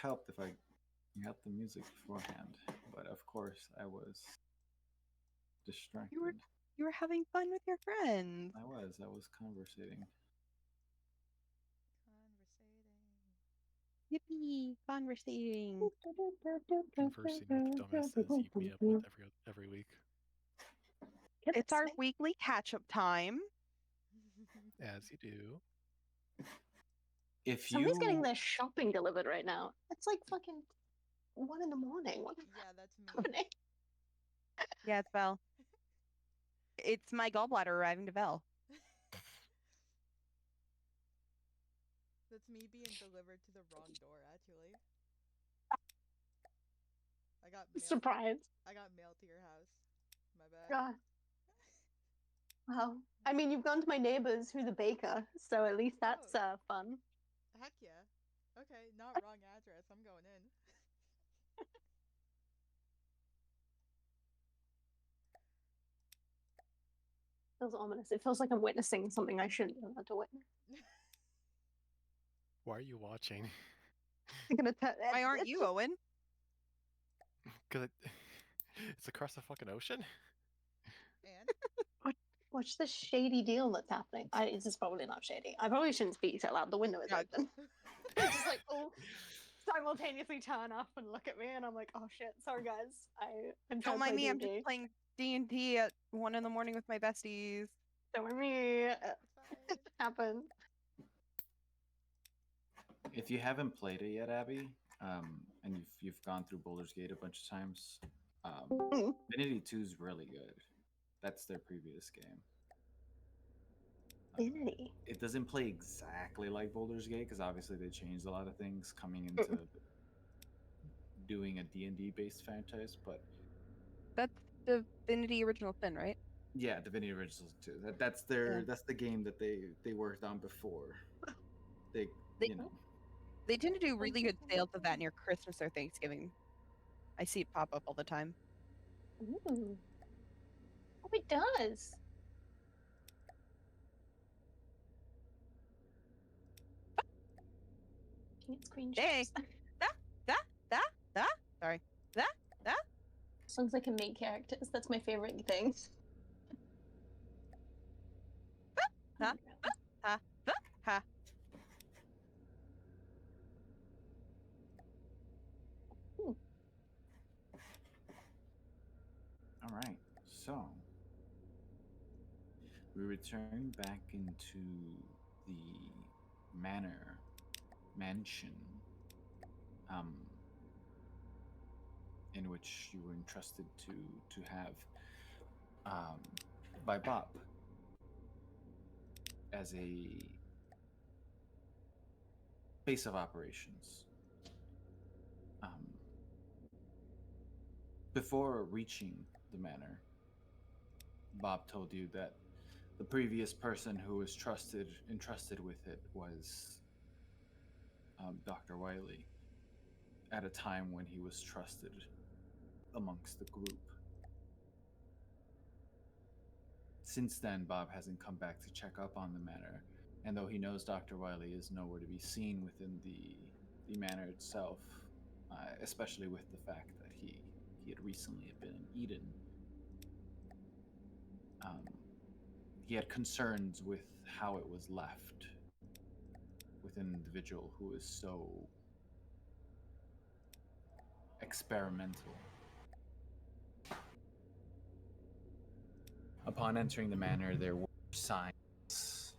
helped if I got the music beforehand, but of course I was distracted. You were having fun with your friends. I was conversating. Yippee! Conversating. Conversing with dumbasses you meet up with every week. It's our weekly catch-up time. As you do. If Somebody's you getting their shopping delivered right now. It's like fucking 1 a.m. What Yeah, that's me. happening? Yeah, it's Vel. It's my gallbladder arriving to Vel. That's me being delivered to the wrong door, actually. I got mail. Surprise. I got mail to your house. My bad. God. Well, I mean, you've gone to my neighbors who's a baker, so at least that's fun. Heck yeah. Okay, not wrong address. I'm going in. Feels ominous. It feels like I'm witnessing something I shouldn't have had to witness. Why are you watching? Why aren't you, Owen? Because it's across the fucking ocean? And? What's the shady deal that's happening? This is probably not shady. I probably shouldn't speak out loud. The window is open. It's just like, oh, simultaneously turn off and look at me, and I'm like, oh shit, sorry guys. I'm Don't mind me. I'm just playing D&D at 1 a.m. with my besties. Don't mind me. It happened. If you haven't played it yet, Abby, and you've gone through Baldur's Gate a bunch of times, Divinity 2 is really good. That's their previous game. Divinity. It doesn't play exactly like Baldur's Gate because obviously they changed a lot of things coming into doing a D&D based franchise, but that's Divinity Original Sin, right? Yeah, Divinity Original 2. That's the game that they worked on before. They tend to do really good sales of that near Christmas or Thanksgiving. I see it pop up all the time. Ooh. Oh, it does. Can't screenshot. Hey, sorry. Songs I can make characters. That's my favorite thing. All right, so we return back into the mansion, in which you were entrusted to have by Bob as a base of operations. Before reaching the manor, Bob told you that the previous person who was entrusted with it was Dr. Wiley, at a time when he was trusted amongst the group. Since then, Bob hasn't come back to check up on the manor, and though he knows Dr. Wiley is nowhere to be seen within the manor itself, especially with the fact that he had recently been in Eden, he had concerns with how it was left with an individual who is so experimental. Upon entering the manor, there were signs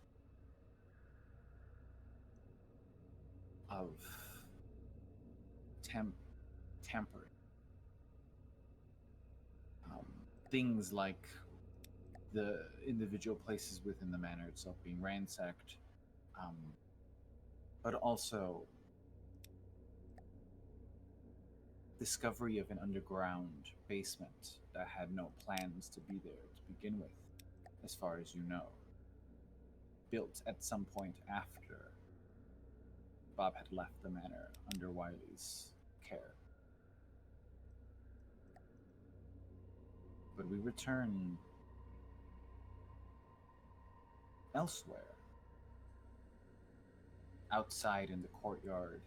of tampering. Things like the individual places within the manor itself being ransacked, but also discovery of an underground basement that had no plans to be there to begin with, as far as you know. Built at some point after Bob had left the manor under Wiley's care. But we return elsewhere. Outside in the courtyard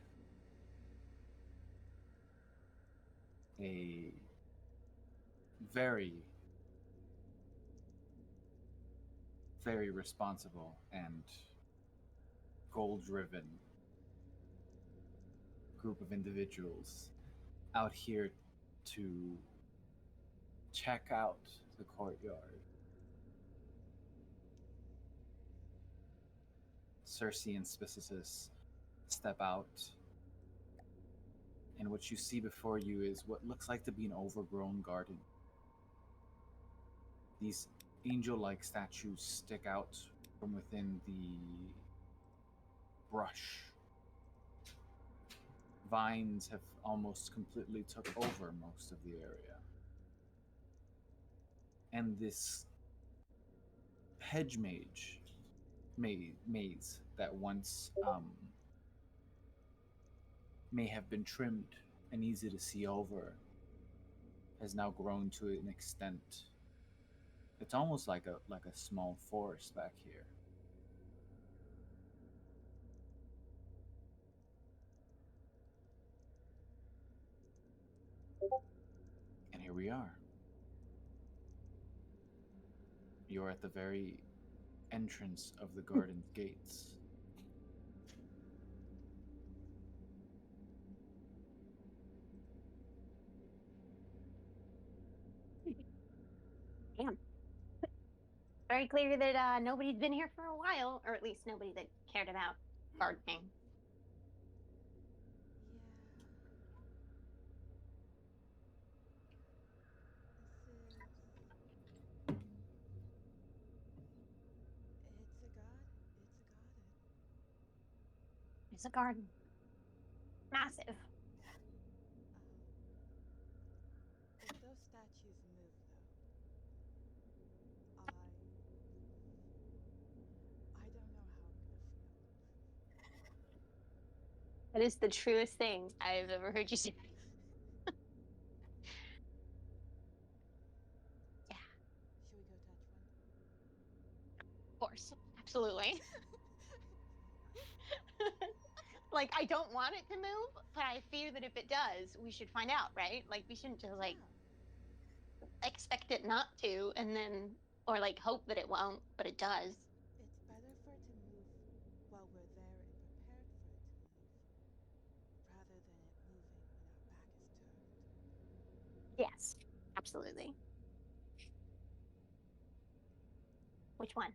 a very, very responsible and goal-driven group of individuals out here to check out the courtyard. Circe and Spis step out, and what you see before you is what looks like to be an overgrown garden. These angel-like statues stick out from within the brush. Vines have almost completely took over most of the area. And this hedge maze that once may have been trimmed and easy to see over has now grown to an extent. It's almost like a small forest back here. And here we are. You're at the very entrance of the garden's gates. Damn. Very clear that nobody's been here for a while, or at least nobody that cared about gardening. Yeah. It's a god. It's a garden. It's a garden. Massive. If those statues move, though, I don't know how I'm gonna feel. That is the truest thing I've ever heard you say. Yeah, Should we go touch one? of course. Absolutely. Like, I don't want it to move, but I fear that if it does, we should find out, right? Like, we shouldn't just, like, Yeah. expect it not to, and then, or, like, hope that it won't, but it does. It's better for it to move while we're there and prepared for it to move, rather than it moving when our back is turned. Yes, absolutely. Which one?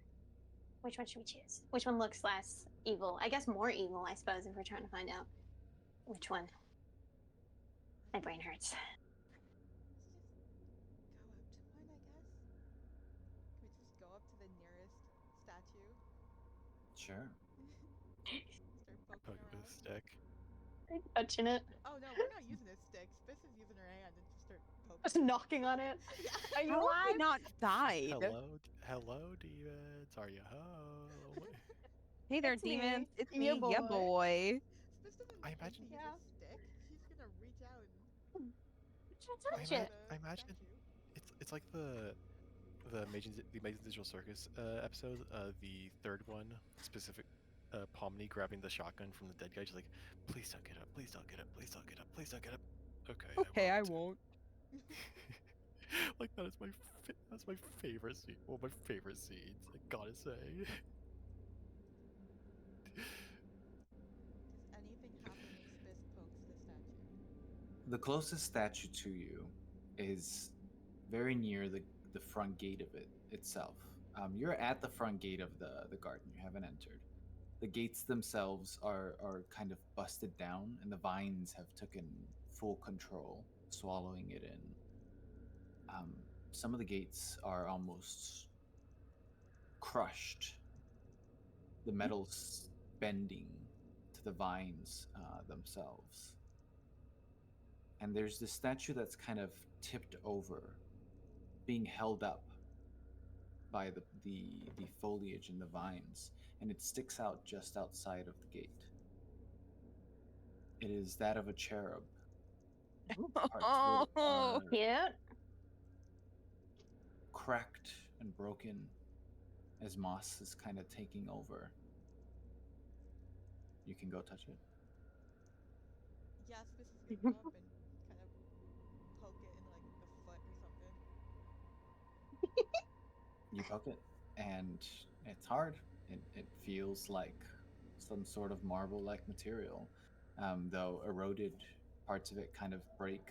Which one should we choose? Which one looks less evil? I guess more evil, I suppose, if we're trying to find out which one. My brain hurts. Let's just go up to one, I guess. Can we just go up to the nearest statue? Sure. Start Poke poking it with a around. stick. Touching it. Oh no, we're not using a stick. Spis is using her hand and just start poking. Just knocking on it. Yeah. Are you How have we alive? not died? Hello, demons. Are you home? Hey there, It's me. demons. It's Yeah, me, yeah, boy. Spis doesn't I need imagine- to use Yeah. a stick. She's gonna reach out and Touch poke it. the I imagine- statue. It's like the Amazing Digital Circus episode, the third one, specific. Pomni grabbing the shotgun from the dead guy, just like, please don't get up, please don't get up, please don't get up, please don't get up. Okay, I won't. Like that's my favorite scene. One of my favorite scenes. I gotta say. Does anything happen when Spis pokes the statue? The closest statue to you is very near the front gate of it itself. You're at the front gate of the garden. You haven't entered. The gates themselves are kind of busted down, and the vines have taken full control, swallowing it in. Some of the gates are almost crushed, the metal's bending to the vines themselves. And there's this statue that's kind of tipped over, being held up by the foliage and the vines, and it sticks out just outside of the gate. It is that of a cherub. Parts of it are Cute. cracked and broken as moss is kind of taking over. You can go touch it. Yeah, Spis is gonna go up and kind of You poke it, and it's hard. It feels like some sort of marble-like material, though eroded parts of it kind of break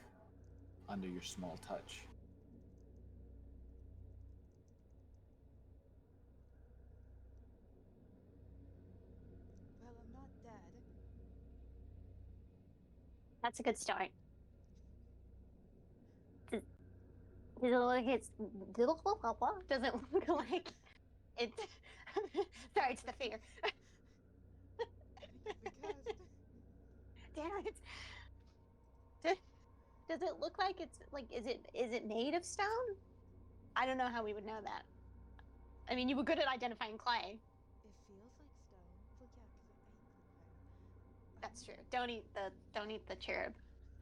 under your small touch. Well, I'm not dead. That's a good start. Does it look like it's does it look like it's sorry, it's the fear. Because Damn it. Does it look like it's like is it made of stone? I don't know how we would know that. I mean, you were good at identifying clay. it feels like stone. Well, yeah, because I ate the thing. That's true. Don't eat the cherub.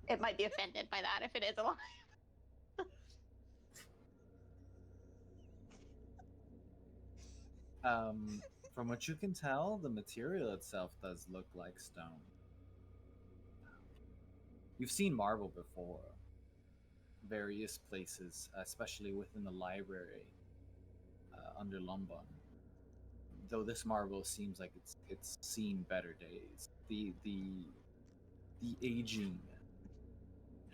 It might be offended by that if it is alive. From what you can tell, the material itself does look like stone. You've seen marble before, various places, especially within the library under Lombon. Though this marble seems like it's seen better days. The aging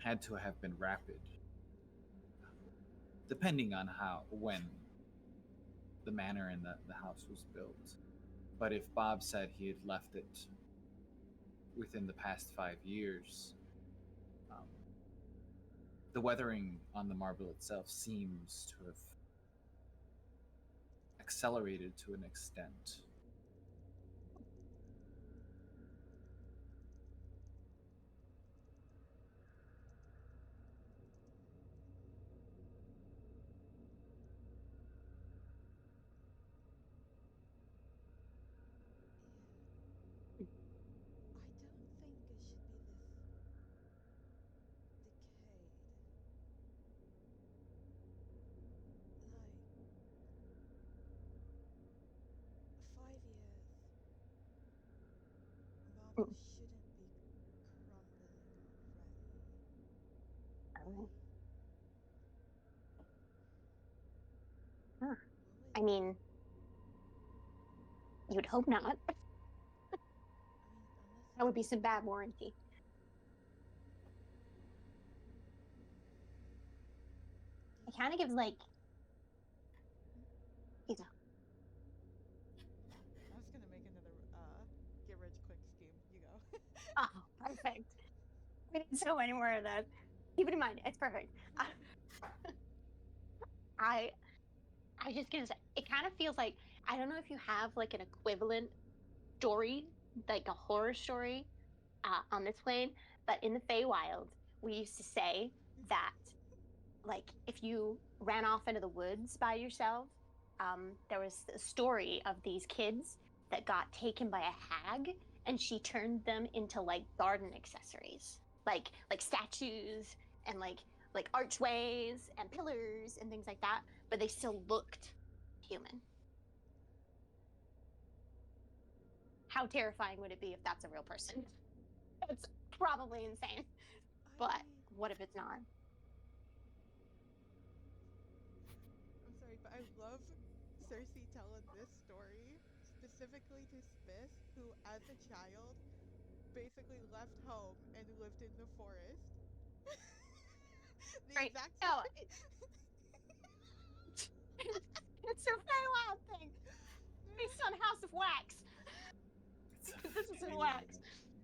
had to have been rapid, depending on when the manor and the house was built. But if Bob said he had left it within the past 5 years, the weathering on the marble itself seems to have accelerated to an extent. Yeah. I don't think it should be this decayed. Like 5 years, marble shouldn't be crumbling already, right? Huh. Will I it? mean, you'd hope not. I mean, unless That would be it's some bad warranty. It kind of gives like, you know, I was gonna make another get rich quick scheme. You go. oh, perfect. We need so many more of that. Keep it in mind, it's perfect. I just gonna say it kind of feels like I don't know if you have like an equivalent story, like a horror story, on this plane, but in the Feywild, we used to say that like if you ran off into the woods by yourself, there was a story of these kids that got taken by a hag, and she turned them into like garden accessories, like statues and like archways and pillars and things like that, but they still looked human. How terrifying would it be if that's a real person? It's probably insane, but I what if it's not? I'm sorry, but I love Circe telling this story specifically to Spis, who, as a child, basically left home and lived in the forest. The Right? exact No, it's a very wild thing based on House of Wax. It's Because this is in very wax.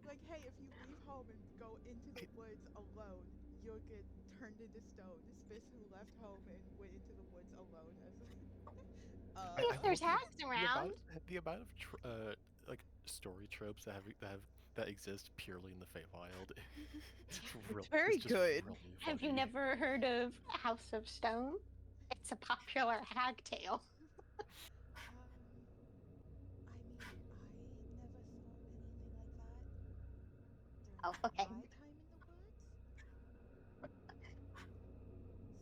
like, hey, if you leave home and go into the woods alone, you'll get turned into stone. Spis, who left home and went into the woods alone, as If there's hope hags around. the amount of like story tropes that exist purely in the Feywild. It's very just good. Really Have you funny. never heard of House of Stone? It's a popular hag tale. I mean, I never saw anything like that during Oh, okay. my time in the woods.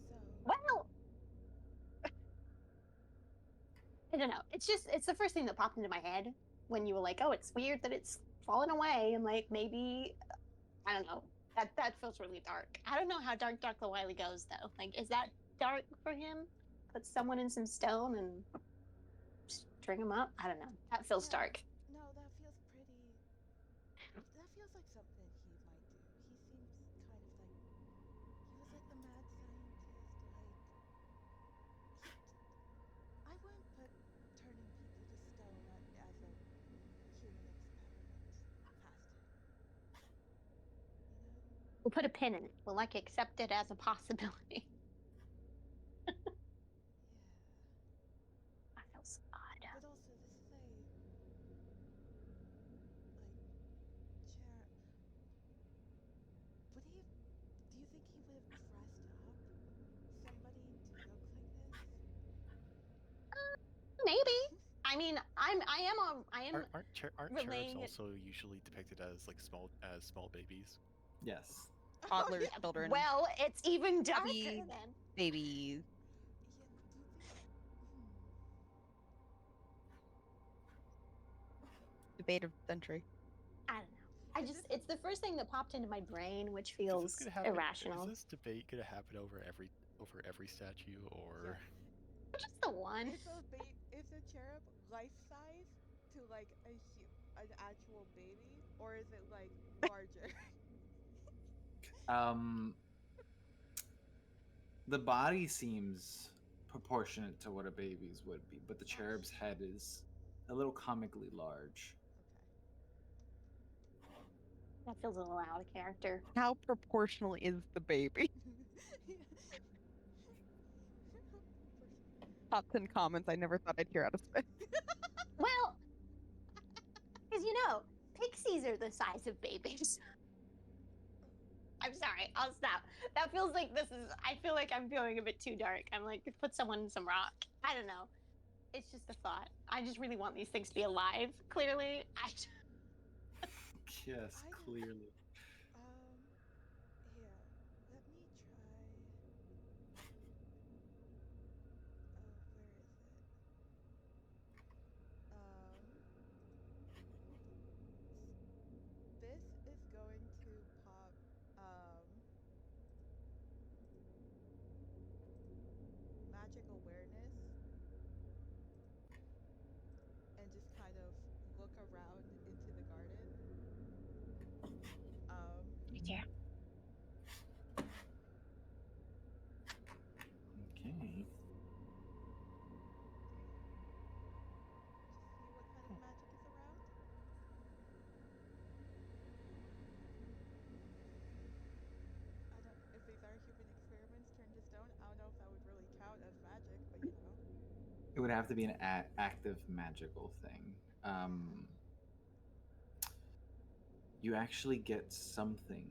So, Well, I don't know. It's the first thing that popped into my head when you were like, "Oh, it's weird that it's fallen away," and like maybe I don't know. That feels really dark. I don't know how dark the Wily goes though. Like, is that dark for him? put someone in some stone and string them up. I don't know. That feels Yeah. dark. No, that feels pretty. That feels like something he might do. He seems kind of like he was like the mad scientist. Like he, I wouldn't put turning people to stone as a human experiment past him. You know? We'll put a pin in it. We'll like accept it as a possibility. Yeah. That feels odd. But also, this is a like chair. Would he? Do you think he would have dressed up somebody to look like this? Maybe. I mean, I am Aren't cherubs relaying it. also usually depicted as like small babies? Yes. Toddlers, yeah. children, Well, it's even darker Puppies. then. babies. Yeah. Do you think? Debate of the century. I don't know. I Is just this it's the first thing that popped into my brain, which Is feels this gonna happen? irrational. Is this debate gonna happen over every statue, or Just the one. Is a cherub life size to like an actual baby, or is it like larger? The body seems proportionate to what a baby's would be, but the cherub's head is a little comically large. That feels a little out of character. How proportional is the baby? Thoughts and comments I never thought I'd hear out of space. Well, because pixies are the size of babies. I'm sorry, I'll stop. That feels like I feel like I'm feeling a bit too dark. I'm like, put someone in some rock. I don't know. It's just a thought. I just really want these things to be alive, clearly. Yes, clearly. Here, let me try. Where is it? This is going to pop, magic awareness and just kind of look around into the garden. Yeah. Okay. Just see what kind of magic is around. I don't. If these are human experiments turned to stone, I don't know if that would really count as magic, but you know. It would have to be an active magical thing. You actually get something.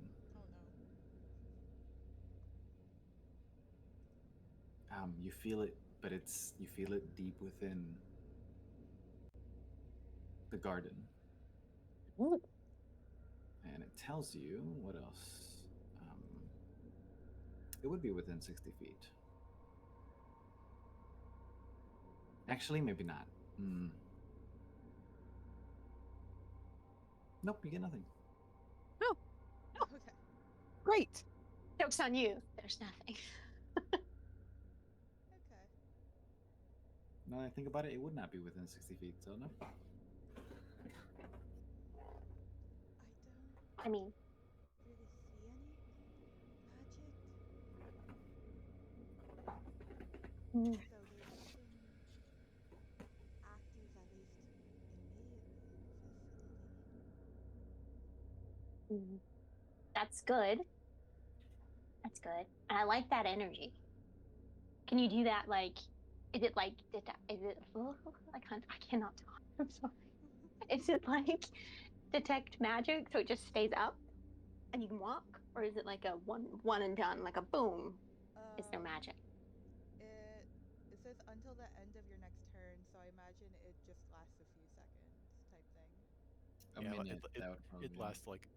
Oh no. You feel it, but you feel it deep within the garden. Ooh. And it tells you what else. It would be within 60 feet. Actually, maybe not. Nope, you get nothing. Okay. Great. Joke's on you. There's nothing. Okay. Now that I think about it, it would not be within 60 feet, so no. I I mean, don't really see any magic. mm, So there's nothing active, at least immediately in the vicinity. that's good. That's good. And I like that energy. Can you do that? Like, is it like? Is it? Oh, I cannot talk. I'm sorry. Is it like detect magic, so it just stays up and you can walk, or is it like a one and done, like a boom? Is there magic? It says until the end of your next turn, so I imagine it just lasts a few seconds type thing. A yeah, minute. That would probably it be. lasts like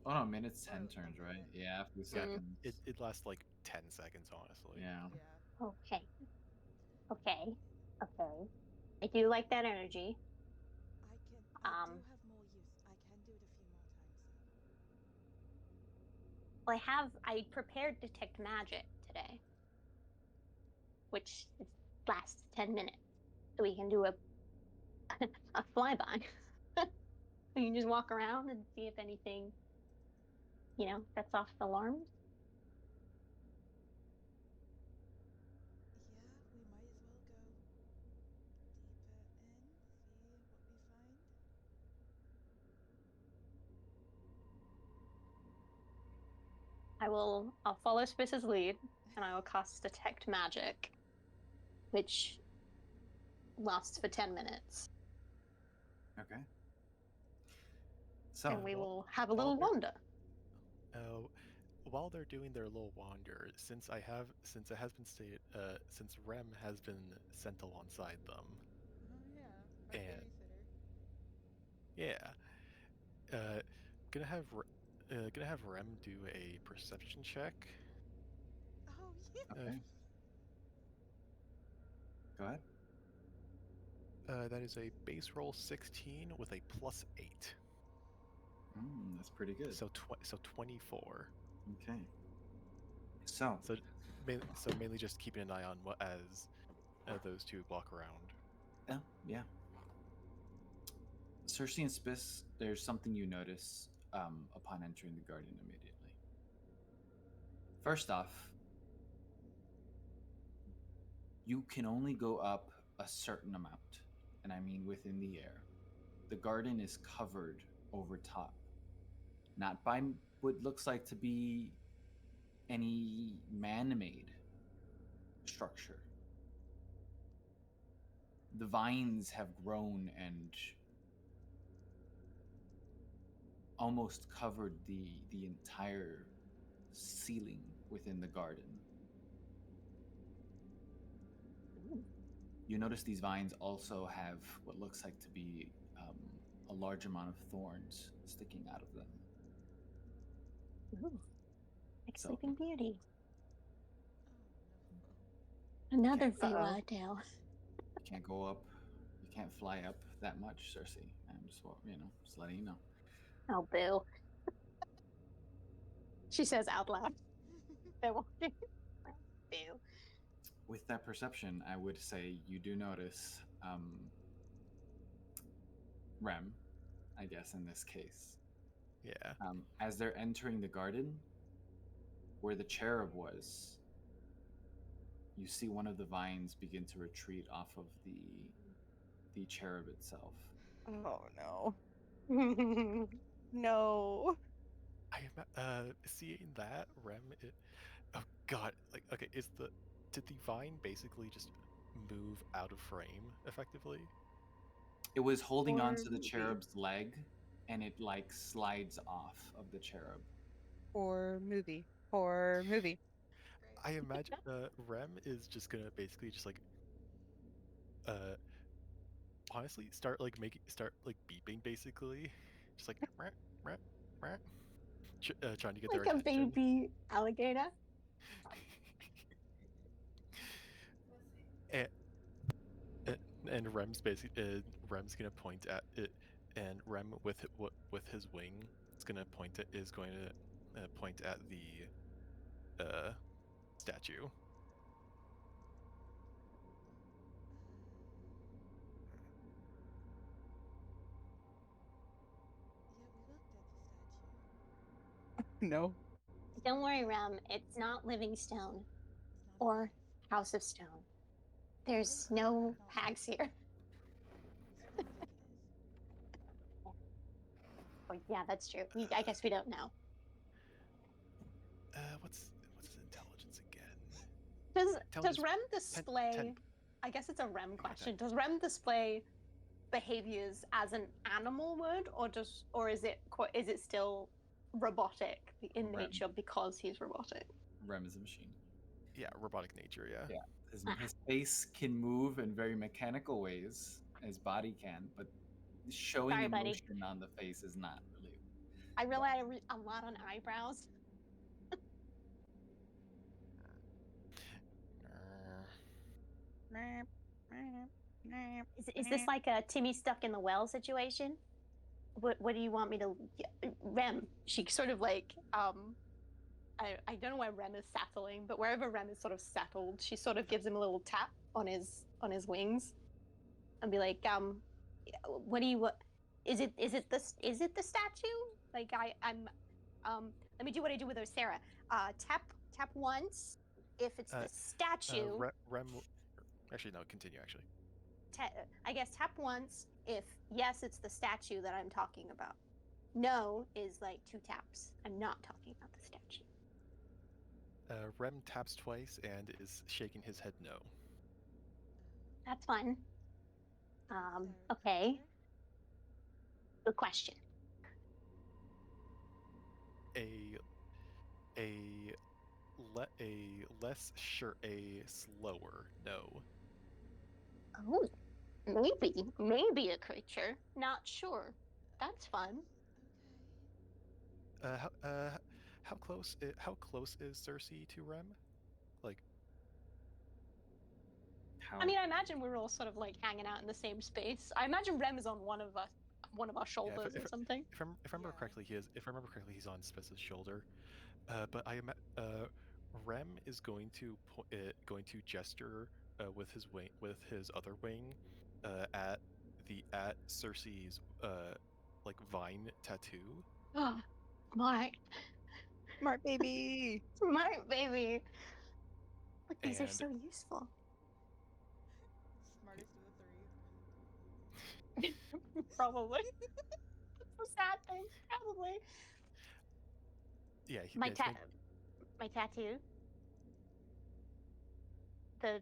Oh no, a minute's 10 Oh, turns, a right? minute. Yeah, a few yeah, seconds. it lasts like 10 seconds, honestly. Yeah. Yeah. Okay. Okay. Okay. I do like that energy. I do have more use. I can do it a few more times though. Well, I prepared detect magic today. which lasts 10 minutes. So we can do a flyby. We can just walk around and see if anything, sets off the alarms. Yeah, we might as well go deeper in, see what we find. I'll follow Spis's lead, and I will cast Detect Magic, which lasts for 10 minutes. Okay. So, And we will have a while little they're- wander. While they're doing their little wander, since it has been stated, since Rem has been sent alongside them, Oh yeah, our And- babysitter. yeah, gonna have Rem do a perception check. Oh yeah. okay. Go ahead. That is a base roll 16 with a +8, That's pretty good. so 24. Okay. So, So mainly just keeping an eye on what as those two walk around. yeah. Circe and Spis, there's something you notice upon entering the garden immediately. First off, you can only go up a certain amount, and I mean within the air. The garden is covered over top, not by what looks like to be any man-made structure. The vines have grown and almost covered the entire ceiling within the garden. You notice these vines also have what looks like to be a large amount of thorns sticking out of them. Ooh. Like So- Sleeping Beauty. Oh no. Another Okay. fairy tale. You can't go up, you can't fly up that much, Circe. I'm just letting you know. Oh, boo. She says out loud. They're walking. Boo. With that perception, I would say you do notice Rem, I guess in this case. Yeah. As they're entering the garden, where the cherub was, you see one of the vines begin to retreat off of the cherub itself. Oh no. No. I am seeing that Rem. Oh God! Like, okay, did the vine basically just move out of frame effectively? It was holding Or onto the maybe- cherub's leg, and it like slides off of the cherub. Horror movie. Horror movie. I imagine Rem is just gonna basically just like honestly start beeping basically, just like "Meow, meow, meow," trying to get their Like a attention. baby alligator. And Rem's gonna point at it, and Rem with his wing is going to point at the statue. Yeah, we looked at the statue. No. Don't worry, Rem. It's not living stone It's not or House of Stone. There's no hags here. So what do you think it is? Oh, yeah, that's true. I guess we don't know. What's his intelligence again? Does Intelligence Rem display? 10. I guess it's a Rem Okay, question. Does Rem display behaviors as an animal would, or is it still robotic in Rem. nature because he's robotic? Rem is a machine. Yeah, robotic nature. Yeah. Yeah. His face can move in very mechanical ways, his body can, but showing Sorry, buddy. emotion on the face is not really. I rely a lot on eyebrows. Is this like a Timmy stuck in the well situation? What do you want me to? Rem, she sort of like I don't know where Rem is settling, but wherever Rem is sort of settled, she sort of gives him a little tap on his wings, and be like, what do you what? Is it the statue? Like I'm let me do what I do with Osera. Tap once if it's the statue. Rem. Actually, no. Continue. Actually. I guess tap once if yes, it's the statue that I'm talking about. No is like 2 taps. I'm not talking about the statue. Rem taps twice and is shaking his head no. That's fun. Sorry, Okay. answer? Good question. A slower no. Oh, maybe a creature. Not sure. That's fun. Okay. How close is Circe to Rem? Like, How I mean, I imagine we're all sort of like hanging out in the same space. I imagine Rem is on one of our shoulders or something. if I remember Yeah. correctly, he's on Spis's shoulder. But Rem is going to gesture with his other wing at Circe's like vine tattoo. Oh, smart, Smart baby. smart baby. Look, these are And- so useful. Smartest of the 3. Probably. That's a sad thing. Probably. Yeah, My it's going- tattoo. The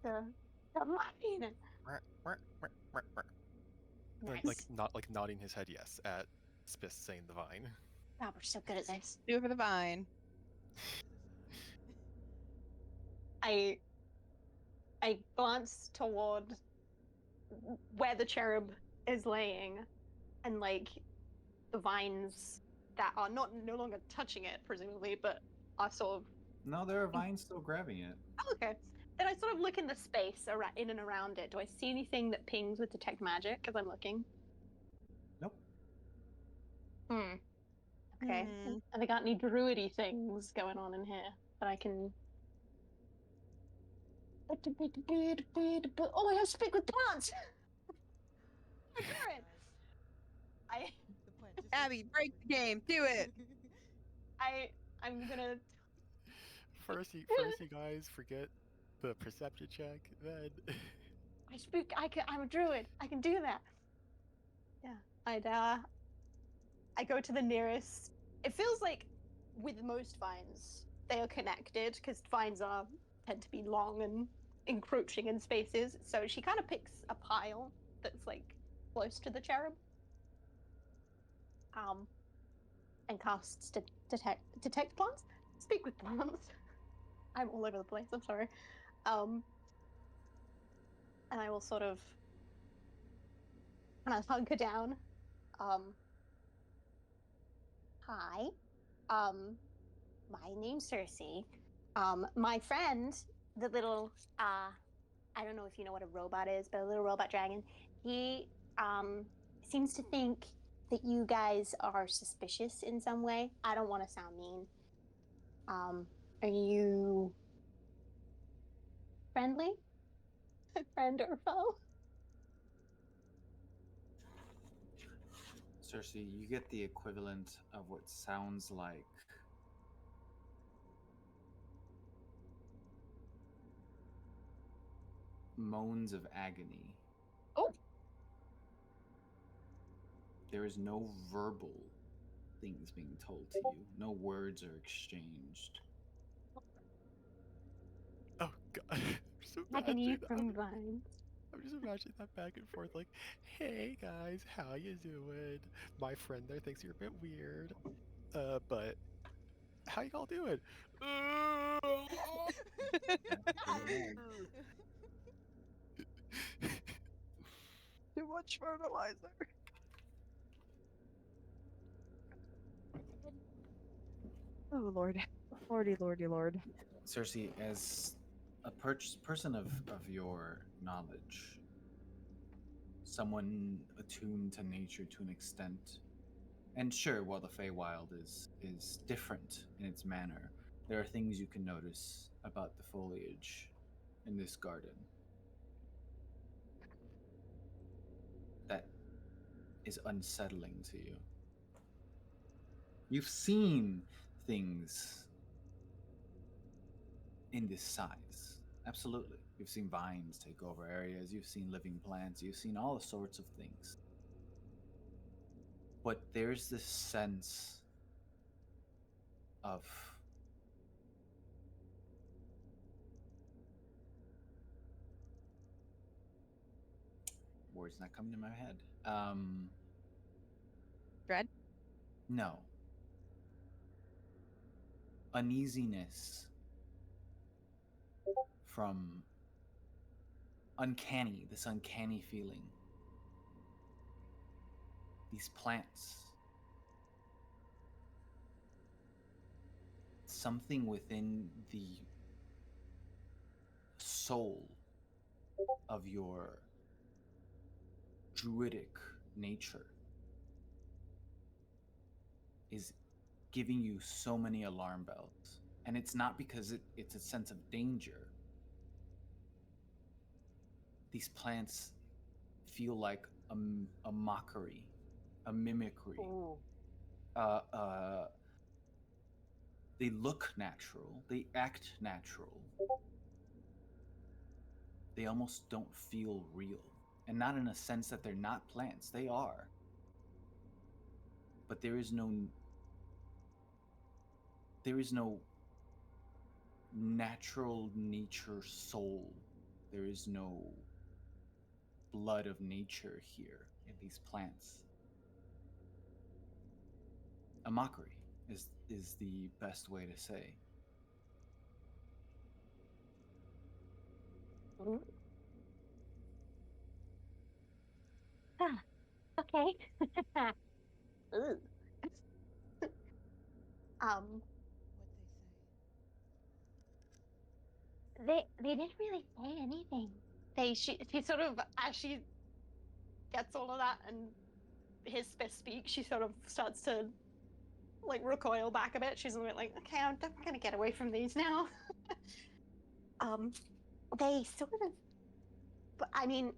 The vine? mine. like Nice. not like nodding his head yes at Spis saying the vine. Wow, we're so good at this. Do it for the vine. I glance toward where the cherub is laying, and like the vines that are no longer touching it, presumably, but are sort of. No, there are vines still grabbing it. Oh, okay. Then I sort of look in the space in and around it. Do I see anything that pings with detect magic as I'm looking? Nope. Okay. Hmm. Have I got any druidy things going on in here that I can? Oh, I have speak with plants. I'm doing it. I The plant just Abby, break the game. Do it. I'm gonna. First, you guys forget the perception check. Then I speak. I'm a druid. I can do that. Yeah. I go to the nearest. It feels like with most vines, they are connected because vines tend to be long and encroaching in spaces. So she kind of picks a pile that's like close to the cherub. And casts detect plants. Speak with plants. I'm all over the place. I'm sorry. And I will sort of kind of hunker down. Hi. My name's Circe. My friend, the little I don't know if you know what a robot is, but a little robot dragon, he seems to think that you guys are suspicious in some way. I don't want to sound mean. Are you friendly? Friend or foe? Circe, you get the equivalent of what sounds like moans of agony. Oh. There is no verbal things being told to you. No words are exchanged. oh god, I'm so Agony imagining that. from vines. I'm just imagining that back and forth, like, "Hey guys, how you doing? My friend there thinks you're a bit weird, but how you all doing?" Too much fertilizer. Oh Lord, lordy, lordy, lord. Circe, as a person of your knowledge, someone attuned to nature to an extent, And sure, while the Feywild is different in its manner, there are things you can notice about the foliage in this garden that is unsettling to you. You've seen things in this size. Absolutely. You've seen vines take over areas, you've seen living plants, you've seen all sorts of things. But there's this sense of words not coming to my head. Dread? No. Uneasiness from this uncanny feeling. These plants. Something within the soul of your druidic nature is giving you so many alarm bells. And it's not because it's a sense of danger. These plants feel like a mockery, a mimicry. Ooh. They look natural, they act natural. They almost don't feel real. And not in a sense that they're not plants, they are. But there is no natural nature soul. There is no blood of nature here in these plants. A mockery is the best way to say. Mm. Okay. Ooh. Um, What they say? they didn't really say anything. She sort of, as she gets all of that and his Spis speaks, she sort of starts to like recoil back a bit. She's a bit like, okay, I'm gonna get away from these now. They sort of, but I mean,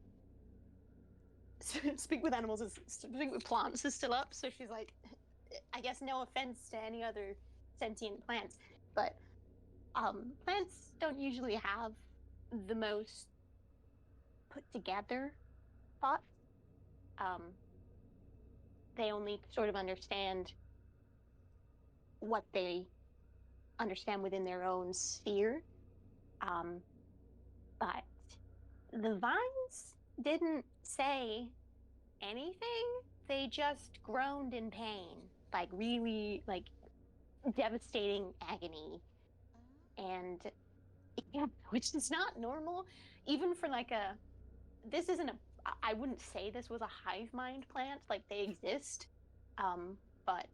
speak with animals is speak with plants is still up. So she's like, I guess no offense to any other sentient plants, but plants don't usually have the most put together thoughts. They only sort of understand what they understand within their own sphere. But the vines didn't say anything. They just groaned in pain, like really like devastating agony. And yeah, which is not normal, even for like a. This isn't a. I wouldn't say this was a hive mind plant. Like they exist, but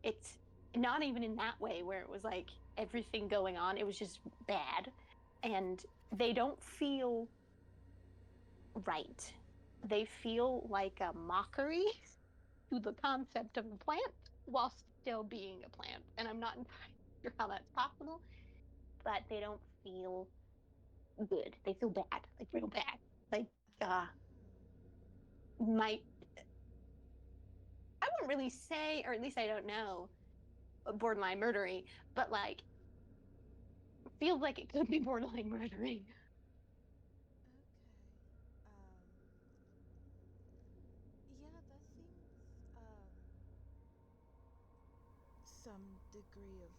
it's not even in that way where it was like everything going on. It was just bad, and they don't feel right. They feel like a mockery to the concept of a plant while still being a plant. And I'm not entirely sure how that's possible, but they don't feel good. They feel bad, like real bad. Like, might I wouldn't really say, or at least I don't know, borderline murdery, but like feels like it could be borderline murdering. Yeah, that seems some degree of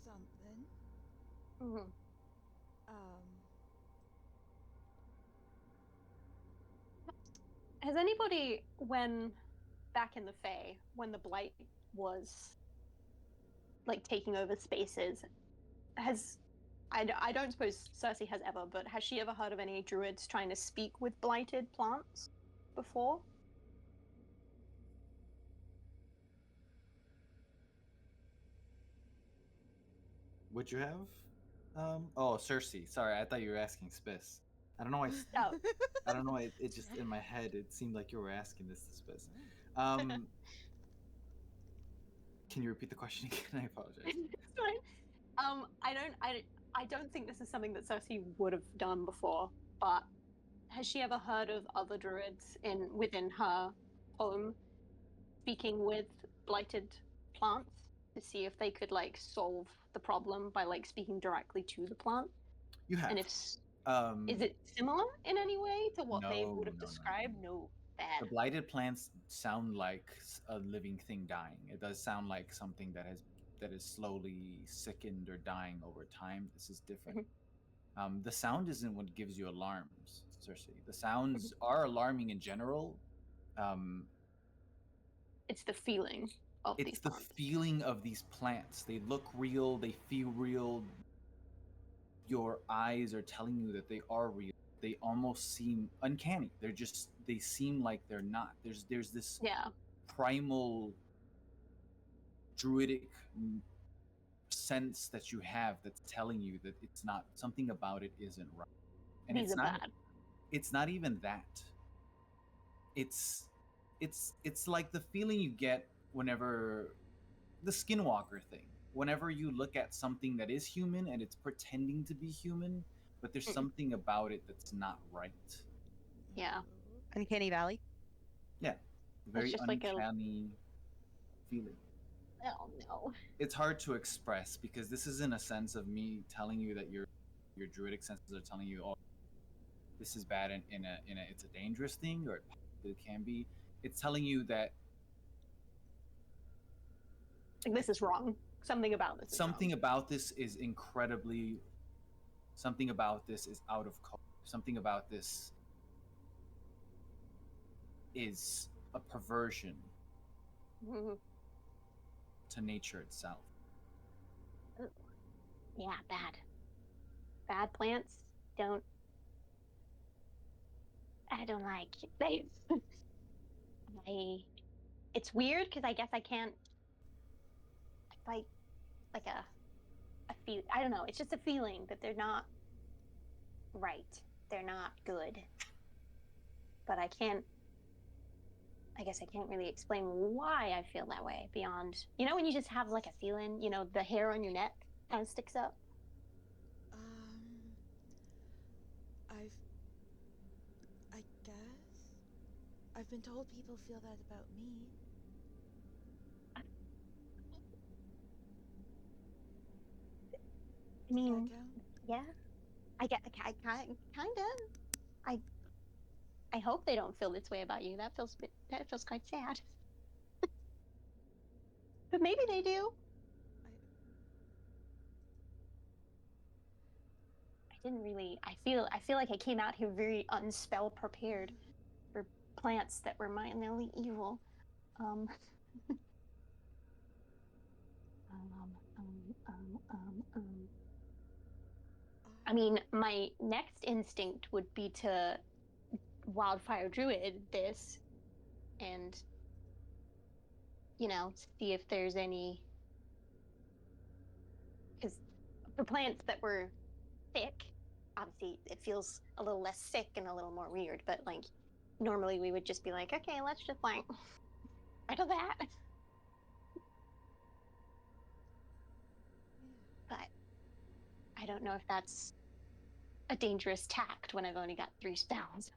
something. Mm-hmm. Um, Has anybody, when back in the Fae, when the Blight was like taking over spaces, has I don't suppose Circe has ever, but has she ever heard of any druids trying to speak with blighted plants before? Would you have? Oh, Circe. Sorry, I thought you were asking Spis. I don't know why. Oh. I don't know why. It just in my head. It seemed like you were asking this to Spiz. Um, can you repeat the question again? I apologize. It's fine. I don't think this is something that Cersei would have done before, but has she ever heard of other druids within her home speaking with blighted plants to see if they could like solve the problem by like speaking directly to the plant? You have. And is it similar in any way to what they would have No. described? No, bad. The blighted plants sound like a living thing dying. It does sound like something that is slowly sickened or dying over time. This is different. The sound isn't what gives you alarms, Cersei. The sounds are alarming in general. It's the feeling of these It's the plants. feeling of these plants. They look real. They feel real. Your eyes are telling you that they are real. They almost seem uncanny. They seem like they're not. There's this primal druidic sense that you have that's telling you that it's not, something about it isn't right. And These are bad. It's not even that. It's like the feeling you get whenever the skinwalker thing. Whenever you look at something that is human and it's pretending to be human, but there's something about it that's not right. Yeah. Uncanny Valley. Yeah. Very just uncanny feeling. Oh no. It's hard to express because this isn't a sense of me telling you that your druidic senses are telling you, oh, this is bad in a it's a dangerous thing, or it can be. It's telling you that this is wrong. Something about this. Something about this is incredibly. Something about this is out of culture. Something about this is a perversion to nature itself. Yeah, bad. Bad plants I don't like. It's weird because I guess I can't like a feel. I don't know. It's just a feeling that they're not right. They're not good. But I guess I can't really explain why I feel that way beyond, when you just have like a feeling, the hair on your neck kind of sticks up. I guess I've been told people feel that about me. I mean, does that count? yeah, I kind of. I hope they don't feel this way about you. That feels quite sad. But maybe they do. I didn't really. I feel like I came out here very unspell prepared for plants that were mildly evil. I mean, my next instinct would be to wildfire druid this and see if there's any, because for plants that were thick, obviously it feels a little less sick and a little more weird, but like normally we would just be like, okay, let's just like rid of that. But I don't know if that's a dangerous tact when I've only got 3 spells.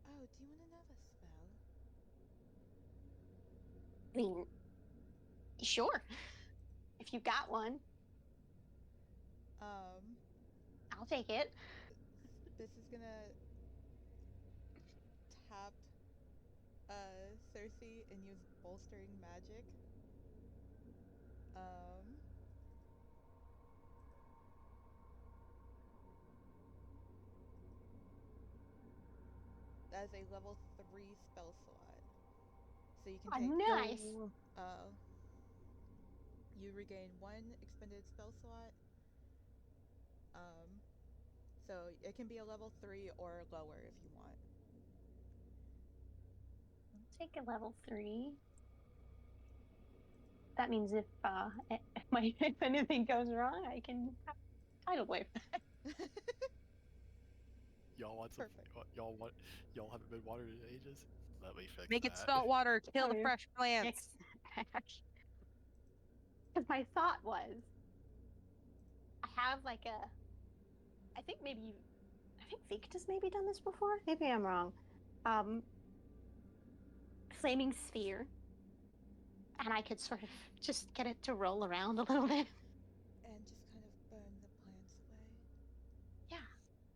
Oh, do you want another spell? I mean, sure. If you got one, I'll take it. This is gonna tap Cersei and use bolstering magic. That is a level 3 spell slot. So you can take nice. You regain 1 expended spell slot. So it can be a level 3 or lower if you want. I'll take a level 3. that means if if anything goes wrong, I can tidal wave. Y'all want some? Perfect. Y'all haven't been watered in ages. Let me fix Make that. it salt water, kill Oh, the yeah. fresh plants. Because my thought was, I have like I think Victor's maybe done this before. Maybe I'm wrong. Flaming sphere, and I could sort of just get it to roll around a little bit. And just kind of burn the plants away. Yeah.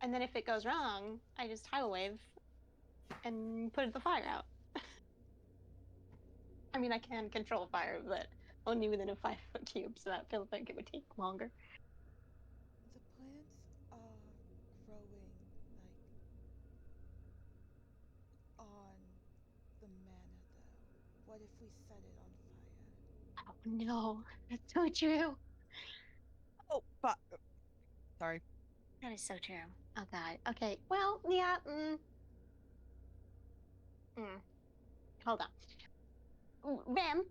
And then if it goes wrong, I just tidal wave and put the fire out. I mean, I can control fire, but only within a 5-foot cube, so that feels like it would take longer. The plants are growing like on the manor, though. What if we set it on fire? Oh no, that's so true. Oh, but sorry. That is so true. Oh god. Okay. Well, yeah. Hold on. Rem,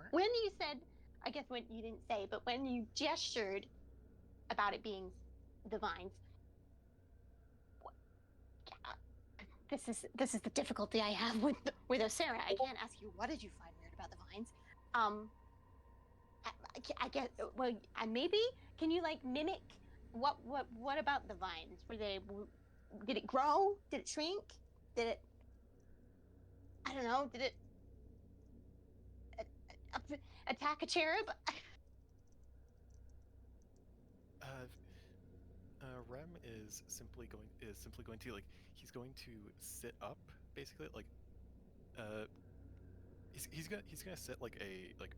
when you said, I guess what you didn't say, but when you gestured about it being the vines, this is the difficulty I have with Osara. I can't ask you what did you find weird about the vines. I guess. Well, maybe can you like mimic what about the vines? Did it grow? Did it shrink? Did it? I don't know. Did it attack a cherub? Rem is simply going to like he's going to sit up basically like he's gonna sit like a like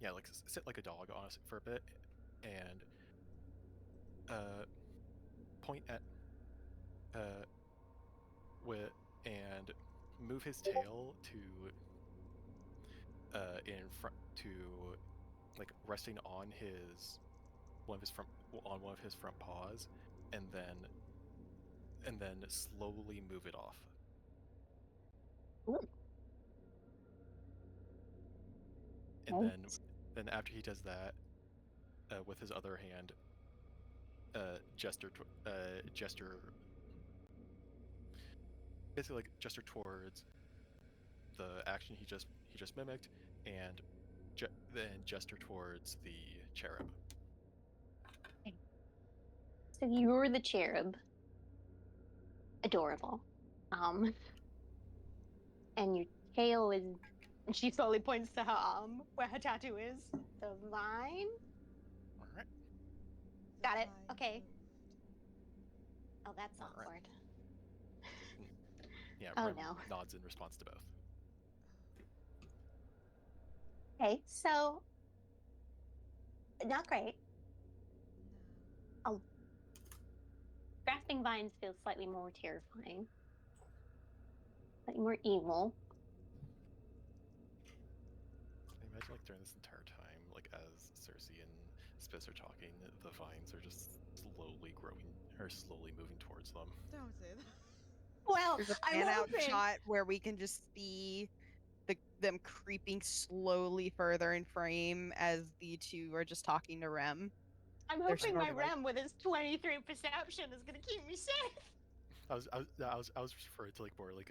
yeah like sit like a dog on us for a bit and point at with and move his tail to in front to like resting on one of his front paws and then slowly move it off. Ooh. And Nice. then after he does that with his other hand gesture basically like gesture towards the action he just mimicked and then gesture towards the cherub. So you're the cherub. Adorable. And your tail is. And she slowly points to her arm where her tattoo is. The vine. All right. The Got it. vine Okay. moved. Oh, that's Alright. awkward. Yeah, Oh, Rem no. nods in response to both. Okay, so not great. No. Grasping vines feels slightly more terrifying. Slightly more evil. I imagine like during this entire time, like as Circe and Spis are talking, the vines are just slowly growing or slowly moving towards them. Don't say that. Well, There's a I'm pan out hoping. shot where we can just see them creeping slowly further in frame as the two are just talking to Rem. I'm They're hoping my sort of like- Rem with his 23 perception is gonna keep me safe. I was referring to like more like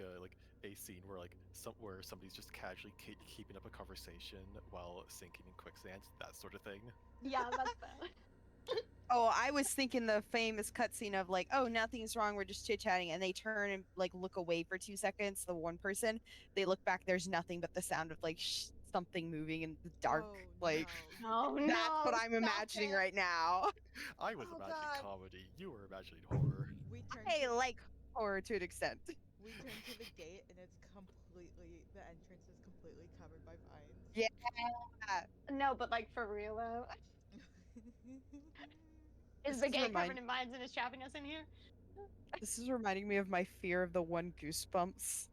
a scene where like where somebody's just casually keeping up a conversation while sinking in quicksand, that sort of thing. Yeah, that's that. Oh, I was thinking the famous cutscene of like, oh, nothing's wrong, we're just chit chatting, and they turn and like look away for 2 seconds. The one person, they look back, there's nothing but the sound of like something moving in the dark. Oh, Like Oh no! that's what I'm stop imagining it. right now. I was Oh, imagining God. comedy. You were imagining horror. We turn I to like horror to an extent. we turn to the gate and it's completely the entrance is completely covered by vines. Yeah. No, but like for real though. Is This the is gate remind- covered in vines and is trapping us in here? This is reminding me of my fear of the one Goosebumps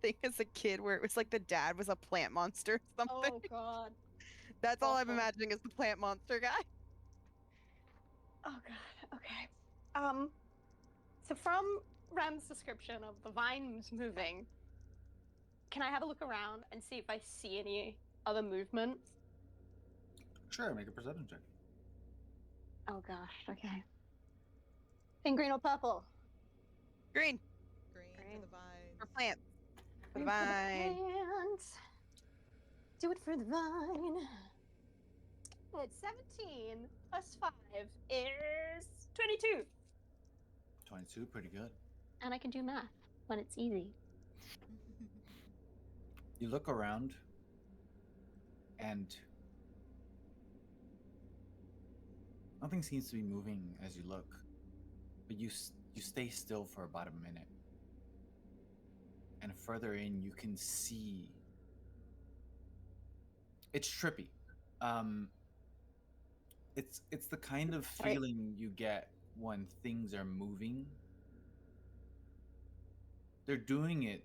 thing as a kid, where it was like the dad was a plant monster or something. Oh god. That's all I'm awful. imagining is the plant monster guy. Oh god. Okay. So from Rem's description of the vines moving, can I have a look around and see if I see any other movement? Sure, make a perception check. Oh gosh, okay. Pink, green, or purple? Green Green for the vines. for plants. For the Green for the vine. plants. Do it for the vine. It's 17 plus 5 is 22. 22, pretty good. And I can do math when it's easy. You look around, and nothing seems to be moving as you look. But you stay still for about a minute. And further in, you can see. It's trippy. It's the kind of Right. feeling you get when things are moving. They're doing it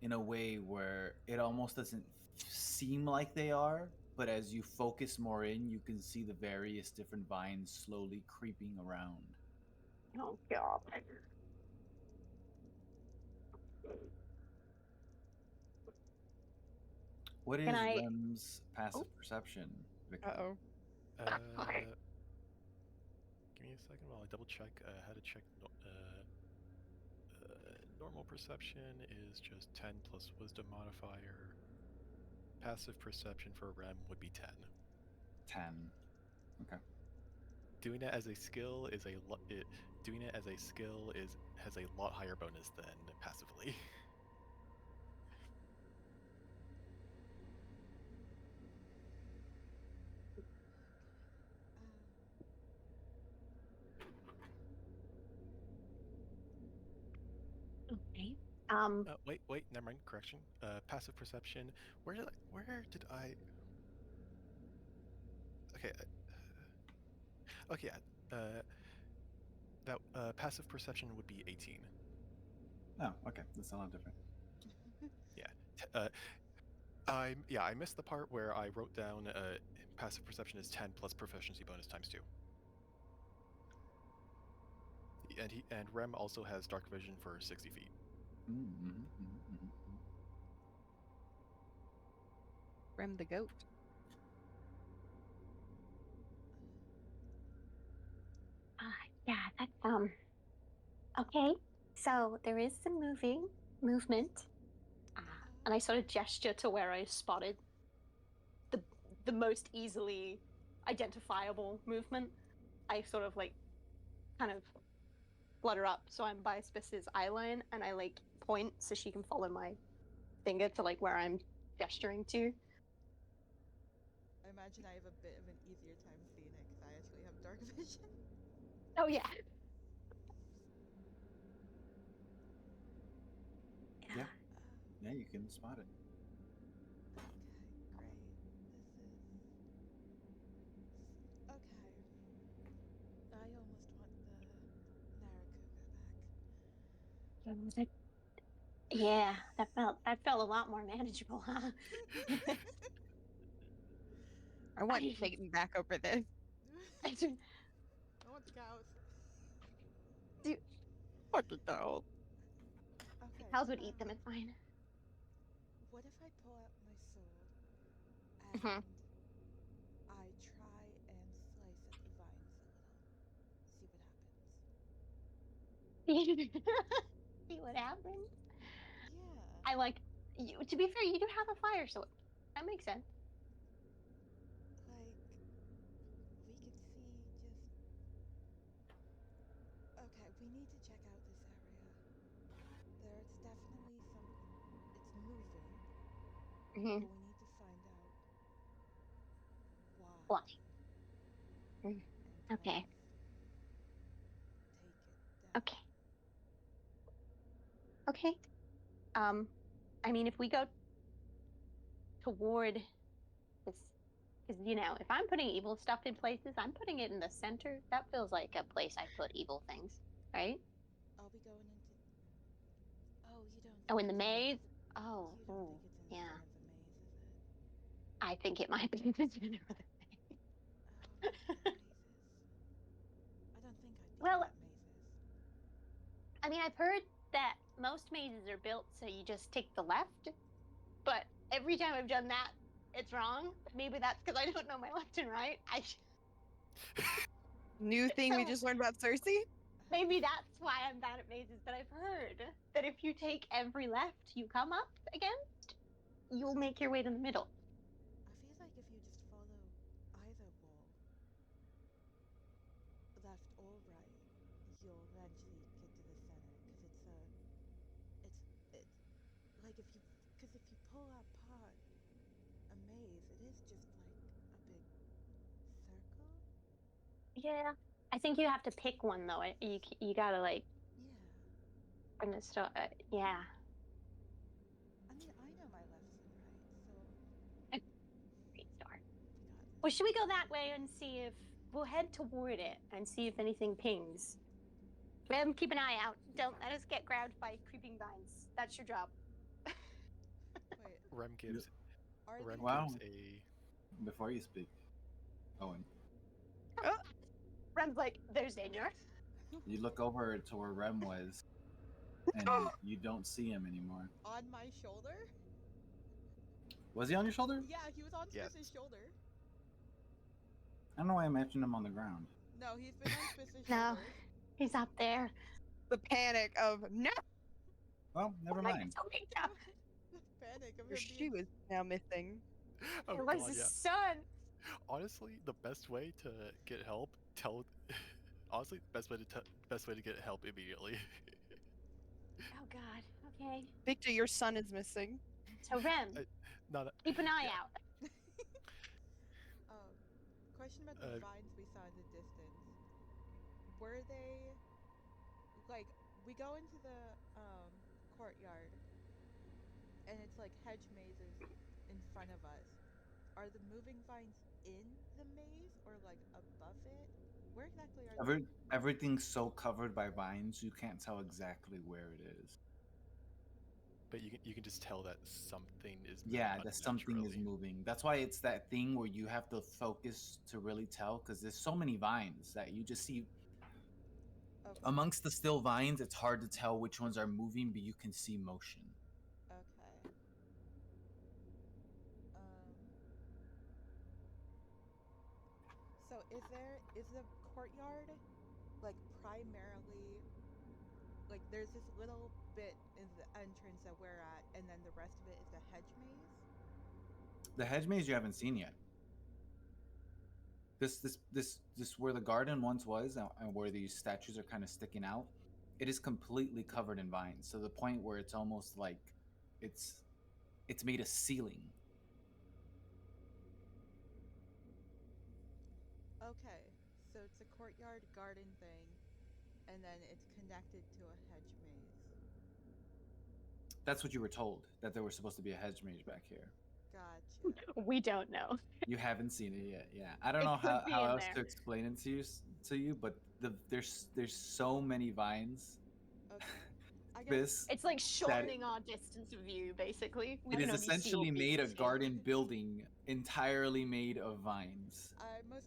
in a way where it almost doesn't seem like they are, but as you focus more in, you can see the various different vines slowly creeping around. Oh god. What is Can I- Rem's passive perception, Victor? Uh-oh. Okay. Give me a second while I double check how to check. Normal perception is just 10 plus wisdom modifier. Passive perception for Rem would be 10. 10. Okay. Doing it as a skill is has a lot higher bonus than passively. Okay. Wait, never mind. Correction. Passive perception. Where did I? Okay. Okay. That passive perception would be 18. Oh, okay. That's a lot different. I missed the part where I wrote down passive perception is 10 plus proficiency bonus times 2. And Rem also has dark vision for 60 feet. Rem the goat. Yeah, that's okay. So there is some movement. And I sort of gesture to where I spotted the most easily identifiable movement. I sort of like kind of flutter up so I'm by Spis's eye line, and I like point so she can follow my finger to like where I'm gesturing to. I imagine I have a bit of an easier time seeing it because I actually have dark vision. Oh yeah. Yeah. Yeah, you can spot it. Okay, great. Okay. I almost want the Narakuga back. Yeah, that felt a lot more manageable, huh? I want Clayton back over this. I want the cows. Fucking dog. Okay. Cows would eat them, it's fine. What if I pull out my sword and Mhm. I try and slice at the vines a little? See what happens. See what happens. Yeah. I like you. To be fair, you do have a fire sword. That makes sense. Like, we can see just. Okay, we need to check out this area. There's definitely something. It's moving, Mm-hmm. but we need to find out why. Why? And Okay. kind of take it down. Okay. Okay. I mean, if we go toward this, because if I'm putting evil stuff in places, I'm putting it in the center. That feels like a place I put evil things, right? I'll be going into. Oh, you don't. Oh, Think in the it's maze. Oh, You don't think it's in the yeah. center of the maze, is it? I think it might be in the center of the maze. Oh, I hate mazes. I don't think I'd be Well, good at mazes. I mean, I've heard that most mazes are built so you just take the left. but every time I've done that, it's wrong. Maybe that's because I don't know my left and right. New thing we So- just learned about Circe. Maybe that's why I'm bad at mazes. But I've heard that if you take every left you come up against, you'll make your way to the middle. I feel like if you just follow either wall, left or right, you'll eventually get to the center. It's like if you pull apart a maze, it is just like a big circle. Yeah, I think you have to pick one though. You gotta like Yeah. bring the stuff. Yeah. I mean, I know my left and right, so Great start. we got this. Well, should we go that way and see if we'll head toward it and see if anything pings? Rem, keep an eye out. Don't let us get grabbed by creeping vines. That's your job. Wait, Rem gives are Rem these Wow. gives a Before you speak, Owen, Rem's like, there's danger. you look over to where Rem was, and you don't see him anymore. on my shoulder? Was he on your shoulder? Yeah, he was on Yes. Spiss's shoulder. I don't know why I mentioned him on the ground. No, he's been on Spiss's No. shoulder. He's up there. The panic of no, Well, never Like, mind. it's okay, Jeff. The panic of your him shoe being is now missing. oh It was god, his yeah. son. Honestly, the best way to get help, honestly, best way to get help immediately. Oh God. Okay. Victor, your son is missing. So Rem, Not a, keep an eye yeah. out. Question about the vines we saw in the distance. Were they like we go into the courtyard and it's like hedge mazes in front of us. Are the moving vines in the maze or like above it? Where exactly are they? Everything's so covered by vines, you can't tell exactly where it is. But you can just tell that something is moving Yeah, that something is unnaturally. moving. That's why it's that thing where you have to focus to really tell, because there's so many vines that you just see. Okay. Amongst the still vines, it's hard to tell which ones are moving, but you can see motion. Okay. So is the courtyard like primarily like there's this little bit in the entrance that we're at and then the rest of it is the hedge maze? The hedge maze you haven't seen yet. This where the garden once was, and where these statues are kind of sticking out, it is completely covered in vines. So the point where it's almost like it's made a ceiling. Okay. So it's a courtyard garden thing and then it's connected to a hedge maze. That's what you were told, that there was supposed to be a hedge maze back here. Gotcha. We don't know. You haven't seen it yet. Yeah, I don't It know could how, be how in else there. to explain it to you, but there's so many vines. Okay. I guess This It's like shortening our distance of view, basically. We it can is only see essentially what we made a can see. garden building entirely made of vines.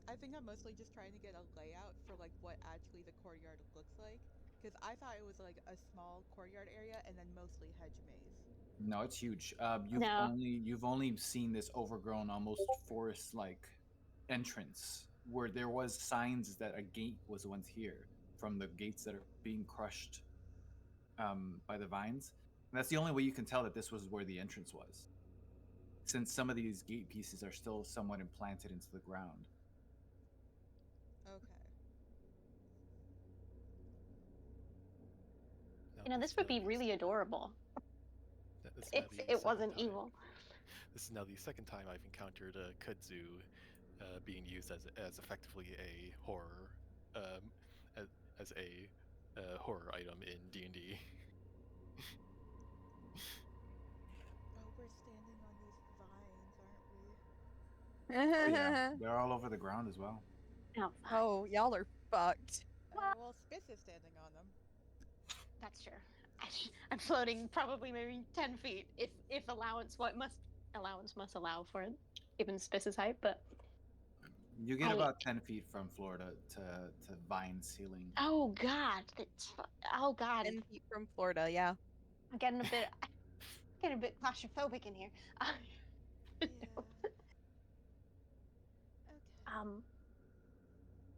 I think I'm mostly just trying to get a layout for like what actually the courtyard looks like because I thought it was like a small courtyard area and then mostly hedge maze. No, it's huge. No. You've only seen this overgrown, almost forest-like entrance where there was signs that a gate was once here from the gates that are being crushed by the vines. And that's the only way you can tell that this was where the entrance was, since some of these gate pieces are still somewhat implanted into the ground. Okay. Now, You know, this would be really adorable if it wasn't evil. This is now the second time I've encountered a kudzu being used as effectively a horror, as a horror item in D&D. Oh, we're standing on these vines, aren't we? Oh, yeah, they're all over the ground as well. Oh, Oh, y'all are fucked. Well, Spiss is standing on them. that's true. I'm floating probably maybe 10 feet if allowance must allow for it, given Spiss's height, but You get about 10 feet from Florida to vine ceiling. oh god, oh god. 10 feet from Florida, yeah. I'm getting a bit getting a bit claustrophobic in here. Yeah. Okay.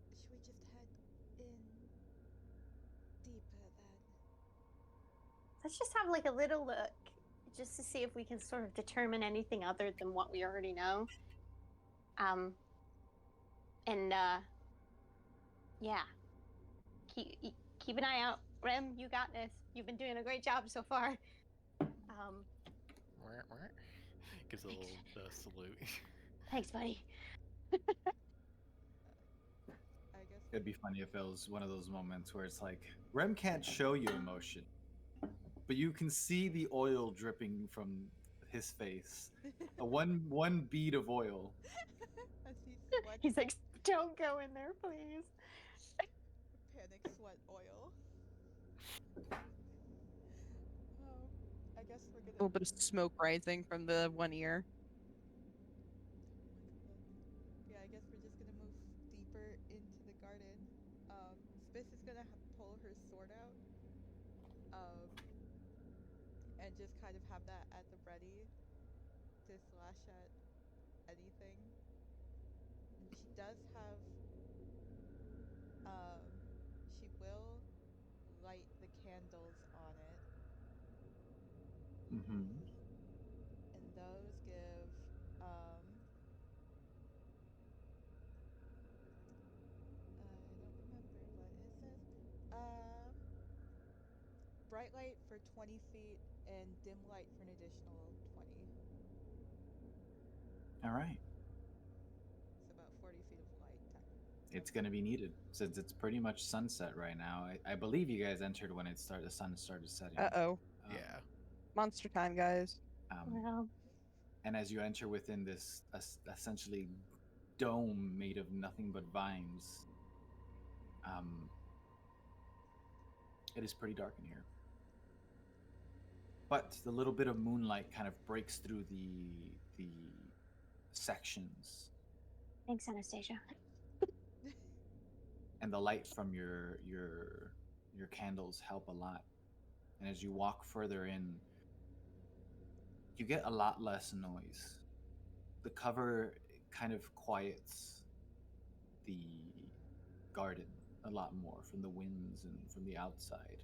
Should we just head in deeper then? Let's just have like a little look, just to see if we can sort of determine anything other than what we already know. Yeah. Keep an eye out, Rem. You got this. You've been doing a great job so far. Gives a little salute. Thanks, buddy. I guess. It'd be funny if it was one of those moments where it's like Rem can't show you emotion, but you can see the oil dripping from his face. A one bead of oil. As he sweats He's like, don't go in there, please. panic sweat oil. I guess we're A gonna. little bit of smoke rising from the one ear. Yeah, I guess we're just gonna move deeper into the garden. Spis is gonna pull her sword out. And just kind of have that at the ready to slash at anything. And she does have. She will light the candles on it. Mm-hmm. And those give I don't remember what it says. Bright light for 20 feet and dim light for an additional 20. All right. It's about 40 feet of light. It's going to be needed since it's pretty much sunset right now. I believe you guys entered when the sun started setting. Uh-oh. Yeah. Monster time, guys. Well, And as you enter within this essentially dome made of nothing but vines, it is pretty dark in here. But the little bit of moonlight kind of breaks through the sections, thanks, Anastasia. and the light from your candles help a lot. And as you walk further in, you get a lot less noise. The cover kind of quiets the garden a lot more from the winds and from the outside.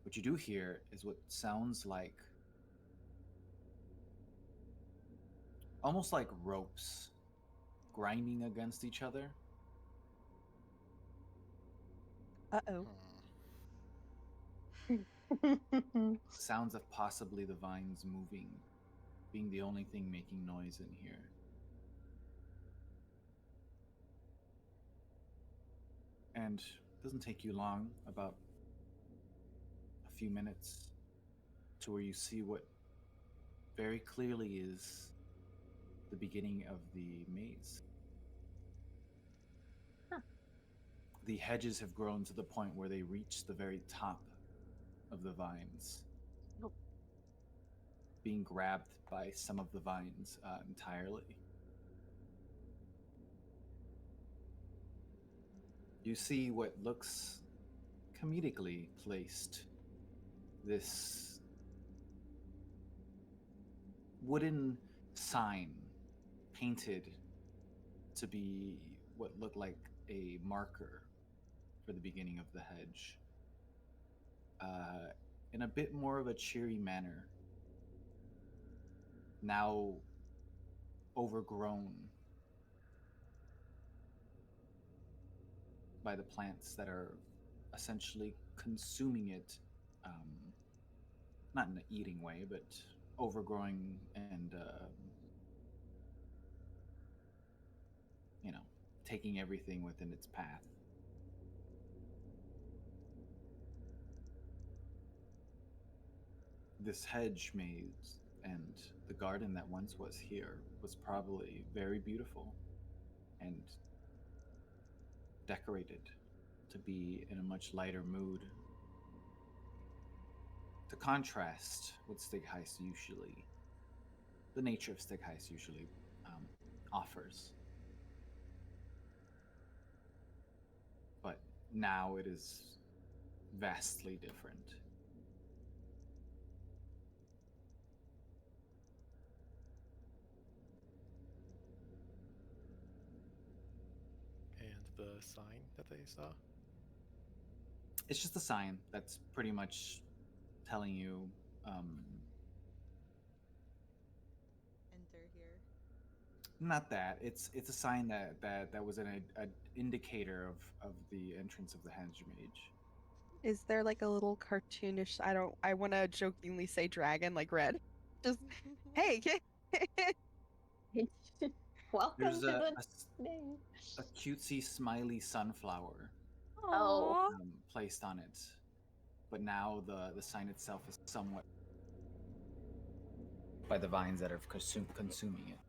What you do hear is what sounds like almost like ropes grinding against each other. Uh-oh. Sounds of possibly the vines moving, being the only thing making noise in here. And it doesn't take you long, about a few minutes, to where you see what very clearly is the beginning of the maze. Huh. The hedges have grown to the point where they reach the very top of the vines, Nope. being grabbed by some of the vines entirely. You see what looks comedically placed, this wooden sign painted to be what looked like a marker for the beginning of the hedge, in a bit more of a cheery manner, now overgrown by the plants that are essentially consuming it, not in an eating way, but overgrowing and taking everything within its path. This hedge maze and the garden that once was here was probably very beautiful and decorated to be in a much lighter mood, to contrast what Stigheist usually, the nature of Stigheist usually offers. But now it is vastly different. the sign that they saw? It's just a sign that's pretty much telling you Enter here. not that. It's a sign that was an indicator of the entrance of the Henge Mage. Is there like a little cartoonish? I want to jokingly say dragon, like red. Just hey, Welcome There's to the s- day. a cutesy smiley sunflower Oh. Aw. placed on it, but now the sign itself is somewhat by the vines that are consuming it.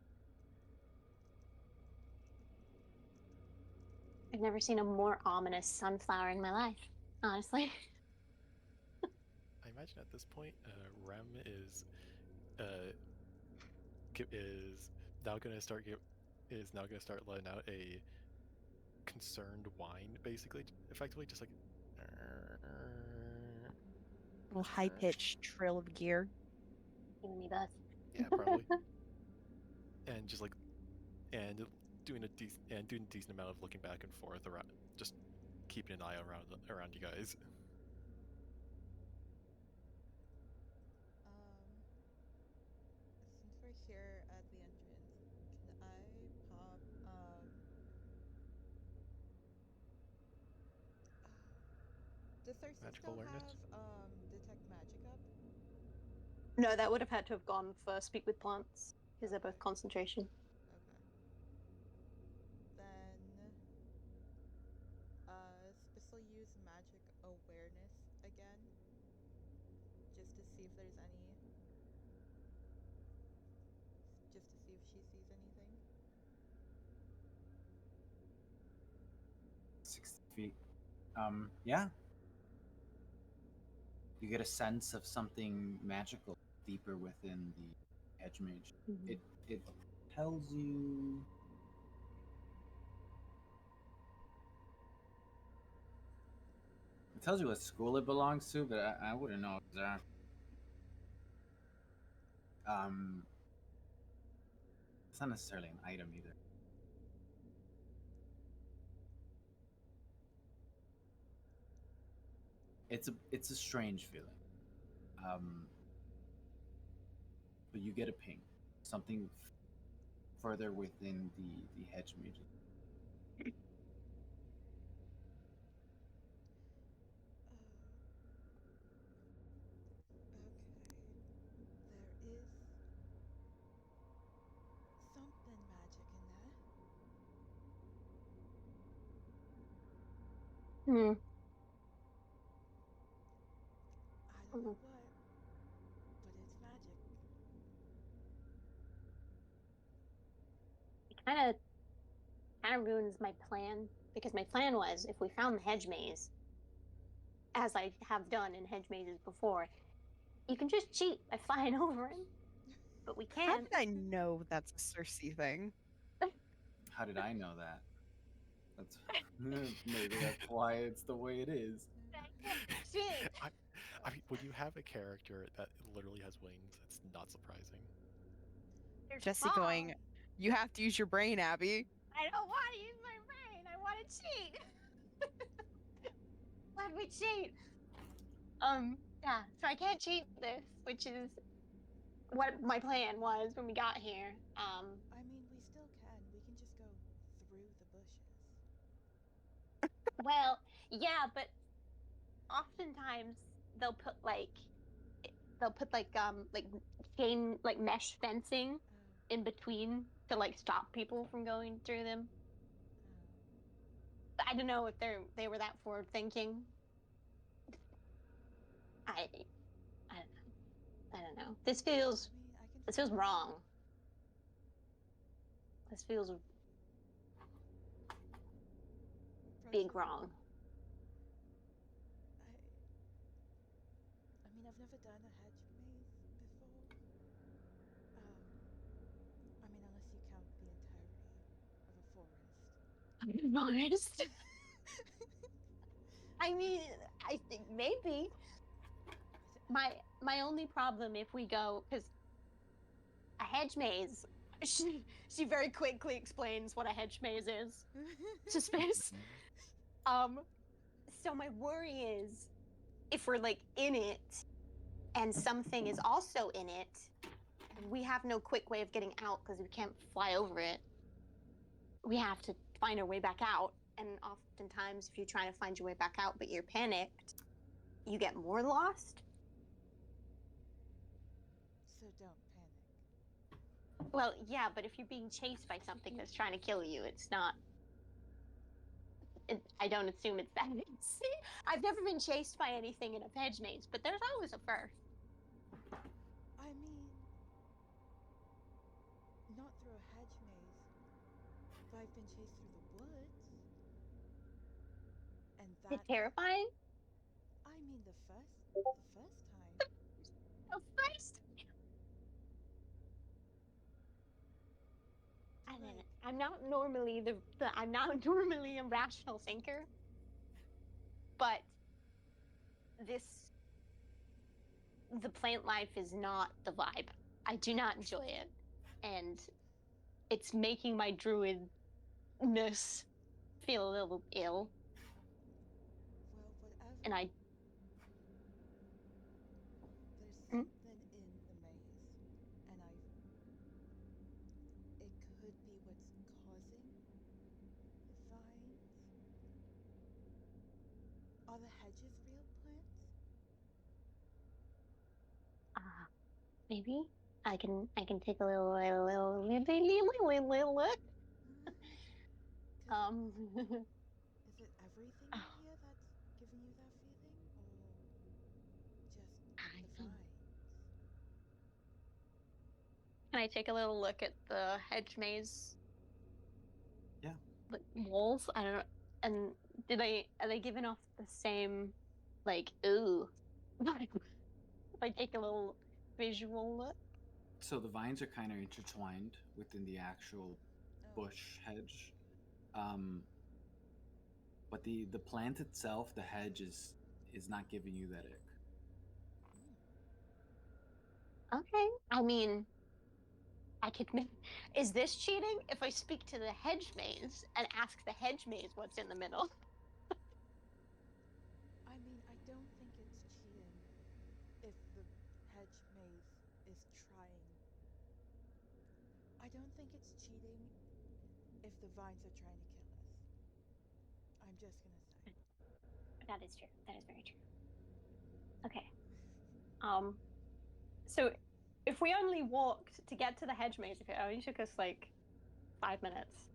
I've never seen a more ominous sunflower in my life, honestly. I imagine at this point, Rem uh, is now gonna start letting out a concerned whine, basically, effectively, just like. Little high pitched trill of gear. Giving me buzz. Yeah, probably. And just like, and doing a decent amount of looking back and forth around, just keeping an eye around you guys. Since we're here at the entrance, can I pop does Circe Magical still awareness? have detect magic up? No, that would have had to have gone for speak with plants because they're both concentration. Okay. Then Spiss will use magic awareness again. Just to see if there's any just to see if she sees anything. 60 feet. Yeah. You get a sense of something magical deeper within the Hedge Mage. Mhm. It tells you. It tells you what school it belongs to, but I wouldn't know exactly. It's not necessarily an item either. It's a strange feeling. But you get a ping, something further within the Hedge Mage. Okay. There is something magic in there. Hmm. I don't know what, but it's magic. It kind of ruins my plan because my plan was if we found the hedge maze, as I have done in hedge mazes before, you can just cheat by flying over him. But we How can't. did I know that's a Circe thing? How did I know that? That's maybe that's why it's the way it is. Cheat. I mean, when you have a character that literally has wings, it's not surprising. There's Jesse fog. going, you have to use your brain, Abby. I don't want to use my brain. I want to cheat. Let me cheat. Yeah. So I can't cheat this, which is what my plan was when we got here. I mean, we still can. We can just go through the bushes. Well, yeah, but oftentimes they'll put like chain like mesh fencing in between to like stop people from going through them. But I don't know if they were that forward thinking. I I don't know. This feels I mean, I can. this feels wrong. This feels big Francesca, wrong. I mean, I've never done a hedge maze before. I mean, unless you count the entirety of a forest. I'm honest. I mean, I think maybe my only problem if we go because a hedge maze she very quickly explains what a hedge maze is to Spis. So my worry is if we're like in it and something is also in it, we have no quick way of getting out because we can't fly over it. We have to find our way back out. And oftentimes, if you're trying to find your way back out but you're panicked, you get more lost. So don't panic. Well, yeah, but if you're being chased by something that's trying to kill you, it's not. I don't assume it's that. See, I've never been chased by anything in a hedge maze, but there's always a first. I mean, not through a hedge maze, but I've been chased through the woods. And that. It's terrifying. I mean, the first time. The first. I mean, I'm not normally I'm not normally a rational thinker, but the plant life is not the vibe. I do not enjoy it, and it's making my druidness feel a little ill. Well, whatever. And There's something in the maze, and it could be what's causing the vines. Are the hedges real plants? Maybe I can take a little look. Is it everything in here that's giving you that feeling, or just the vines? Can I take a little look at the hedge maze? Yeah. Like walls? I don't know. And are they giving off the same, like, ooh? If I take a little visual look. So the vines are kind of intertwined within the actual bush hedge. But the plant itself, the hedge, is not giving you that ick. Okay. I mean, I could. Is this cheating if I speak to the hedge maze and ask the hedge maze what's in the middle? I mean, I don't think it's cheating if the hedge maze is trying. I don't think it's cheating if the vines are trying to kill us. I'm just gonna say. That is true. That is very true. Okay. So if we only walked to get to the hedge maze, if it only took us like 5 minutes,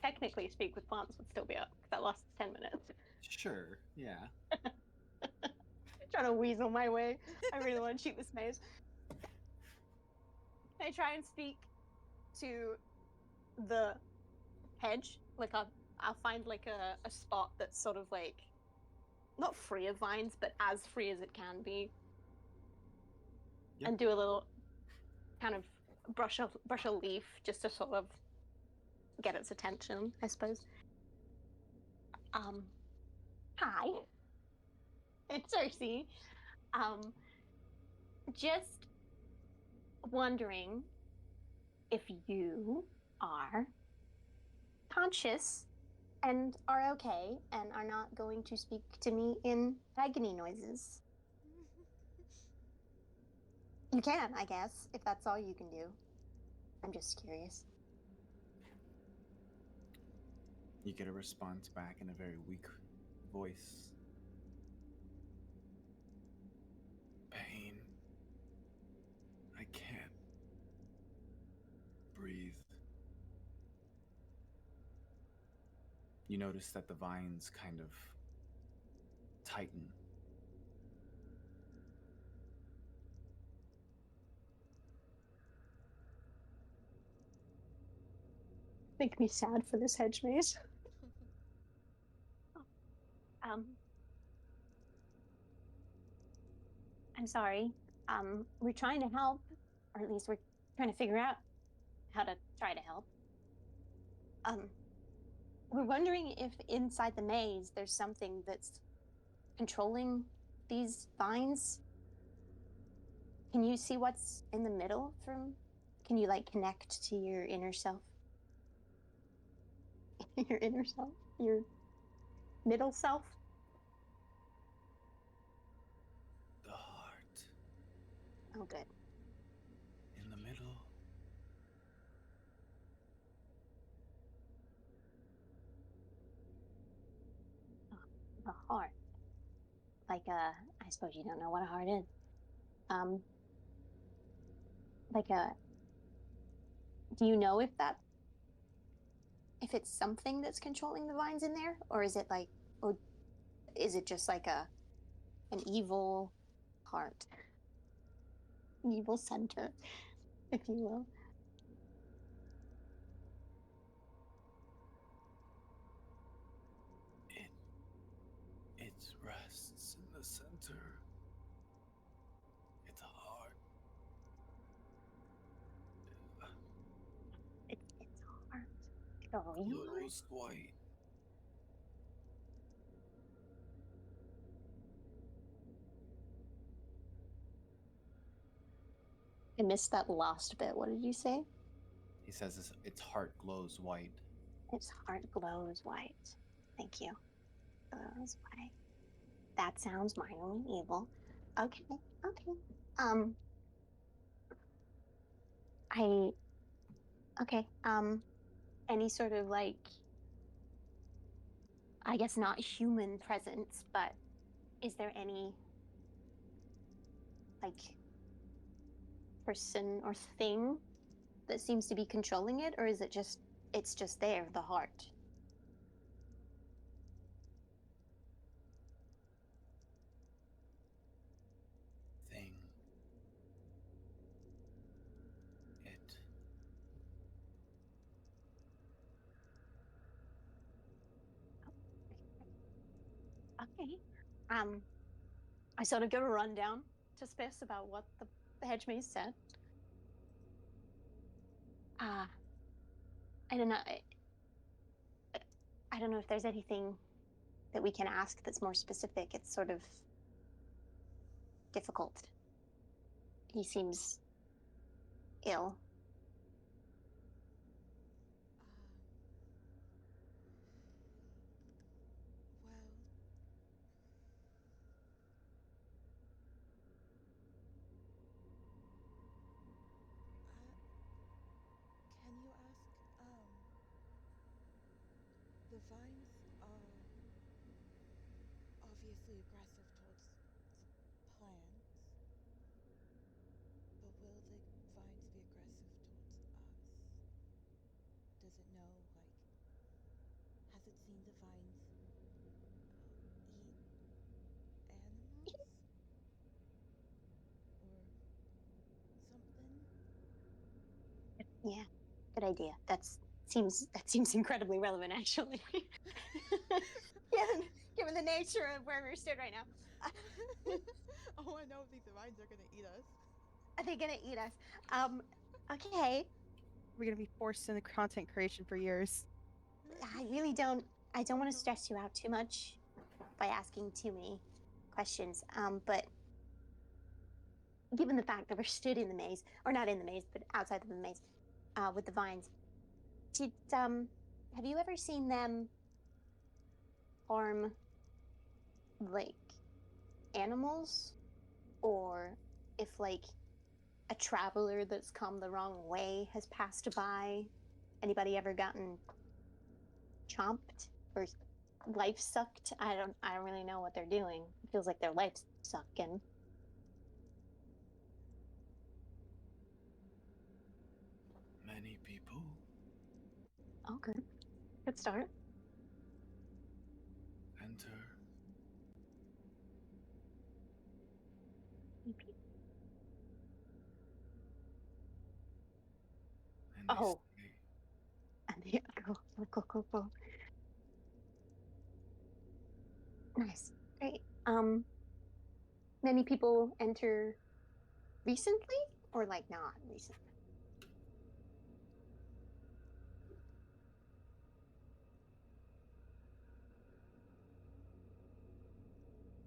technically Speak with Plants would still be up because that lasts 10 minutes. Sure, yeah. Trying to weasel my way. I really want to shoot this maze. I try and speak to the hedge. Like I'll find like a spot that's sort of like not free of vines, but as free as it can be. Yep. And do a little kind of brush a leaf just to sort of get its attention, I suppose. Hi. It's Circe. Just wondering if you are conscious and are okay and are not going to speak to me in agony noises. You can, I guess, if that's all you can do. I'm just curious. You get a response back in a very weak voice. Pain. I can't breathe. You notice that the vines kind of tighten. Make me sad for this hedge maze. I'm sorry. We're trying to help, or at least we're trying to figure out how to try to help. We're wondering if inside the maze there's something that's controlling these vines. Can you see what's in the middle from Can you like connect to your inner self? Your inner self? Your middle self? The heart Oh, good. in the middle. The heart. Like I suppose you don't know what a heart is. Like a. Do you know if it's something that's controlling the vines in there, or is it like, or is it just like an evil heart, evil center, if you will? It rests in the center. It's a heart. It's a heart. Like a real heart. Glows white. I missed that last bit. What did you say? He says its heart glows white. Its heart glows white. Thank you. Glows white. That sounds mildly evil. Okay. Okay. Um. I. Okay. Any sort of like, I guess not human presence, but is there any like person or thing that seems to be controlling it, or is it just it's just there, the heart? Thing. It. Okay. I sort of give a rundown to Spiss about what the hedge maze said. I don't know. I don't know if there's anything that we can ask that's more specific. It's sort of difficult. He seems ill. Well, can you ask, the vines are obviously aggressive towards the plants, but will the vines be aggressive towards us? Does it know, like, has it seen the vines eat animals? Or something? Yeah, good idea. That seems incredibly relevant, actually. given the nature of where we're stood right now. I want to know if these vines are gonna eat us. Are they gonna eat us? Okay. We're gonna be forced into content creation for years. I really don't. I don't want to stress you out too much by asking too many questions. But given the fact that we're stood in the maze, or not in the maze, but outside of the maze, with the vines, have you ever seen them harm like animals, or if like a traveler that's come the wrong way has passed by? Anybody ever gotten chomped or life sucked? I don't really know what they're doing. It feels like their life's sucking. Many people. Okay. Good start. Enter. And they Oh. stay. And the go. Nice. Great. Many people enter recently or like not recently?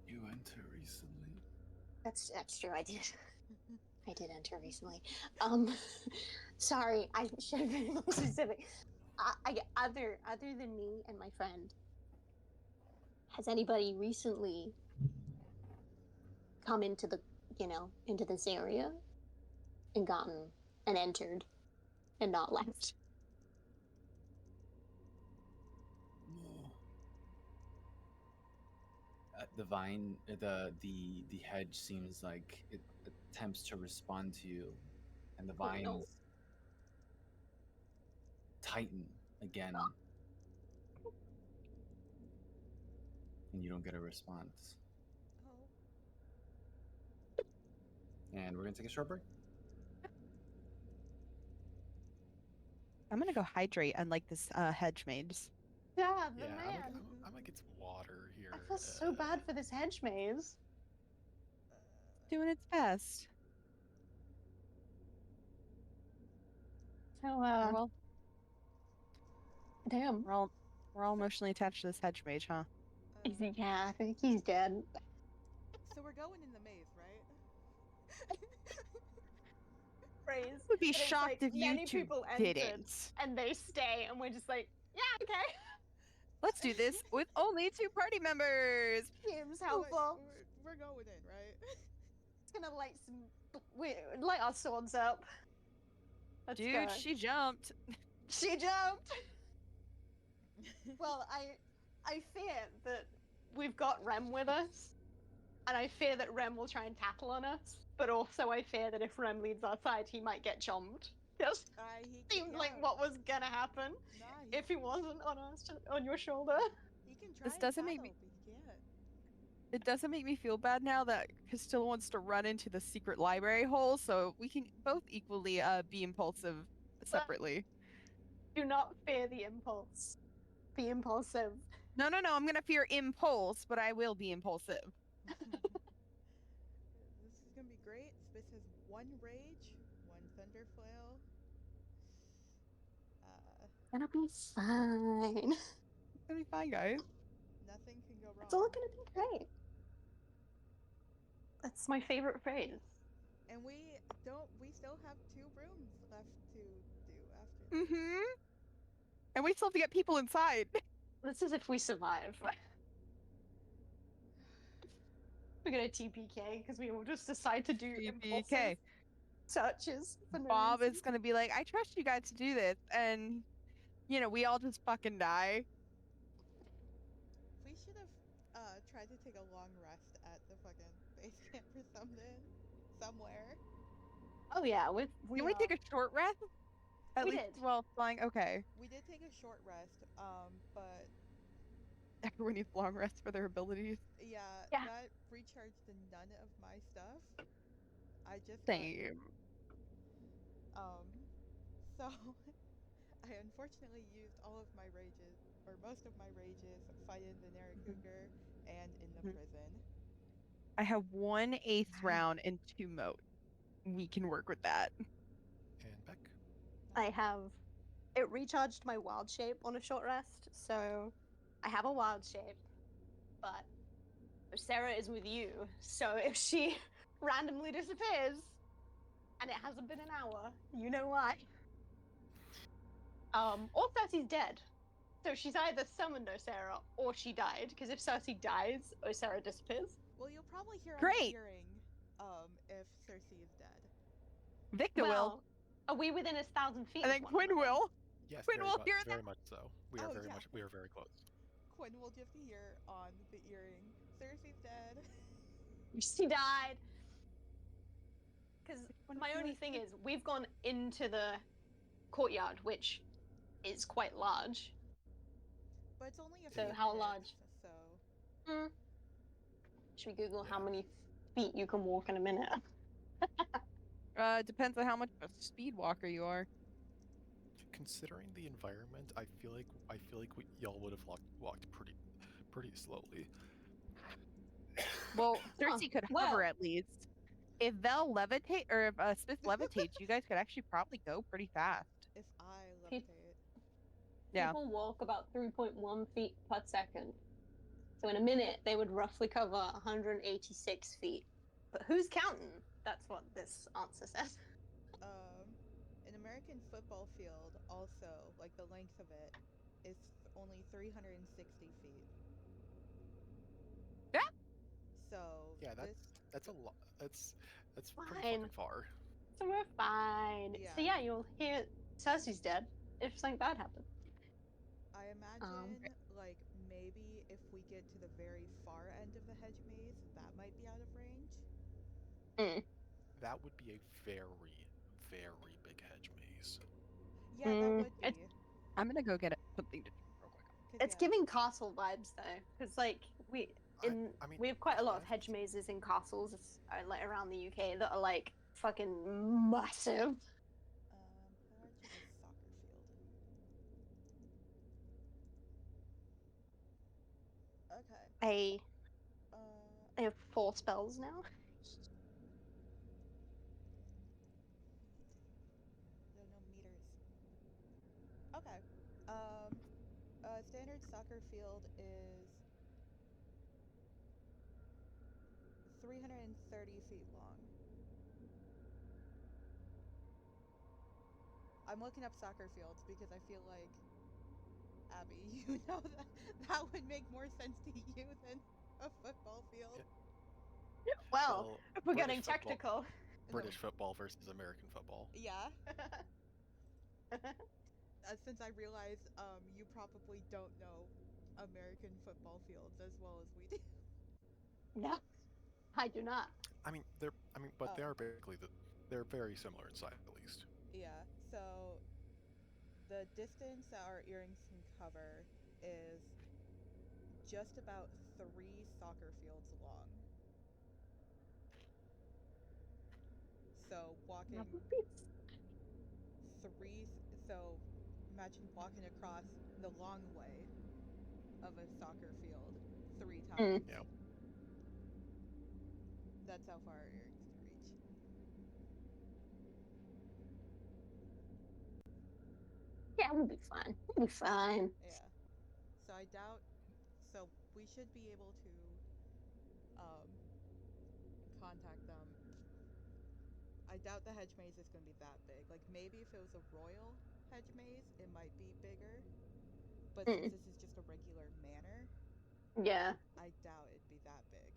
You enter recently. That's true. I did. I did enter recently. Sorry, I should have been more specific. Other than me and my friend, has anybody recently come into the, into this area and gotten and entered and not left? The vine, the hedge seems like it attempts to respond to you, and the vines no. tighten again, and you don't get a response. Oh. And we're gonna take a short break. I'm gonna go hydrate, unlike this hedge maze. Yeah, the Yeah, man. I'm gonna get some water here. I feel so bad for this hedge maze. Doing its best. So, Well, damn. we're all emotionally attached to this hedge mage, huh? Yeah, I think he's dead. So we're going in the maze, right? Phrase. I would be And it's shocked like if you many two people entered didn't. and they stay, and we're just like, yeah, okay. Let's do this with only 2 party members. Seems Like, helpful. we're going in, right? It's gonna light our swords up. Let's Dude, go. she jumped. She jumped. Well, I fear that we've got Rem with us, and I fear that Rem will try and tackle on us. But also, I fear that if Rem leads our side, he might get chomped. Just seemed like what was gonna happen if he wasn't on your shoulder. He can try This and doesn't make me- tattle, but he can't. It doesn't make me feel bad now that Castilla wants to run into the secret library hole, so we can both equally be impulsive separately. Do not fear the impulse. Be impulsive. No, I'm gonna fear impulse, but I will be impulsive. This is gonna be great. Spis has 1 rage, 1 thunder flail. Gonna be fine. It's gonna be fine, guys. Nothing can go wrong. It's all gonna be great. That's my favorite phrase. And we still have 2 rooms left to do after this. Mm-hmm. And we still have to get people inside. This is if we survive. We're gonna TPK because we will just decide to do impulsive TPK. searches for no Bob reason. is gonna be like, I trust you guys to do this, and we all just fucking die. We should have tried to take a long rest at the fucking base camp or something. Somewhere. Oh yeah, Can we take a short rest? At We least did. while flying. Okay. We did take a short rest, but Everyone needs long rests for their abilities. yeah, Yeah. that recharged none of my stuff. I just Same. so I unfortunately used all of my rages, or most of my rages, fighting the Narakuger and in the Mhm. prison. I have 1 8th Wow. round and 2 moat. We can work with that. And Beck. I have it recharged my wild shape on a short rest, so I have a wild shape, but Sarah is with you, so if she randomly disappears and it hasn't been an hour, you know why. Or Cersei's dead. So she's either summoned Osera or she died, because if Cersei dies, Osera disappears. Well, you'll probably hear on Great. the hearing, if Circe is dead. Victor will. Well, are we within 1,000 feet? I of think one Quinn another? will. Yes, Quinn very will much, hear very that. much so. We are Oh, very yeah. much. We are very close. Quinn will just hear on the earring, Circe's dead. She died. Because my only thing is, we've gone into the courtyard, which is quite large. But it's only a So few how minutes, large? So Should we Google how Yeah. many feet you can walk in a minute? Depends on how much of a speed walker you are. Considering the environment, I feel like y'all would have walked pretty slowly. Well, Huh, Cersei could well. hover at least. If they'll levitate, or if Smith levitates, you guys could actually probably go pretty fast. if I Pe- levitate, Yeah. People walk about 3.1 feet per second. So in a minute, they would roughly cover 186 feet. But who's counting? That's what this answer says. An American football field also, like the length of it, is only 360 feet. Yeah. So Yeah, this, that's a lot. That's pretty Fine. fucking far. So we're fine. Yeah. So yeah, you'll hear Cersei's dead if something bad happens. I imagine, like, maybe if we get to the very far end of the hedge maze, that might be out of range. That would be a very, very big hedge maze. Yeah, that would be. I'm gonna go get something to drink real quick. 'Cause, It's yeah, giving castle vibes though, because like we I mean, we have quite a lot of correct. hedge mazes in castles like around the UK that are like fucking massive. How large is a soccer field? Okay. I have 4 spells now. There are no meters. Okay. A standard soccer field is 330 feet long. I'm looking up soccer fields because I feel like, Abby, you know that would make more sense to you than a football field. Well, if we're getting British football- technical. British football versus American football. Yeah. Since I realize you probably don't know American football fields as well as we do. No, I do not. But they are basically they're very similar in size at least. Yeah. So the distance that our earrings can cover is just about 3 soccer fields long. So walking That would be 3, so imagine walking across the long way of a soccer field 3 times. Yeah. That's how far our earrings can reach. Yeah, we'll be fine. We'll be fine. Yeah. So I doubt. So we should be able to contact them. I doubt the hedge maze is going to be that big. Like maybe if it was a royal hedge maze, it might be bigger. But since this is just a regular manor, Yeah. I doubt it'd be that big.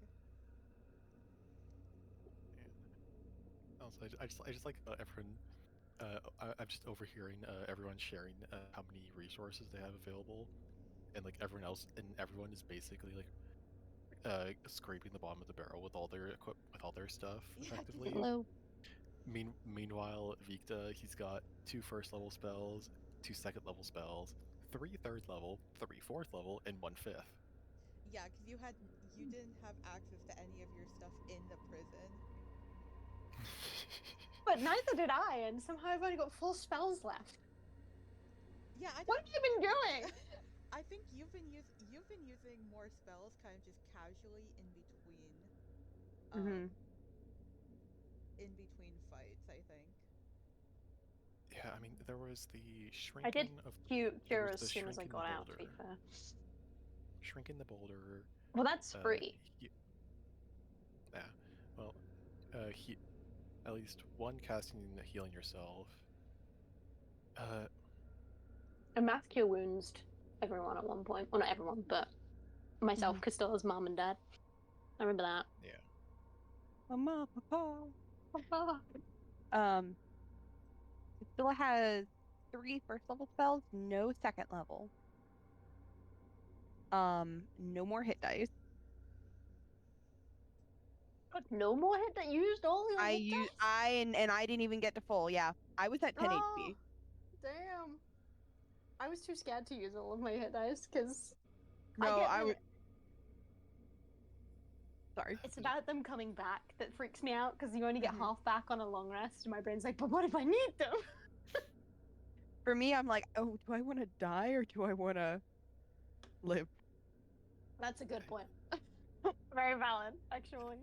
Also, I just like everyone. I'm just overhearing everyone sharing how many resources they have available, and like everyone is basically like scraping the bottom of the barrel with all their with all their stuff Yeah, effectively. Hello. Meanwhile, Vikda, he's got 2 first level spells, 2 second level spells, 3 third level, 3 fourth level, and 1 fifth. Yeah, because you didn't have access to any of your stuff in the prison. But neither did I, and somehow I've only got 4 spells left. Yeah, What have you been doing? I think you've been using more spells kind of just casually in between in between fights, I think. Yeah, I mean there was the I did shrinking of cure was as the soon as I shrinking got out, to be boulder. fair. Shrinking the boulder. Well, that's free. Yeah. Well, at least 1 casting healing yourself. And math cure wounds everyone at one point. Well, not everyone, but myself, Castilla's mom and dad. I remember that. Yeah. Mama, papa. Castilla has 3 first level spells, no second level. No more hit dice. No more hit that used all your hit dice? I didn't even get to full. Yeah, I was at 10 HP. Damn. I was too scared to use all of my hit dice because No, I would. Sorry. It's about them coming back that freaks me out because you only get half back on a long rest, and my brain's like, but what if I need them? For me, I'm like, oh, do I want to die or do I want to live? That's a good point. Very valid, actually.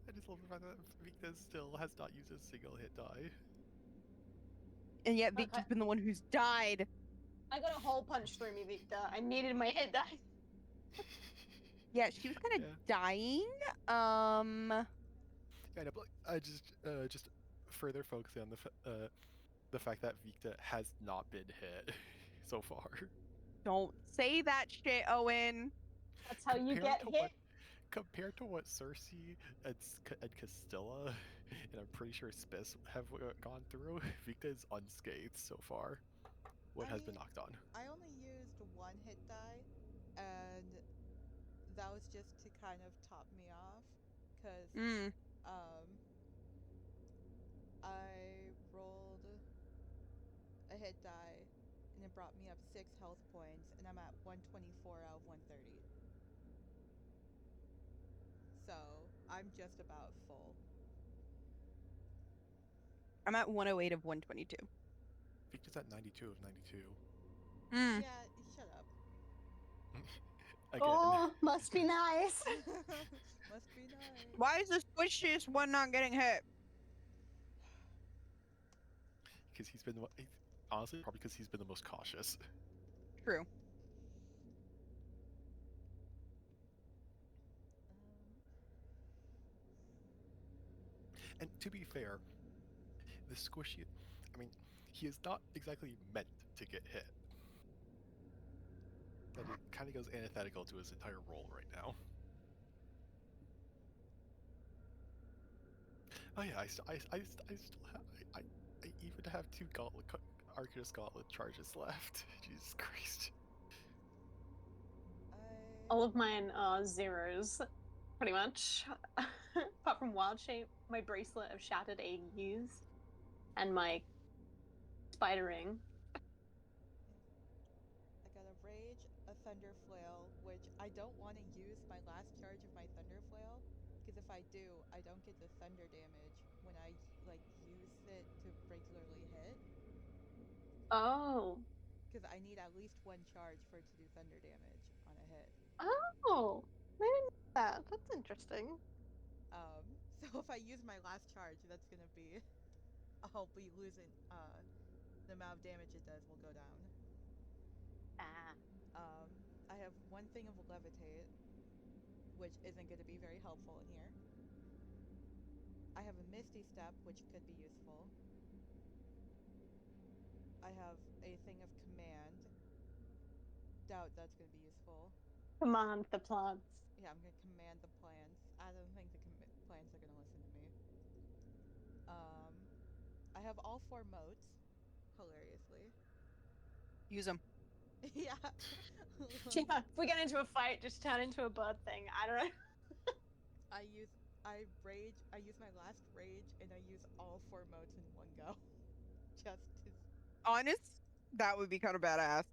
I just love the fact that Vikda still has not used a single hit die. And yet Victor's been the one who's died. I got a hole punched through me, Vikda. I needed my hit die. Yeah, she was kind of dying. Yeah, no, but I just further focusing on the fact that Vikta has not been hit so far. Don't say that shit, Owen. That's how you Compared get to hit. compared to what Circe and Castilla, and I'm pretty sure Spis have gone through, Vikta is unscathed so far. What I has been mean, knocked on? I only used one hit die, and that was just to kind of top me off, because Mm. um, I rolled a hit die, and it brought me up 6 health points, and I'm at 124 out of 130. So I'm just about full. I'm at 108 of 122. Vikta's at 92 of 92. Mm. Yeah, shut up. Again, Oh, must be nice. Must be nice. Why is the squishiest one not getting hit? because he's been honestly probably because he's been the most cautious. True. And to be fair, the squishy, I mean, he is not exactly meant to get hit. That it kind of goes antithetical to his entire role right now. Oh yeah, I still have, I even have 2 gauntlet Arcanist Gauntlet charges left. Jesus Christ. All of mine are zeros, pretty much. Apart from Wild Shape, my bracelet of shattered AUs, and my spider ring. I got a Rage, a Thunder Flail, which I don't want to use my last charge of my Thunder Flail, because if I do, I don't get the thunder damage when I use it to regularly hit. Oh. Because I need at least 1 charge for it to do thunder damage on a hit. Oh. I didn't know that. That's interesting. So if I use my last charge, that's gonna be I'll be losing the amount of damage it does will go down. Ah. I have 1 thing of Levitate, which isn't going to be very helpful in here. I have a Misty Step, which could be useful. I have a thing of Command. Doubt that's going to be useful. Command the plants. Yeah, I'm going to command the plants. I don't think the plants are going to listen to me. I have all 4 motes, hilariously. Use them. Yeah. Yeah, if we get into a fight, just turn into a bird thing. I don't know. I use my last rage, and I use all 4 motes in one go. Just to Honest, that would be kind of badass.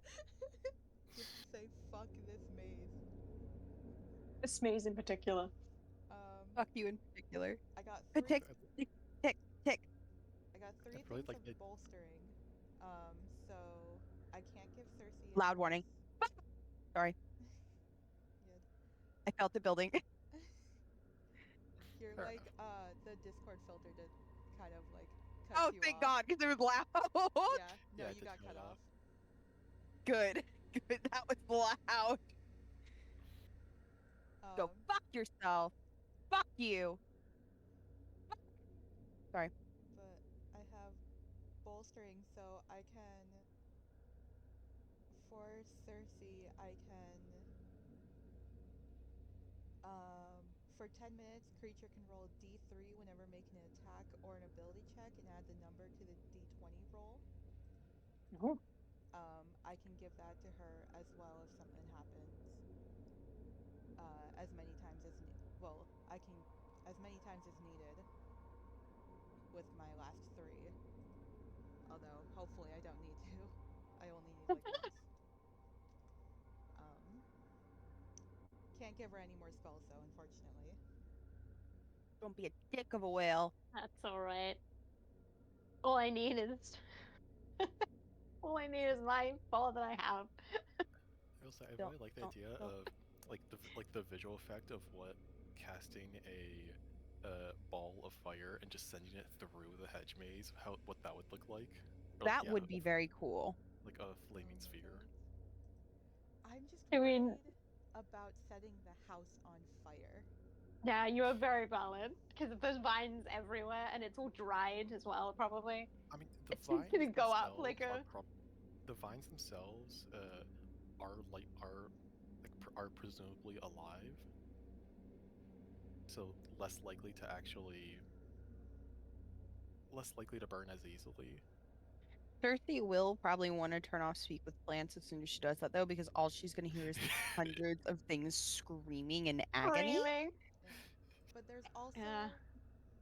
just to say fuck this maze. This maze in particular. Fuck you in particular. I got But 3 tick, tick, tick, tick. I got 3 I'd really things like of it. bolstering. So I can't give Circe any Loud warning. Sorry, Yeah. I felt the building. You're Fair like the Discord filter to kind of like cut Oh, you thank off. God, because it was loud. Yeah, no, Yeah, you to got turn cut it off. off. Good, good. That was loud. Go fuck yourself. Fuck you. Sorry. But I have bolstering, so I can for Circe I can for 10 minutes, creature can roll a d3 whenever making an attack or an ability check and add the number to the d20 roll. Oh. I can give that to her as well if something happens. As many times as I can as many times as needed with my last 3. Although hopefully I don't need to. I only need like once. Can't give her any more spells though, unfortunately. Don't be a dick of a whale. That's alright. All I need is all I need is my ball that I have. I will say I Don't- really like the don't- idea don't. of the visual effect of what casting a ball of fire and just sending it through the hedge maze. What that would look like. Or, That yeah, would be very cool. like a flaming sphere. I'm just I worried mean- about setting the house on fire. Yeah, you are very valid because there's vines everywhere and it's all dried as well, probably. I mean, the It's vines gonna go up themselves like are a. the vines themselves are presumably alive, so less likely to burn as easily. Cersei will probably want to turn off speak with plants as soon as she does that, though, because all she's going to hear is hundreds of things screaming in agony. Screaming. But there's also Yeah.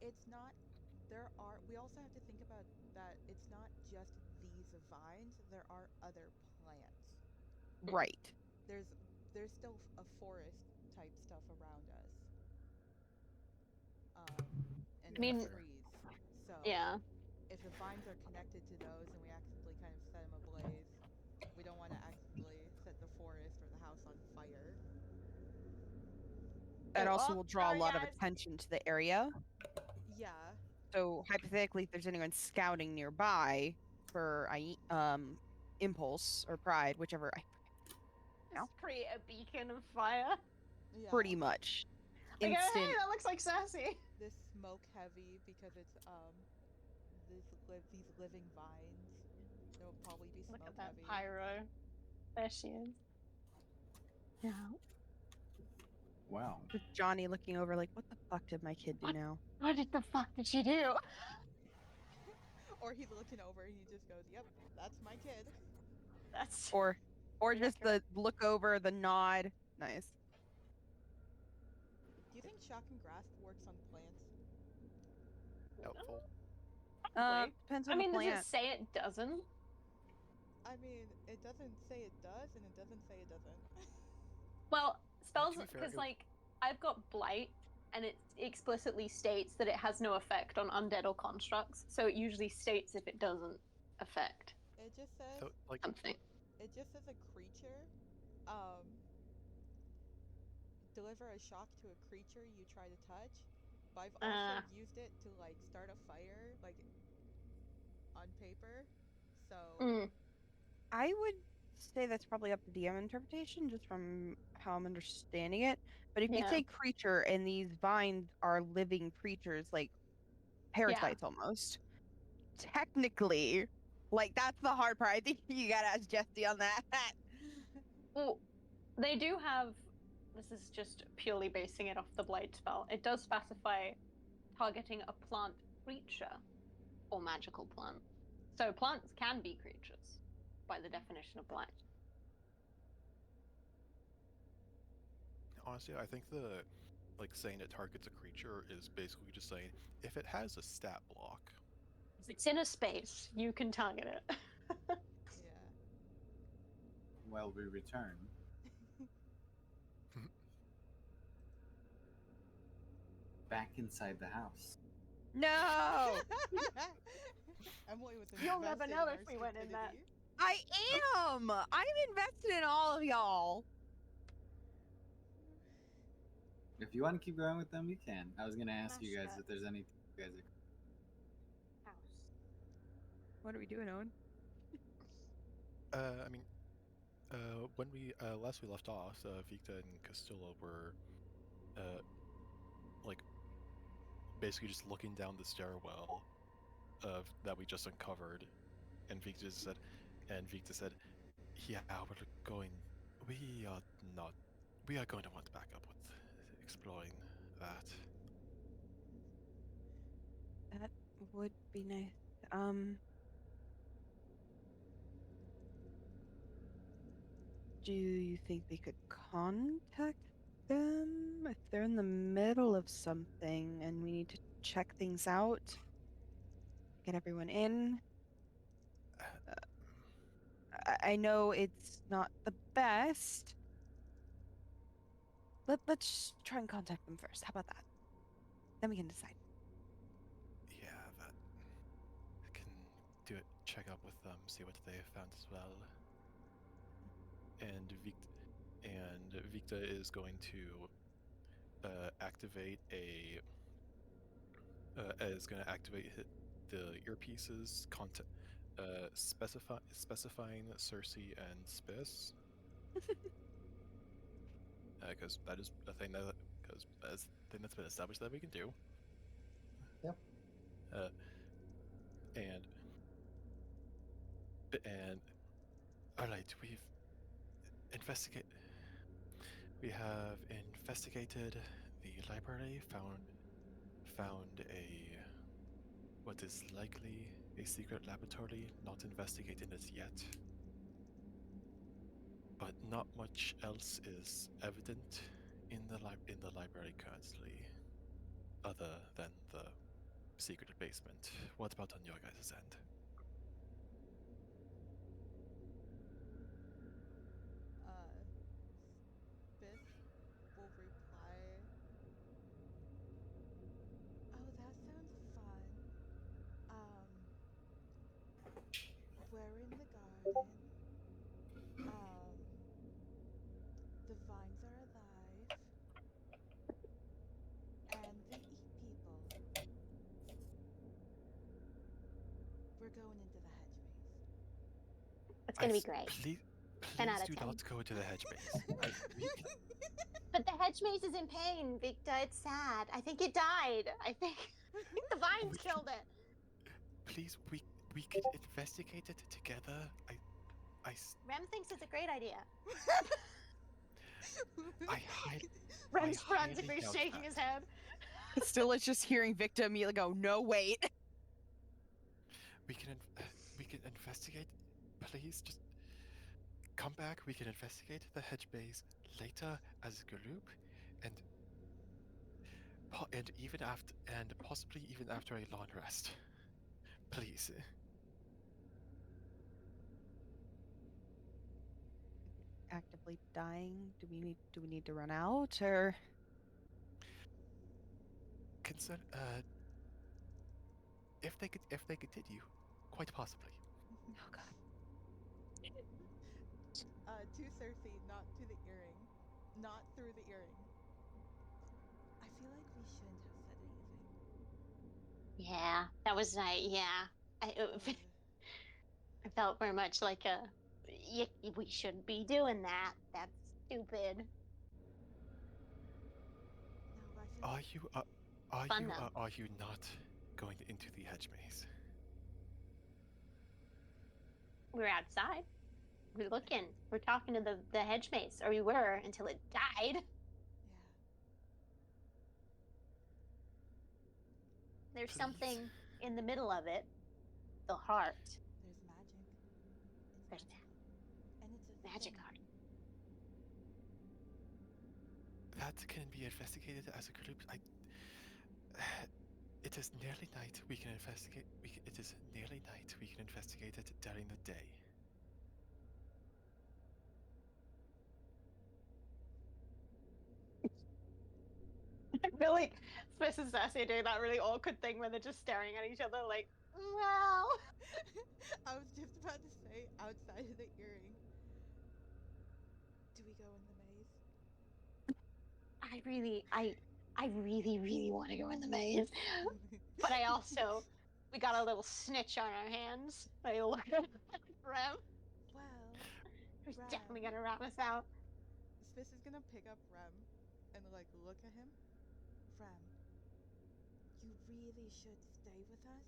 it's not we also have to think about that it's not just these vines, there are other plants. Right. There's still a forest type stuff around us. And I mean, there's trees. So Yeah. if the vines are connected to those and we accidentally kind of set them ablaze, we don't want to accidentally set the forest or the house on fire. That Oh, also will draw a sorry, lot of guys. attention to the area. Yeah. So hypothetically, if there's anyone scouting nearby for impulse or pride, whichever, No. Just create a beacon of fire. Yeah. pretty much Like, instant. hey, that looks like Cersei. This smoke heavy because it's these living vines. It'll probably be Look smoke at that heavy. pyro. There she is. Yeah. Wow. With Johnny looking over, like, what the fuck did my kid do What? now? What the fuck did she do? Or he's looking over and he just goes, "Yep, that's my kid." That's. Or Pretty just the look over, the nod. Nice. Do you think shock and grasp works on plants? Doubtful. Probably. Depends I on mean, the does plant. it say it doesn't? I mean, it doesn't say it does, and it doesn't say it doesn't. Well, spells, To be fair, because like I've got blight, and it explicitly states that it has no effect on undead or constructs. So it usually states if it doesn't affect It just says so, like, something. it just says a creature. Deliver a shock to a creature you try to touch. But I've also used it to like start a fire, like on paper. So I would say that's probably up to DM interpretation, just from how I'm understanding it. But if you Yeah. say creature and these vines are living creatures, like parasites almost, technically, like that's the hard part. I think you gotta ask Jesse on that. Well, they do have. This is just purely basing it off the blight spell. It does specify targeting a plant creature or magical plant. So plants can be creatures by the definition of blight. honestly, I think saying it targets a creature is basically just saying if it has a stat block. If it's in a space, you can target it. yeah. Well, we return. Back inside the house. No, Emily was You'll never invested know in if our we went in that. stupidity. I am. I'm invested in all of y'all. If you want to keep going with them, you can. I was gonna ask you guys Smash if there's anything you guys House. What are we doing, Owen? I mean, when we last we left off, Vikta and Castilla were, like, basically just looking down the stairwell that we just uncovered, and Vikta said, "Yeah, we are not, we are going to want to back up with exploring that." That would be nice. Do you think we could contact them if they're in the middle of something and we need to check things out? Get everyone in? I know it's not the best. Let's just try and contact them first. How about that? Then we can decide. Yeah, that can do it. Check up with them, see what they have found as well. And Vikta is going to activate the earpieces, specifying Circe and Spis, because that is a thing that because as thing that's been established that we can do. Yep. And all right, we have investigated the library, found a what is likely a secret laboratory, not investigating it yet. But not much else is evident in the library currently, other than the secret basement. What about on your guys' end? Spis will reply, "Oh, that sounds fun. We're in the garden. The vines are alive, and they eat people. We're going into the hedge maze." It's gonna be great. Please, 10 out of do 10. not go to the hedge maze. But the hedge maze is in pain, Vikda. It's sad. I think it died. I think the vines killed it. Please, we could investigate it together. Rem thinks it's a great idea. Rem's Rem's frantically doubt shaking that. his head. Still, it's just hearing Victor immediately go, "No, wait." we can investigate. Please, just come back. We can investigate the hedge maze later as a group, and possibly even after a long rest. Please. Actively dying. Do we need to run out or? If they continue, quite possibly. Oh God. To Circe, not to the earring. Not through the earring. I feel like we shouldn't have said anything. Yeah, that was nice. Yeah, I felt very much like we shouldn't be doing that. That's stupid. No, but I feel like Fun though. Are you not going into the hedge maze? We're outside. We're looking. We're talking to the hedge maze, or we were until it died. yeah. There's Please. something in the middle of it. The heart. There's magic. It's There's magical. And it's a magic thing. heart. That can be investigated as a group. It is nearly night. We can investigate. It is nearly night. We can investigate it during the day. I feel like Spis and Sassy are doing that really awkward thing where they're just staring at each other like, well. I was just about to say outside of the earring. Do we go in the maze? I really want to go in the maze. But we got a little snitch on our hands. I look at Rem. Well, Who's Rem. definitely gonna rat us out. Spis is gonna pick up Rem and like look at him. Rem, you really should stay with us,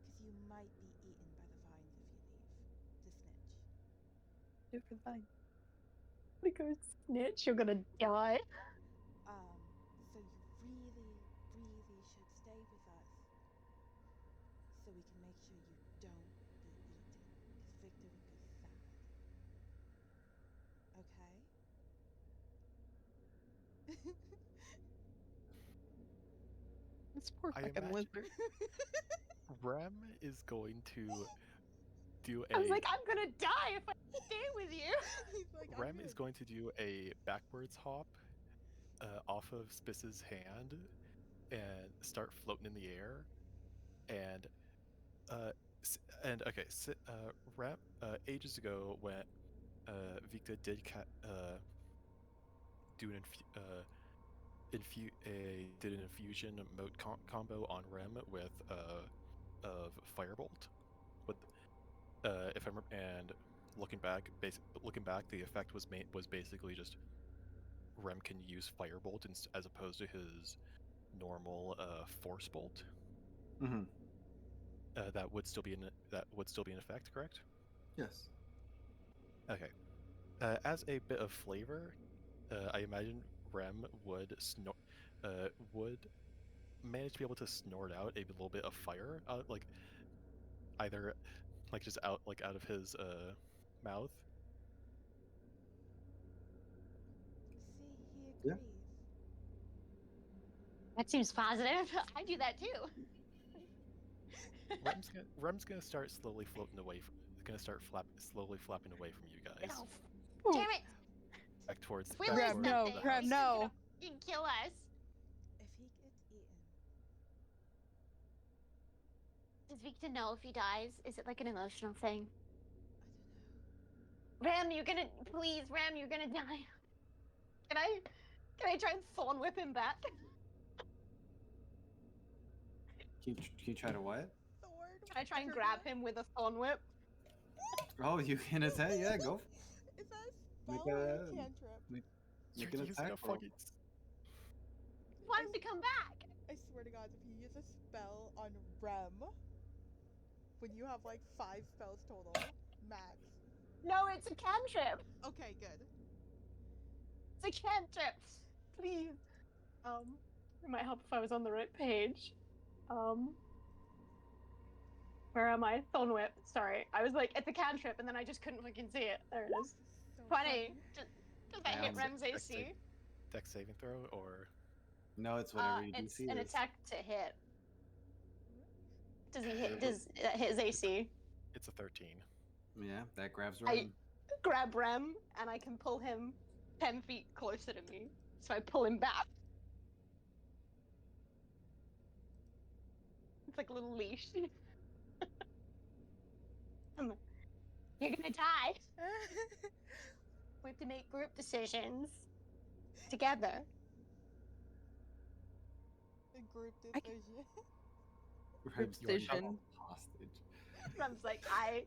because you might be eaten by the vines if you leave. The snitch. Do it for the vine. Because snitch, you're gonna die. So you really, really should stay with us, so we can make sure you don't be eaten, because Victor would be sad. Okay? This poor I fucking imagine- lizard. Rem is going to do I was a. like, I'm gonna die if I stay with you. He's like, I'm Rem gonna- is going to do a backwards hop off of Spis's hand and start floating in the air. And Rem ages ago when Vikda did do did an infusion mode combo on Rem with of Firebolt. With if I remember, and looking back, the effect was basically just Rem can use Firebolt as opposed to his normal Force Bolt. Mm-hmm. That would still be in effect, correct? Yes. Okay. As a bit of flavor, I imagine Rem would would manage to be able to snort out a little bit of fire, like either like just out of his mouth. See, he Yeah. agrees. That seems positive. I do that too. Rem's gonna start slowly floating away. Slowly flapping away from you guys, No. Damn it! back towards If we back lose Rem, towards no, something, the Rem, house. no. gonna fucking kill us. If he gets eaten, Does Victor know if he dies? Is it like an emotional thing? I don't know. Ram, you're gonna please, Ram, you're gonna die. Can I try and thorn whip him back? Can you try to what? Thorn. Can I try and grab him with a thorn whip? Oh, you can attack? Yeah, go. Is that a Make spell or a- a cantrip? You're Make an using attack a roll. fucking. Want him to come back? I swear to God, if you use a spell on Rem, when you have like 5 spells total, max. No, it's a cantrip. Okay, good. It's a cantrip. Please. It might help if I was on the right page. Where am I? Thorn whip. Sorry. I was like, it's a cantrip, and then I just couldn't fucking see it. There it is. So 20. Does that hit Sounds Rem's AC? Dex saving throw or No, it's whatever your It's DC an is. attack to hit. Does he hit? Does that hit his AC? it's a 13. Yeah, that grabs I- Rem. Grab Rem, and I can pull him 10 feet closer to me. So I pull him back. It's like a little leash. You're gonna die. We have to make group decisions together. A group I can- decision. Rem's Precision. held hostage. Rem's like, I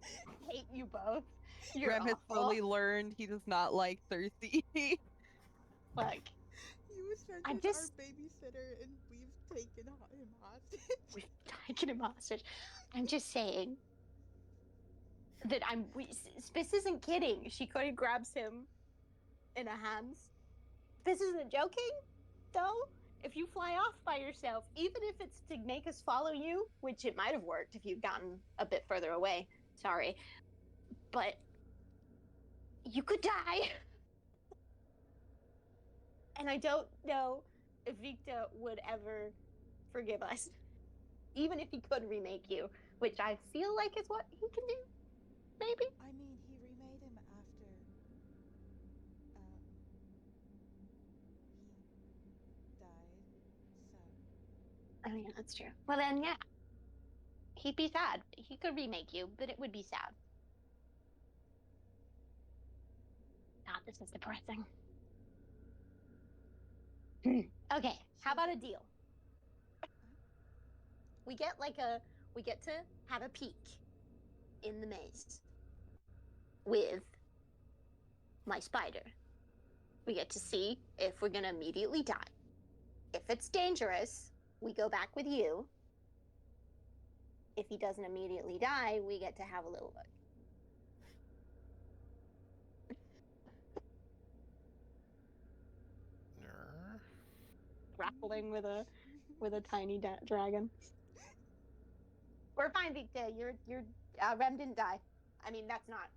hate you both. You're Rem has awful. slowly learned he does not like thirsty. Like, You sent I'm us just- our babysitter and we've taken him hostage. we've taken him hostage. I'm just saying that Spis isn't kidding. She kind of grabs him in her hands. This isn't joking, though. If you fly off by yourself, even if it's to make us follow you, which it might have worked if you'd gotten a bit further away. Sorry. But you could die. And I don't know if Vikta would ever forgive us. Even if he could remake you, which I feel like is what he can do. Maybe. I mean, he remade him after he died, so Oh yeah, that's true. Well then, yeah. He'd be sad. He could remake you, but it would be sad. God, this is depressing. Okay, how about a deal? We get to have a peek in the maze with my spider. We get to see if we're gonna immediately die. If it's dangerous, we go back with you. If he doesn't immediately die, we get to have a little look. Ner. Grappling with a tiny dragon. We're fine, Victor. You're Rem didn't die. I mean, that's not.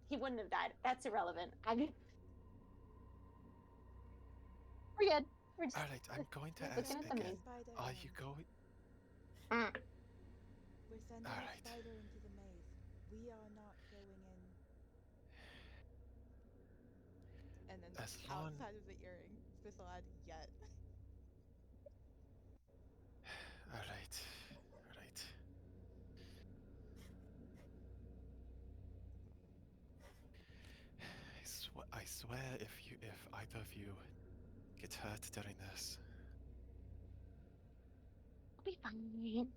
He wouldn't have died. That's irrelevant. I mean, we're good. We're just. Alright, I'm going to looking ask at the again. maze. Spider. Are you going? We're sending Alright. a spider into the maze. We are not going in. And then As long- outside of the earring, Spis will add yet. Alright. Alright. I swear if either of you get hurt during this, I'll be fine.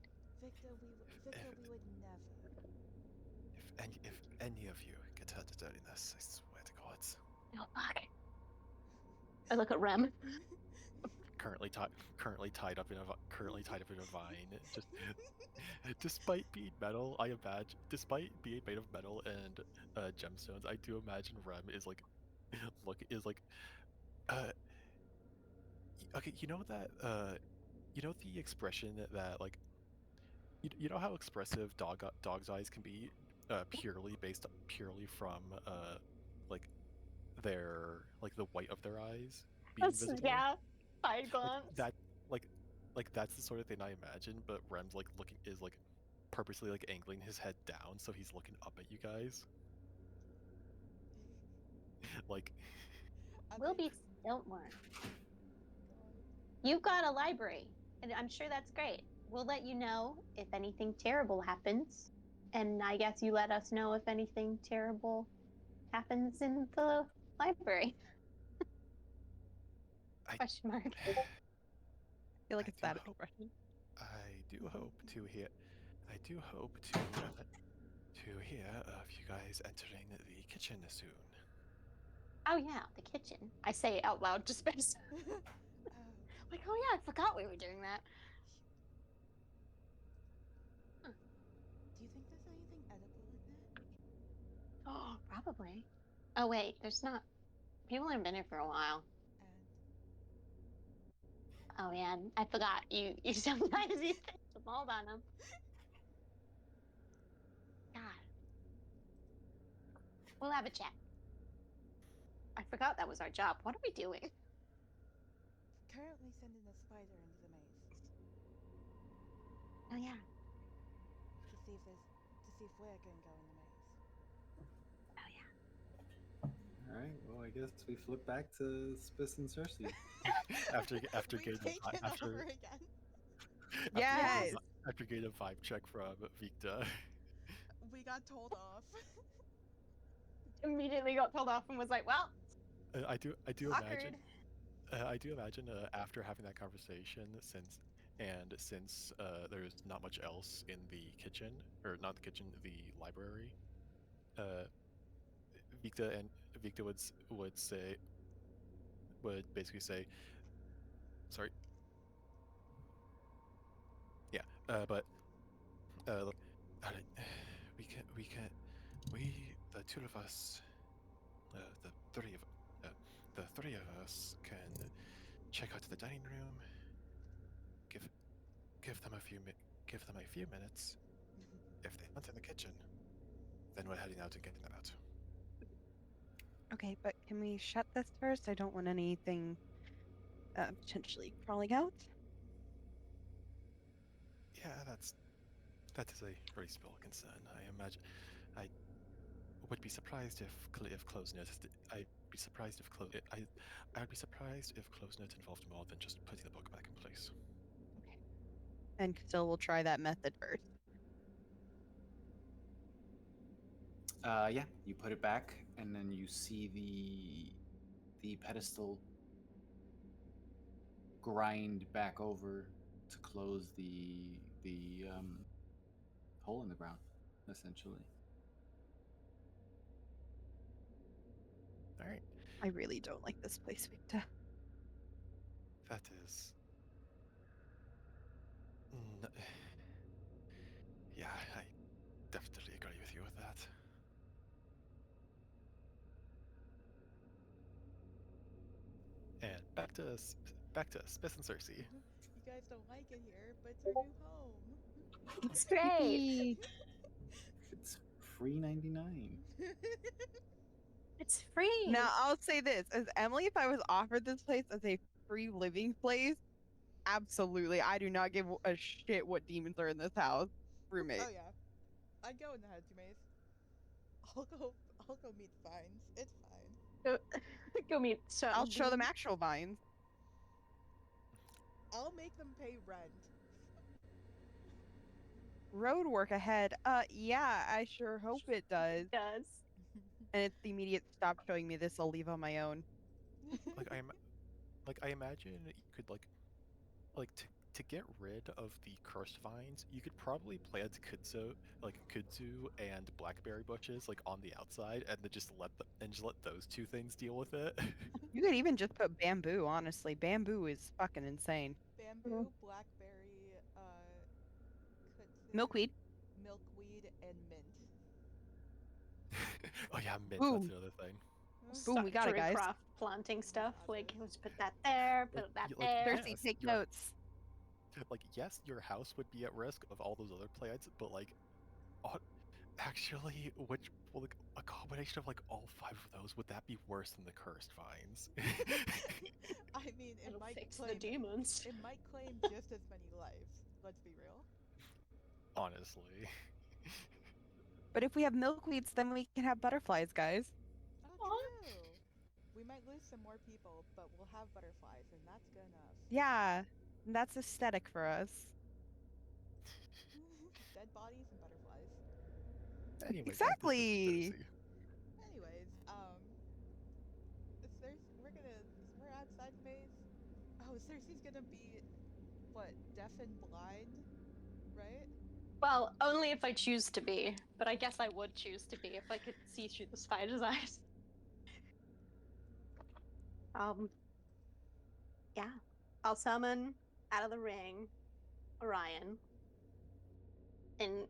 Victor, we would never. if any of you get hurt during this, I swear to God. No, fuck. I look at Rem. currently tied up in a vine. Just despite being metal, I imagine despite being made of metal and gemstones, I do imagine Rem is like uh okay, you know that you know the expression that like you know how expressive dog's eyes can be purely from like like the white of their eyes being visible. Yeah, side Like glance. that like that's the sort of thing I imagine, but Rem's like purposely like angling his head down so he's looking up at you guys. Like We'll be don't worry. You've got a library, and I'm sure that's great. We'll let you know if anything terrible happens, and I guess you let us know if anything terrible happens in the library. Question mark. I feel like I it's do that hope- expression. I do hope to hear of you guys entering the kitchen soon. Oh yeah, the kitchen. I say it out loud to Spence. Like, oh yeah, I forgot we were doing that. Do you think there's anything edible in there? Oh, probably. Oh wait, there's not. People haven't been here for a while. And Oh man, I forgot. You sometimes you think the mold on them. God, we'll have a chat. I forgot that was our job. What are we doing? currently sending a spider into the maze Oh yeah. to see if we're gonna go in the maze. Oh yeah. All right. Well, I guess we flip back to Spis and Circe. after We getting take it after over again. Yes. after getting a vibe check from Vikda. We got told off. Immediately got told off and was like, well, I do awkward. imagine after having that conversation, since there's not much else in the kitchen, or not the kitchen, the library, uh, Vikda would basically say, sorry, yeah, but look, the two of us, the three of us can check out to the dining room, give them a few minutes. If they want in the kitchen, then we're heading out and getting them out. Okay, but can we shut this first? I don't want anything potentially crawling out. Yeah, that is a reasonable concern. I imagine. I would be surprised if closed net. I'd be surprised if I would be surprised if closed net involved more than just putting the book back in place. Okay. And still, we'll try that method first. Yeah, you put it back, and then you see the pedestal grind back over to close the hole in the ground, essentially. All right, I really don't like this place, Victor. that is. Yeah, I definitely agree with you with that. And back to Spis and Circe. You guys don't like it here, but it's our new home. It's great. It's free 99. It's free. Now, I'll say this as Emily, if I was offered this place as a free living place, absolutely. I do not give a shit what demons are in this house. Roommate. Oh yeah, I'd go in the Haji maze. I'll go meet vines. It's fine. Go meet. I'll show them actual vines. I'll make them pay rent. Road work ahead. Yeah, I sure hope it does. It does. And it's the immediate stop showing me this. I'll leave on my own. I imagine you could to get rid of the cursed vines, you could probably plant kudzu and blackberry bushes like on the outside, and then just let those two things deal with it. You could even just put bamboo, honestly. Bamboo is fucking insane. Bamboo, blackberry, kudzu, Milkweed. milkweed, and mint. Oh yeah, mint. Boom. That's another thing. Boom, we got it, guys. Craft planting stuff. Like, others. let's put that there, put Like, that like, there. Cersei, yes, take your- notes. Like, yes, your house would be at risk of all those other plants, but like, actually, a combination of like all 5 of those, would that be worse than the cursed vines? I mean, it It'll might fix claim the demons. it might claim just as many lives. Let's be real. Honestly. But if we have milkweeds, then we can have butterflies, guys. Oh, Aw. true. We might lose some more people, but we'll have butterflies, and that's good enough. Yeah, that's aesthetic for us. Dead bodies and butterflies. Anyway, Exactly. Anyways, we're outside the maze. Oh, Cersei's gonna be, what, deaf and blind, right? Well, only if I choose to be, but I guess I would choose to be if I could see through the spider's eyes. Yeah. I'll summon out of the ring Orion. And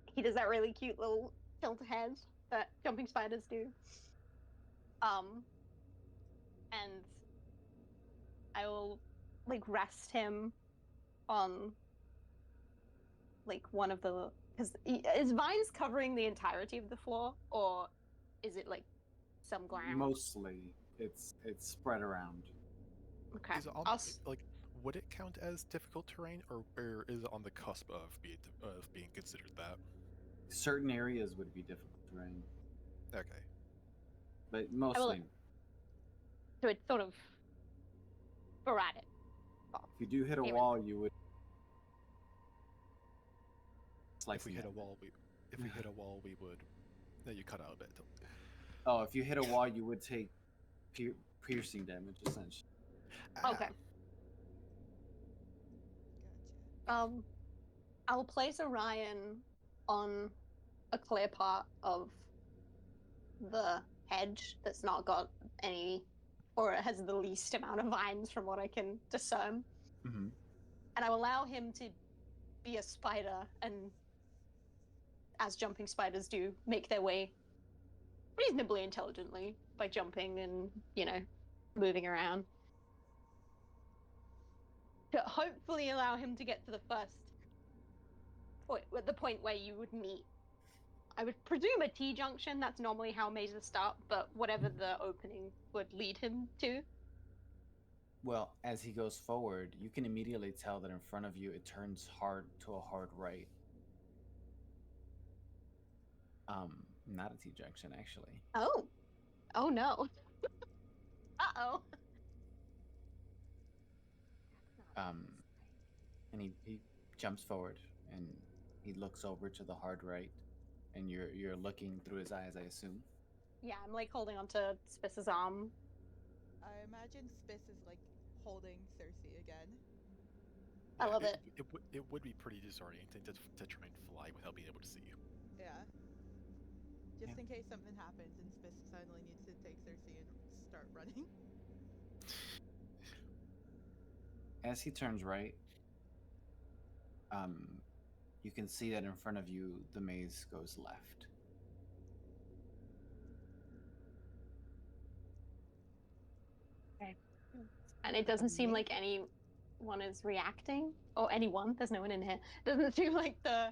he does that really cute little tilt head that jumping spiders do. And I will like rest him on like one of the, because is vines covering the entirety of the floor, or is it like some ground? Mostly, it's spread around. Okay. Is it on, I'll s- like, would it count as difficult terrain, or is it on the cusp of being considered that? Certain areas would be difficult terrain, Okay. but mostly, So it's sort of sporadic. if you do hit a Even- wall, you would. If we hit a Slicing wall, we would. No, you cut out a bit. Oh, if you hit a wall, you would take piercing damage, essentially. Okay. Gotcha. I'll place Orion on a clear part of the hedge that's not got any, or it has the least amount of vines from what I can discern. Mm-hmm. And I will allow him to be a spider and, as jumping spiders do, make their way reasonably intelligently by jumping and, moving around. To hopefully allow him to get to the first point, at the point where you would meet. I would presume a T-junction, that's normally how mazes start, but whatever the opening would lead him to. Well, as he goes forward, you can immediately tell that in front of you it turns hard to a hard right. Not a T-junction, actually. Oh no. Uh-oh. And he jumps forward and he looks over to the hard right, and you're looking through his eyes, I assume. Yeah, I'm like holding onto Spis's arm. I imagine Spis is like holding Cersei again. I love it. It would be pretty disorienting to try and fly without being able to see you. Yeah. Just Yeah. in case something happens and Spis suddenly needs to take Cersei and start running. As he turns right, you can see that in front of you the maze goes left. And it doesn't seem like anyone is reacting, or anyone. There's no one in here. Doesn't seem like the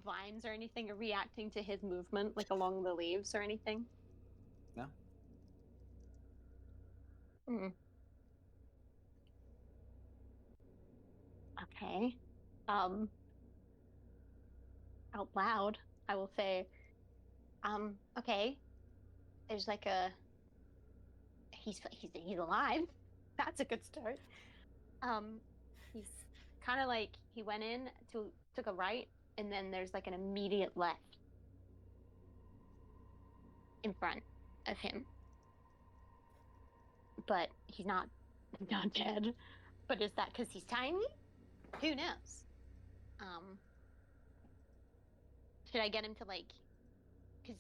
vines or anything are reacting to his movement, like along the leaves or anything. No. Hmm. Okay. Out loud, I will say, okay. There's like he's alive. That's a good start. He's kind of like he went in took a right, and then there's like an immediate left in front of him. But he's not dead. But is that because he's tiny, who knows? Should I get him to like, because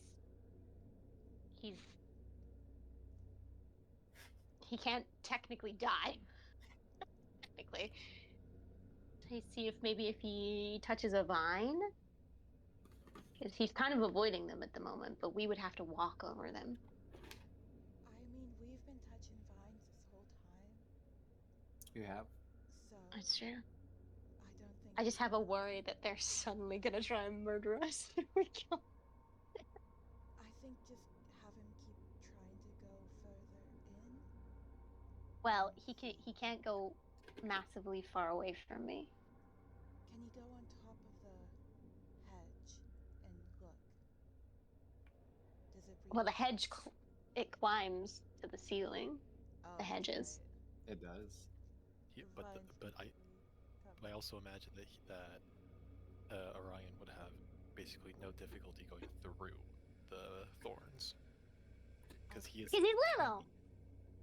he can't technically die. Technically, so see if maybe if he touches a vine, because he's kind of avoiding them at the moment, but we would have to walk over them. I mean, we've been touching vines this whole time, You have? so That's true. I don't think. I just have a worry that they're suddenly gonna try and murder us if we kill. I think just have him keep trying to go further in. Well, he can't go massively far away from me. Can you go on top of the hedge and look? Does it reach? Well, the hedge it climbs to the ceiling. Oh, the that's hedges. right. It does. Yeah, The but vines but would I be but I covered. also imagine that Orion would have basically no difficulty going through the thorns because he is. Because he's little. tiny.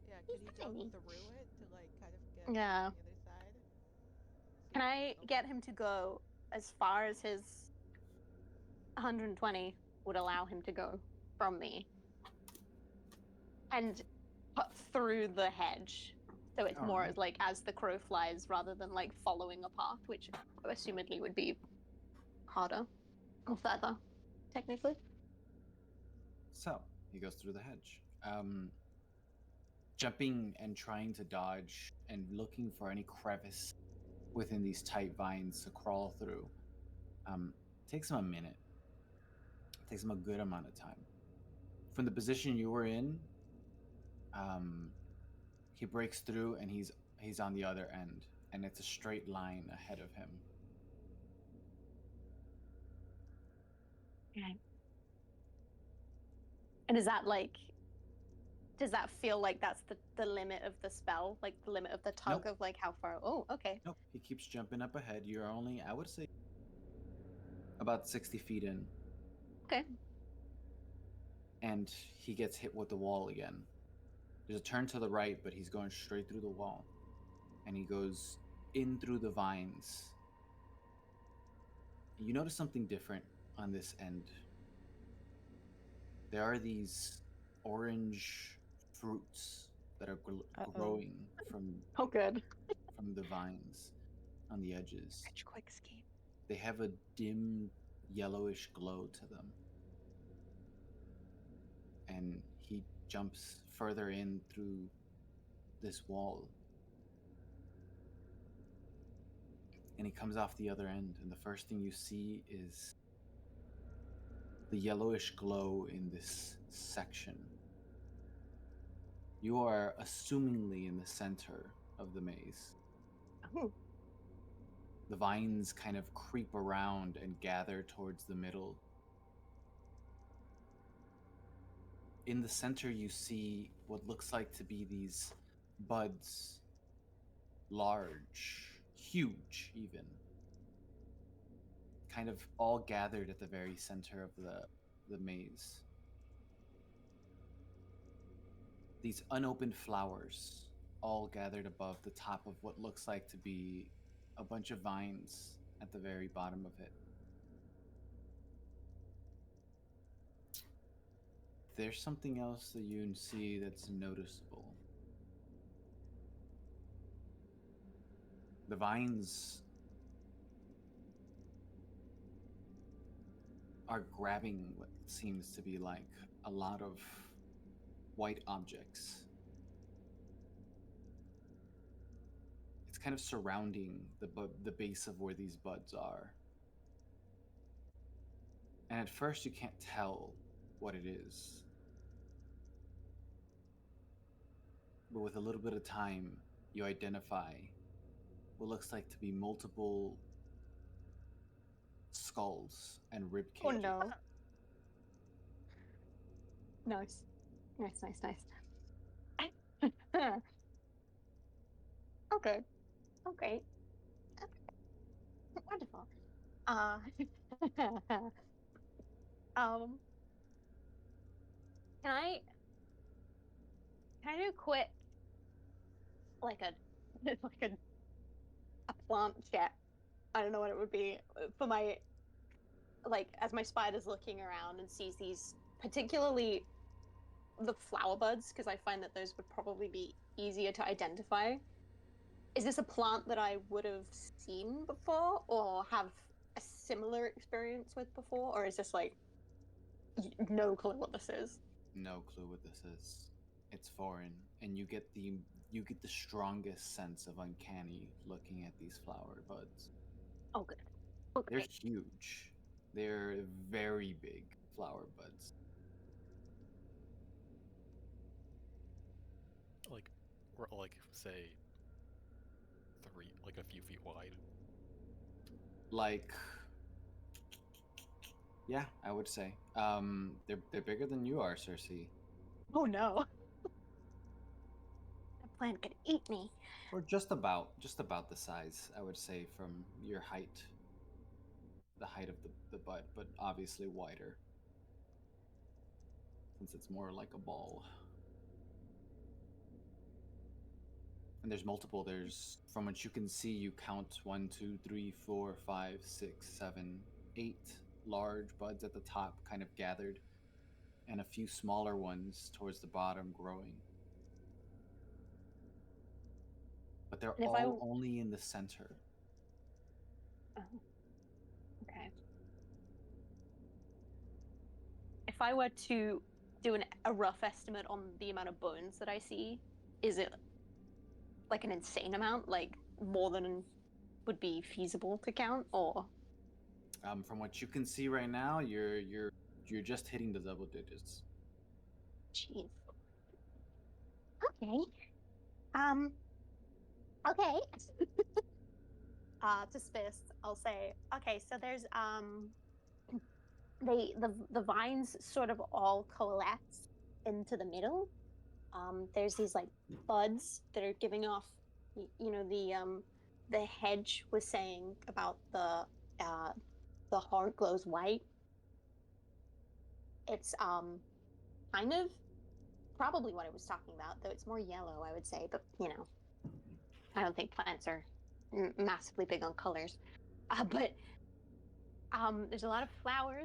Yeah, He's could he go tiny. through it to like kind of get Yeah. to the other side? See Can if I it's get open? him to go as far as his 120 would allow him to go from me? And cut through the hedge. So it's more Alright. as like as the crow flies rather than like following a path, which assumedly would be harder or further, technically. So he goes through the hedge. Jumping and trying to dodge and looking for any crevice within these tight vines to crawl through. Takes him a minute. Takes him a good amount of time. From the position you were in, he breaks through and he's on the other end, and it's a straight line ahead of him. Okay. And is that like, does that feel like that's the limit of the spell? Like the limit of the tug Nope. of like how far? Oh, okay. Nope, he keeps jumping up ahead. You're only, I would say, about 60 feet in. Okay. And he gets hit with the wall again. There's a turn to the right, but he's going straight through the wall. And he goes in through the vines. You notice something different on this end. There are these orange fruits that are growing from Oh, good. the vines on the edges. Such quick scheme. They have a dim yellowish glow to them. And he jumps further in through this wall. And he comes off the other end, and the first thing you see is the yellowish glow in this section. You are assumingly in the center of the maze. Oh. The vines kind of creep around and gather towards the middle. In the center, you see what looks like to be these buds, large, huge even, kind of all gathered at the very center of the maze. These unopened flowers all gathered above the top of what looks like to be a bunch of vines at the very bottom of it. There's something else that you see that's noticeable. The vines are grabbing what seems to be like a lot of white objects. It's kind of surrounding the base of where these buds are. And at first you can't tell what it is. But with a little bit of time, you identify what looks like to be multiple skulls and rib Oh cages. no. Nice. Nice. Okay. Okay. Wonderful. Can I do quick like a like a plant check I don't know what it would be for my, like, as my spider's looking around and sees these, particularly the flower buds, because I find that those would probably be easier to identify. Is this a plant that I would have seen before or have a similar experience with before, or is this like no clue what this is? No clue what this is. It's foreign, and you get the strongest sense of uncanny looking at these flower buds. Oh, good. They're Okay. huge. They're very big flower buds. Like, or like say like a few feet wide. Like, yeah, I would say. They're bigger than you are, Circe. Oh no. That plant could eat me. Or just about the size, I would say, from your height. The height of the bud, but obviously wider. Since it's more like a ball. And there's multiple. There's, from what you can see, you count 1, 2, 3, 4, 5, 6, 7, 8 large buds at the top, kind of gathered, and a few smaller ones towards the bottom growing. But they're And if all only in the center. Oh, okay. If I were to do a rough estimate on the amount of bones that I see, is it like an insane amount, like more than would be feasible to count, or? From what you can see right now, you're just hitting the double digits. Jeez. Okay. Okay. To Spis, I'll say, okay, so there's the vines sort of all coalesce into the middle. There's these like buds that are giving off, the hedge was saying about the heart glows white. It's kind of probably what I was talking about, though it's more yellow, I would say. But I don't think plants are massively big on colors. But there's a lot of flower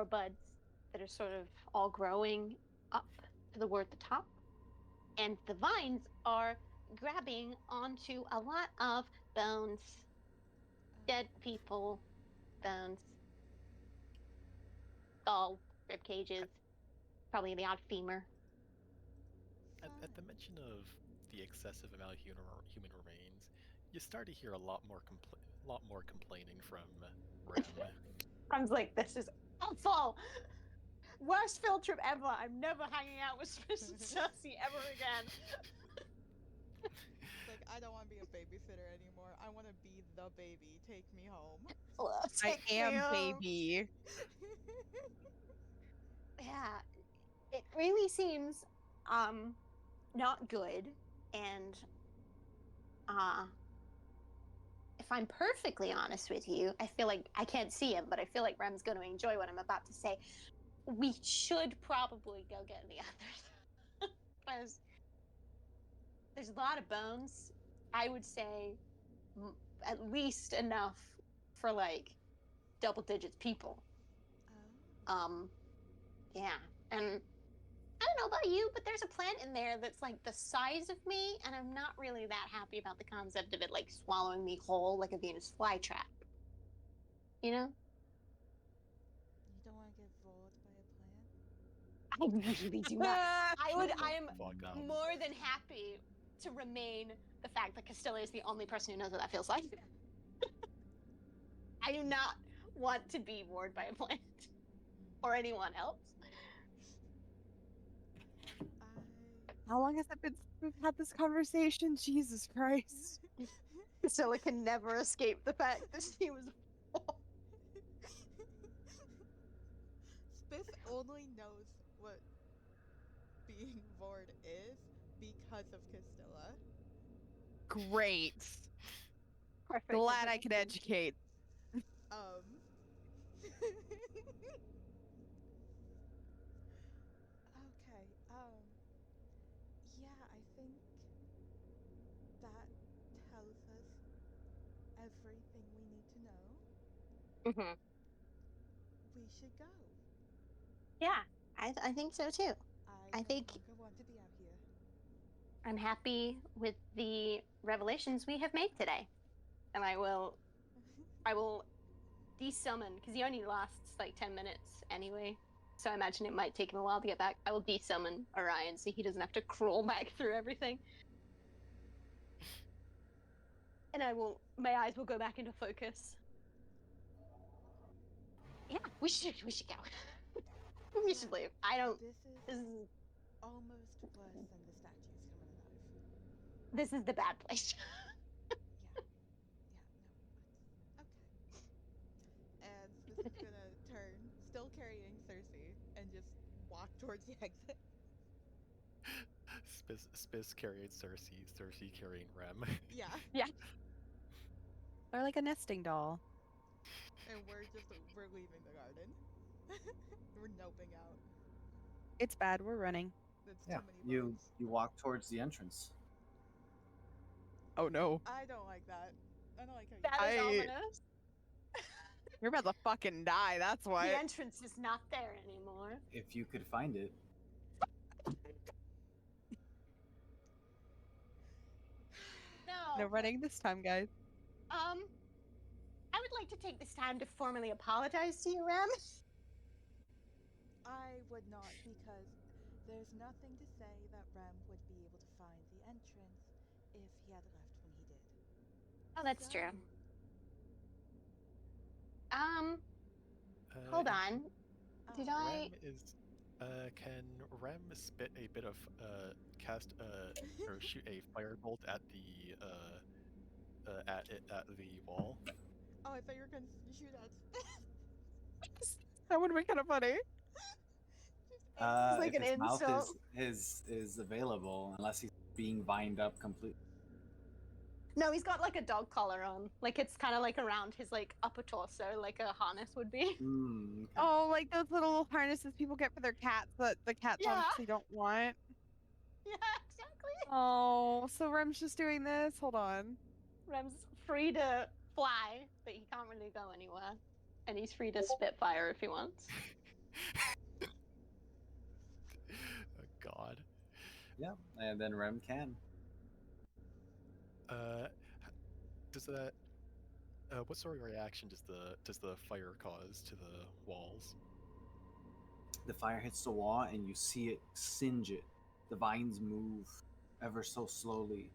buds that are sort of all growing up toward the top, and the vines are grabbing onto a lot of bones, dead people, bones, skull, rib cages, probably the odd femur. At the mention of the excessive amount of human remains, you start to hear a lot more complaining from Rem. I was like, this is awful. Worst field trip ever. I'm never hanging out with Spis and Circe ever again. Like, I don't want to be a babysitter anymore. I want to be the baby. Take me home. I Take me am home. baby. Yeah, it really seems not good, and if I'm perfectly honest with you, I feel like I can't see him, but I feel like Rem's going to enjoy what I'm about to say. We should probably go get the others. Because there's a lot of bones. I would say at least enough for like double digits people. Oh. Yeah. And I don't know about you, but there's a plant in there that's like the size of me, and I'm not really that happy about the concept of it like swallowing me whole like a Venus flytrap. You know? You don't want to get rolled by a plant? I really do not. I am Fuck no. more than happy to remain the fact that Castilla is the only person who knows what that feels like. I do not want to be warred by a plant or anyone else. How long has that been since we've had this conversation? Jesus Christ. Castilla can never escape the fact that she was. Spis only knows what being bored is because of Castilla. Great. Perfect. Glad I could educate. Okay, yeah, I think that tells us everything we Hmm. We should go. Yeah, I think so too. I I think- no longer want to be out here. I'm happy with the revelations we have made today, and I will desummon because he only lasts like 10 minutes anyway. So I imagine it might take him a while to get back. I will desummon Orion so he doesn't have to crawl back through everything. And my eyes will go back into focus. Yeah, we should go. We should leave. This This is is almost worse than the statues coming alive. this is the bad place. Yeah, no. Okay. And Spis is gonna turn, still carrying Circe, and just walk towards the exit. Spis carrying Circe, Circe carrying Rem. Yeah. They're like a nesting doll. And we're leaving the garden. We're noping out. It's bad. We're running. That's Yeah, too many you bugs. you walk towards the entrance. Oh no. I don't like that. I don't like how you That is I- ominous. You're about to fucking die. That's why. The entrance is not there anymore. If you could find it. No. No running this time, guys. I would like to take this time to formally apologize to you, Rem. I would not, because there's nothing to say that Rem would be able to find the entrance if he had left when he did. Oh, that's So, true. Hold on. Did uh, I? Rem is. Can Rem spit a bit of cast or shoot a firebolt at the at the wall? Oh, I thought you were gonna shoot at. That would be kind of funny. like If an his mouth insult. is available, unless he's being vined up completely. No, he's got like a dog collar on. Like it's kind of like around his like upper torso, like a harness would be. Okay. Oh, like those little harnesses people get for their cats that the cats Yeah. obviously don't want. Yeah, exactly. Oh, so Rem's just doing this? Hold on. Rem's free to fly, but he can't really go anywhere. And he's free to spit fire if he wants. Oh God. Yeah, and then Rem can. Does that? What sort of reaction does the fire cause to the walls? The fire hits the wall, and you see it singe it. The vines move ever so slowly,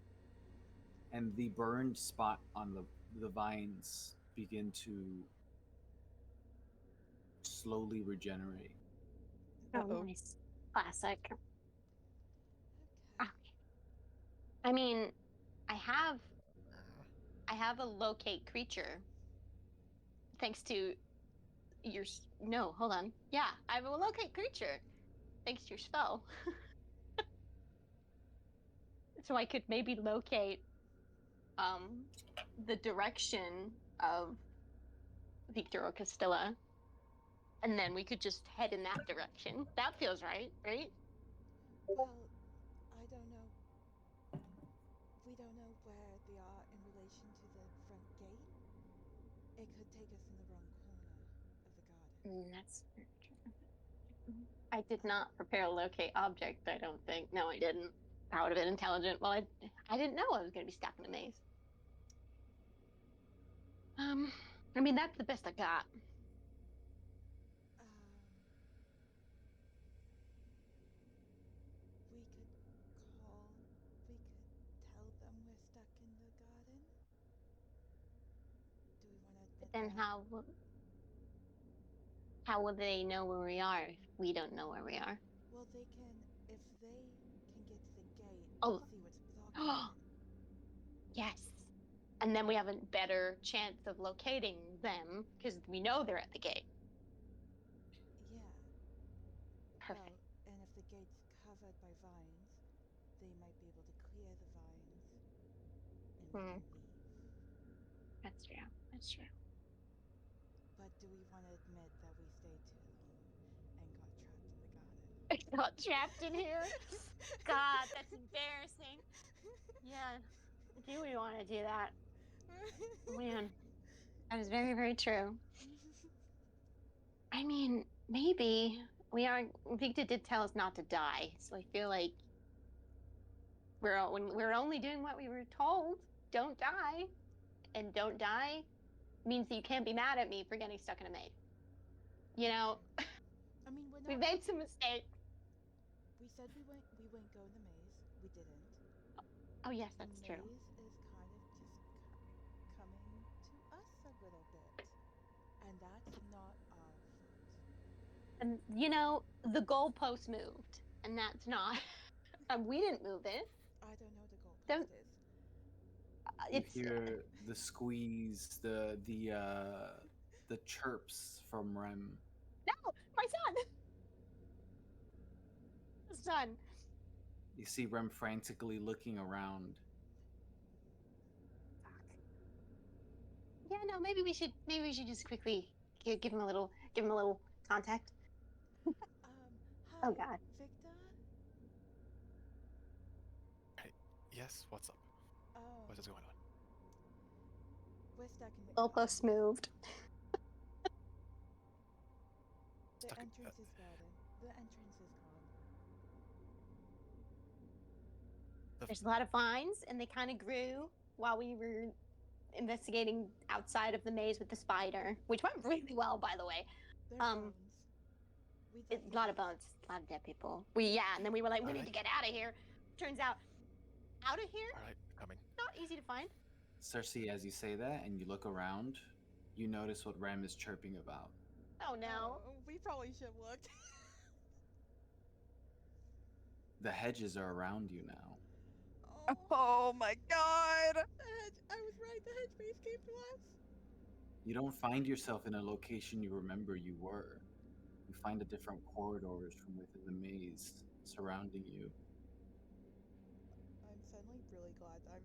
and the burned spot on the vines begin to slowly regenerate. Oh, nice. Classic. Okay. Okay. I mean, I have a locate creature. Thanks to your no, hold on. Yeah, I have a locate creature. Thanks to your spell. So I could maybe locate the direction of Victor or Castilla. And then we could just head in that direction. That feels right, right? Well, I don't know. We don't know where they are in relation to the front gate. It could take us in the wrong corner of the garden. That's true. I did not prepare a locate object, I don't think. No, I didn't. That would have been intelligent. Well, I didn't know I was going to be stuck in a maze. I mean, that's the best I got. We could tell them we're stuck in the garden. Do we want to admit But then that? how will they know where we are if we don't know where we are? Well, they can, if they can get to the gate, Oh. see what's blocking it. Yes. And then we have a better chance of locating them because we know they're at the gate. Yeah. Perfect. Well, and if the gate's covered by vines, they might be able to clear the vines and we can leave. That's true. That's true. But do we want to admit that we stayed too long and got trapped in the garden? I got trapped in here. God, that's embarrassing. Yeah. Do we want to do that? Man, that is very, very true. I mean, maybe we are. Viktor did tell us not to die, so I feel like when we're only doing what we were told. Don't die, and don't die means that you can't be mad at me for getting stuck in a maze. You know, I mean, we're we not. made some mistakes. We said we wouldn't go in the maze. We didn't. Oh yes, The that's true. maze is kind of just coming to us a little bit, and that's not our fault. And you know, the goalpost moved, and that's not. We didn't move it. I don't know the Don't. goalpost is. You It's hear the squeeze, the chirps from Rem. no, my son. Son. You see Rem frantically looking around. Yeah, no, maybe we should just quickly give him a little contact. Hi, Oh God. Victor. Hey, yes, what's up? Oh, What is going on? we're stuck in the. Goalpost moved. The Stuck in- entrance is garden. The entrance is gone. There's a lot of vines, and they kind of grew while we were investigating outside of the maze with the spider, which went really well, by the way. They're bones. We A dug lot of those. bones, a lot of dead people. And then we were like, we need to get out of here. Turns out, out of here, All right, coming. not easy to find. Circe, as you say that and you look around, you notice what Rem is chirping about. Oh no. Oh, we probably should have looked. The hedges are around you now. Oh my god! The hedge. I was right. The hedge maze came to us. You don't find yourself in a location you remember you were. You find a different corridors from within the maze surrounding you. I'm suddenly really glad that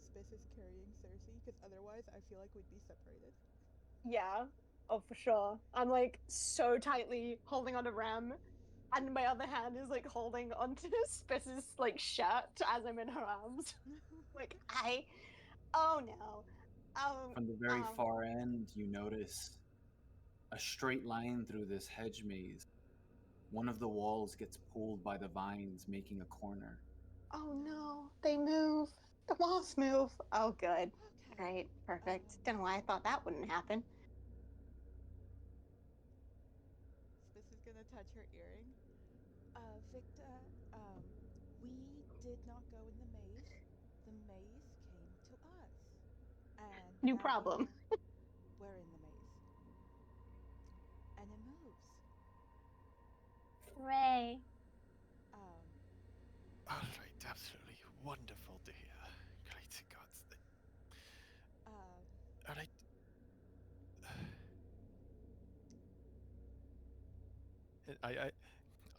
Spis is carrying Circe, because otherwise I feel like we'd be separated. Yeah. Oh, for sure. I'm like so tightly holding onto Rem, and my other hand is like holding onto Spis's like shirt as I'm in her arms. Like oh no. From the very far end, you notice a straight line through this hedge maze. One of the walls gets pulled by the vines, making a corner. Oh no, they move. The walls move. Oh, good. Okay. Great, perfect. Don't know why I thought that wouldn't happen. Spis is gonna touch her earring. Victor, we did not go in the maze. The maze came to us. And New now problem. We're in the maze. And it moves. Hooray. All right, absolutely wonderful to hear. Great gods. All right.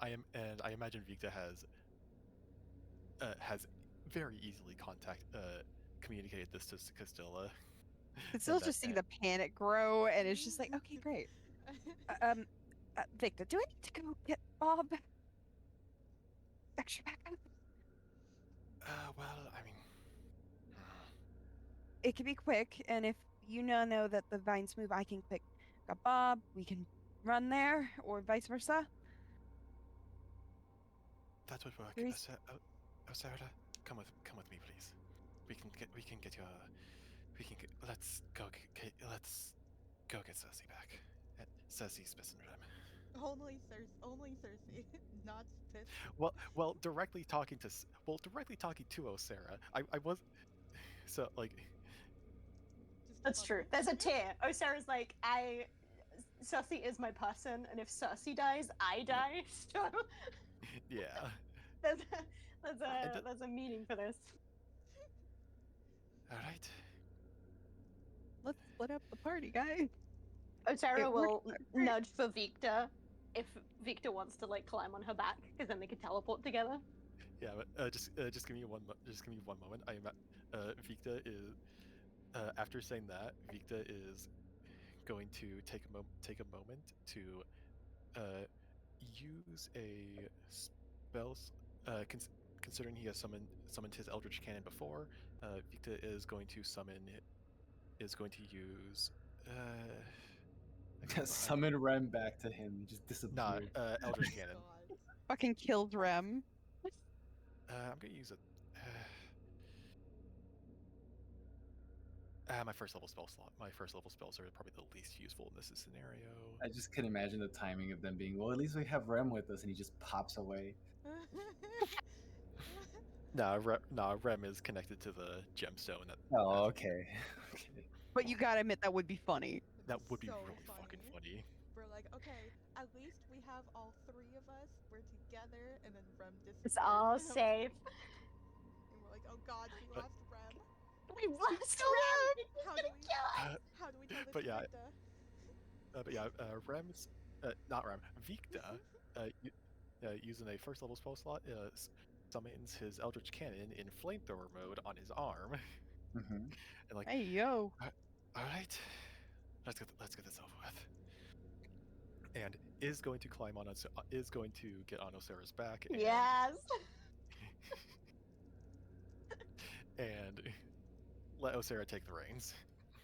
I imagine Vikta has very easily communicated this to Castilla. It's still just seeing the panic grow, and it's just like, okay, great. Victor, do I need to go get Bob? Extra backup? Well, I mean, It can be quick, and if you now know that the vines move, I can quick got Bob. We can run there, or vice versa. that would work. Here's- Sarah, come with me, please. Let's go get Circe back. Circe, Spis, and Rem. only Circe, not Spis. Well, directly talking to Osara. I was so like. That's true. There's a tier. Osara's like, Circe is my person, and if Circe dies, I die. So Yeah. there's a meaning for this. All right. Let's split up the party, guys. Osara It will worked. nudge for Viktor if Viktor wants to like climb on her back, because then they can teleport together. Yeah, but just give me one moment. Vikta is after saying that, Vikta is going to take a moment to use a spell. Considering he has summoned his Eldritch Cannon before, Vikta is going to use. Summon Rem back to him. He just Nah, disappeared. Eldritch Cannon. God. Fucking killed Rem. I'm gonna use it. My first level spell slot. My first level spells are probably the least useful in this scenario. I just can imagine the timing of them being, well, at least we have Rem with us, and he just pops away. Nah, Rem is connected to the gemstone. Oh, okay. Okay. But you gotta admit that would be funny. That would be so really fucking funny. We're like, okay, at least we have all three of us. We're together, and then Rem disappears. It's all and safe. And we're like, oh god, we But- lost Rem. We've lost Rem. How do we? How do we tell this But to yeah, Vikda? Rem's not Rem, Vikda, using a first level spell slot, summons his Eldritch Cannon in flamethrower mode on his arm, Mm-hmm. and like, Hey yo. all right, let's get this over with. And is going to climb on us, is going to get on Osera's back. And, Yes. and let Osera take the reins.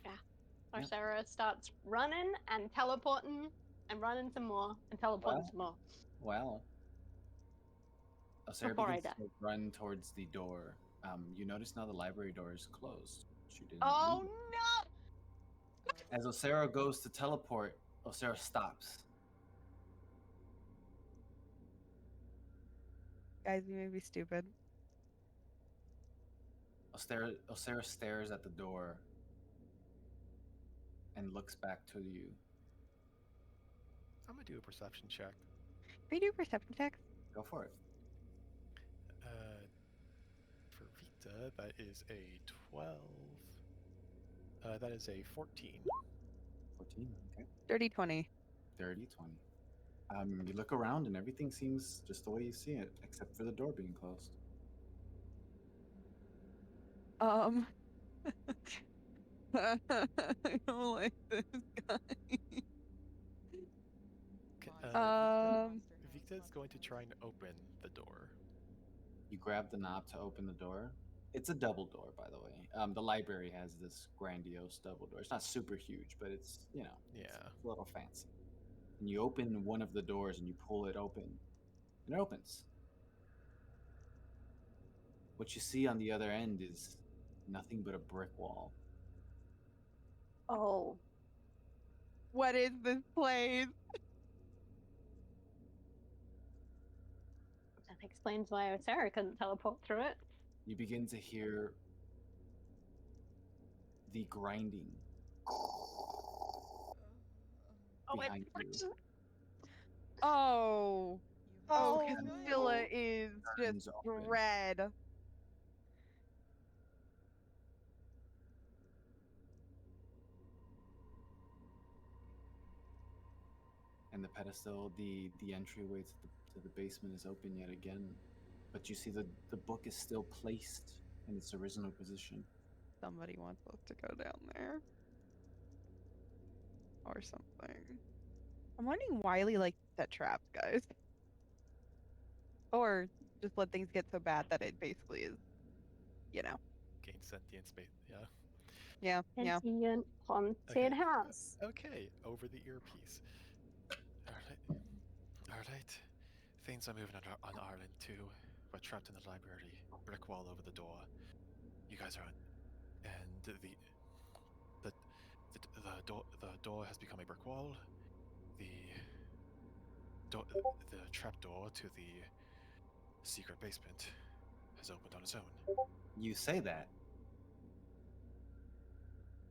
Yep. Sarah starts running and teleporting and running some more and teleporting Wow. some more. Wow. Sarah Before I begins die. to run towards the door. You notice now the library door is closed. She didn't Oh leave no! it. As Osera goes to teleport, Osera stops. Guys, you may be stupid. Osera stares at the door and looks back to you. I'm gonna do a perception check. Can you do perception checks? Go for it. For Vita, that is a 12. That is a 14. 14, okay. Dirty 20. 30, 20. You look around and everything seems just the way you see it, except for the door being closed. I don't like this guy. Victa's going to try and open the door. You grab the knob to open the door. It's a double door, by the way. The library has this grandiose double door. It's not super huge, but it's, Yeah. it's a little fancy. And you open one of the doors and you pull it open, and it opens. What you see on the other end is nothing but a brick wall. Oh. What is this place? That explains why Sarah couldn't teleport through it. You begin to hear the grinding behind you. Oh. Oh, Oh, Castilla is Turns just open. red. And the pedestal, the entryway to the basement is open yet again. But you see the book is still placed in its original position. Somebody wants us to go down there. Or something. I'm wondering why Wiley like set traps, guys. Or just let things get so bad that it basically is, you know. Gain sentient space. Yeah. Yeah, yeah. Sentient haunted Okay. house. Okay, over the earpiece. Alright. Things are moving on Ireland too. We're trapped in the library. Brick wall over the door. You guys are on. And the door has become a brick wall. The trap door to the secret basement has opened on its own. You say that.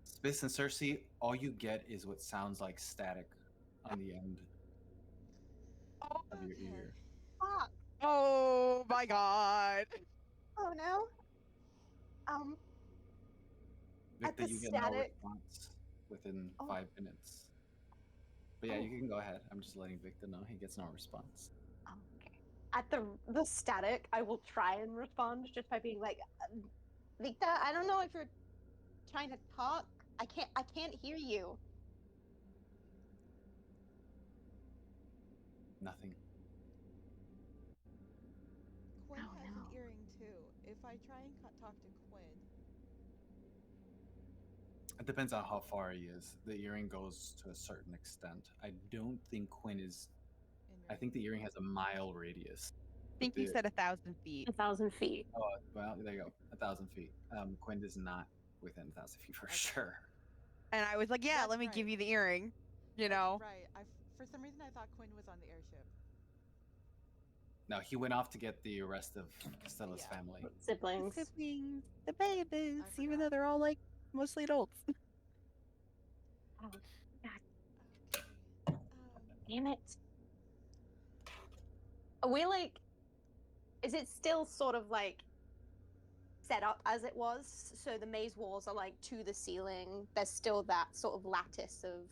Spis and Circe, all you get is what sounds like static on the end of your ear. Fuck. Oh my god. Oh no. At Victor, the you get no static- response within Oh. 5 minutes. But yeah, Oh. you can go ahead. I'm just letting Victor know he gets no response. Okay. At the static, I will try and respond just by being like, Vikta, I don't know if you're trying to talk. I can't hear you. Nothing. Quinn Oh, has no. an earring too. If I try and talk to Quinn, It depends on how far he is. The earring goes to a certain extent. I don't think Quinn is. In I think the earring has a mile radius. I think you said 1,000 feet. 1,000 feet. Oh, well, there you go. 1,000 feet. Quinn is not within 1,000 feet for Okay. sure. And I was like, yeah, That's let me give right. you the earring. You That's know? right. For some reason I thought Quinn was on the airship. No, he went off to get the rest of Castella's Yeah. family. The Siblings. siblings, the babies, I even though forgot. they're all like mostly adults. Oh, God Okay. Um, damn it. Are we like. Is it still sort of like set up as it was? So the maze walls are like to the ceiling. There's still that sort of lattice of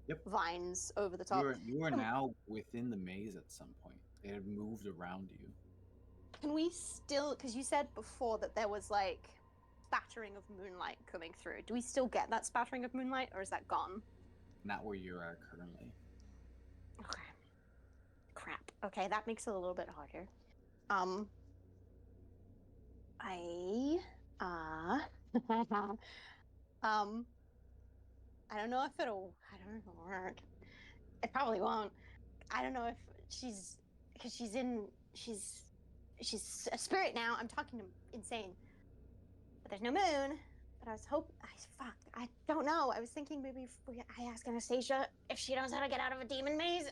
Yep. vines over the top. You are now within the maze at some point. It had moved around you. Can we still, because you said before that there was like spattering of moonlight coming through. Do we still get that spattering of moonlight, or is that gone? Not where you are currently. Okay. Crap. Okay, that makes it a little bit harder. I don't know if it'll. I don't know if it'll work. It probably won't. I don't know if because she's a spirit now. I'm talking to insane. But there's no moon. But I was I don't know. I was thinking maybe if I ask Anastasia if she knows how to get out of a demon maze.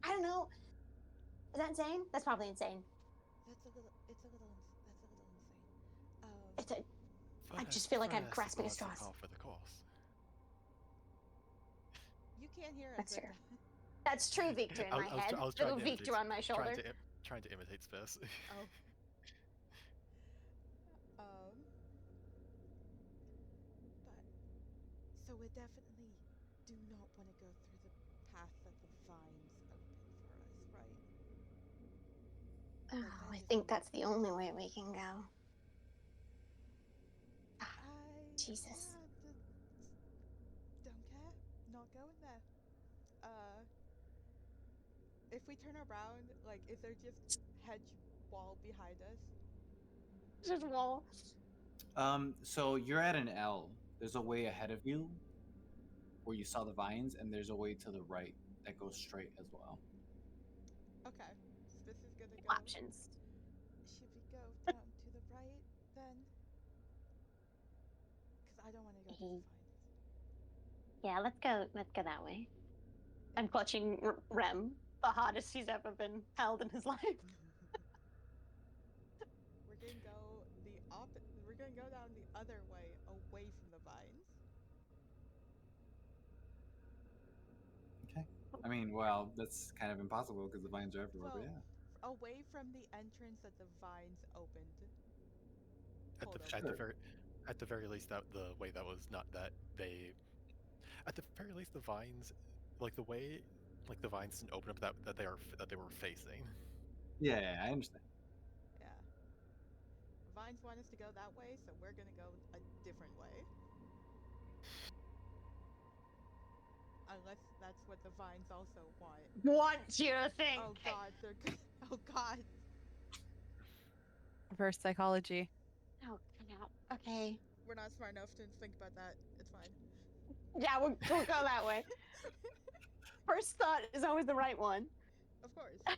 I don't know. Is that insane? That's probably insane. that's a little. That's a little insane. It's a. I just feel like I'm grasping at straws. For the course. You can't hear us. That's but- true. That's true, Victor in my head. I was Little trying to Victor on my shoulder. trying to imitate Spis. Oh. But so we definitely do not want to go through the path that the vines open for us, right? Oh, that I is think the- that's the only way we can go. Jesus. Yeah, don't care. Not going there. If we turn around, like, is there just hedge wall behind us? Just wall. So you're at an L. There's a way ahead of you where you saw the vines, and there's a way to the right that goes straight as well. Okay, so this is gonna go. Options. Should we go down to the right then? Because I don't want to go to the vines. Yeah, let's go that way. I'm clutching Rem, the hardest he's ever been held in his life. We're gonna go We're gonna go down the other way, away from the vines. Okay. I mean, well, that's kind of impossible because the vines are everywhere. Well, but yeah. away from the entrance that the vines opened. At the at the very least, that the way that was not that they. At the very least, the vines, like the way, like the vines didn't open up that they were facing. Yeah, I understand. Yeah. Vines want us to go that way, so we're gonna go a different way. Unless that's what the vines also want. Want you to think. Oh god, they're good. Oh god. Reverse psychology. Oh, yeah. Okay. We're not smart enough to think about that. It's fine. Yeah, we'll go that way. First thought is always the right one. Of course.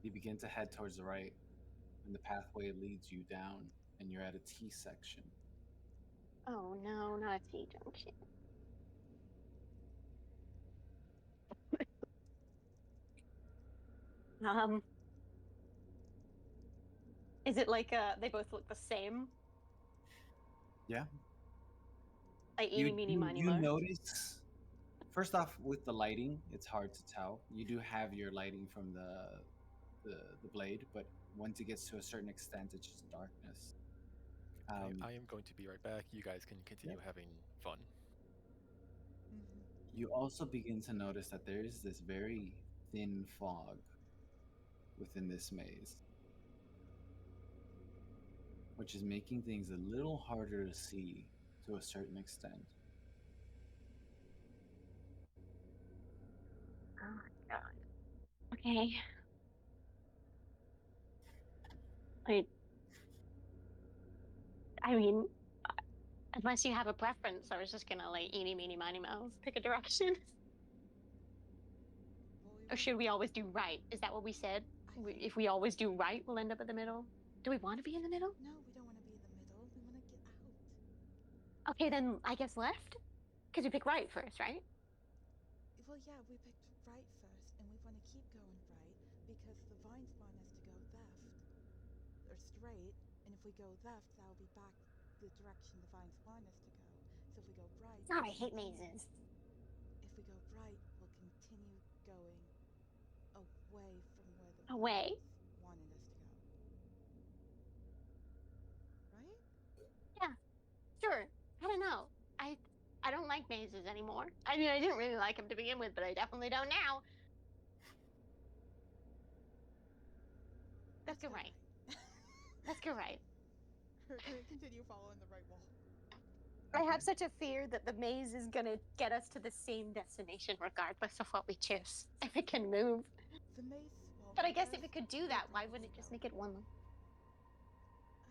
You begin to head towards the right, and the pathway leads you down, and you're at a T section. Oh no, not a T junction. Is it like they both look the same? Yeah. Like eeny, meeny, miny, you moe? notice, first off, with the lighting, it's hard to tell. You do have your lighting from the blade, but once it gets to a certain extent, it's just darkness. I am going to be right back. You guys can continue having fun. You also begin to notice that there is this very thin fog within this maze, which is making things a little harder to see to a certain extent. Oh my god. Okay. I mean, Unless you have a preference, I was just gonna like eeny, meeny, miny, mouse, pick a direction. Well, Or should we always do right? Is that what we said? If we always do right, we'll end up in the middle. Do we want to be in the middle? No, we don't want to be in the middle. We want to get out. Okay, then I guess left? Because we pick right first, right? Well, yeah, we picked right first, and we want to keep going right because the vines want us to go left or straight, and if we go left, that'll be back the direction the vines want us to go. So if we go right, God, I we'll hate continue- mazes. If we go right, we'll continue going away from where the Away? vines wanted us to go. Right? Sure. I don't know. I don't like mazes anymore. I mean, I didn't really like them to begin with, but I definitely don't now. Let's go right. Let's go right. We're gonna continue following the right wall. I have such a fear that the maze is gonna get us to the same destination regardless of what we choose. If it can move. The maze. Well, But I guess if because it could do we're that, why going wouldn't it just slow. make it one?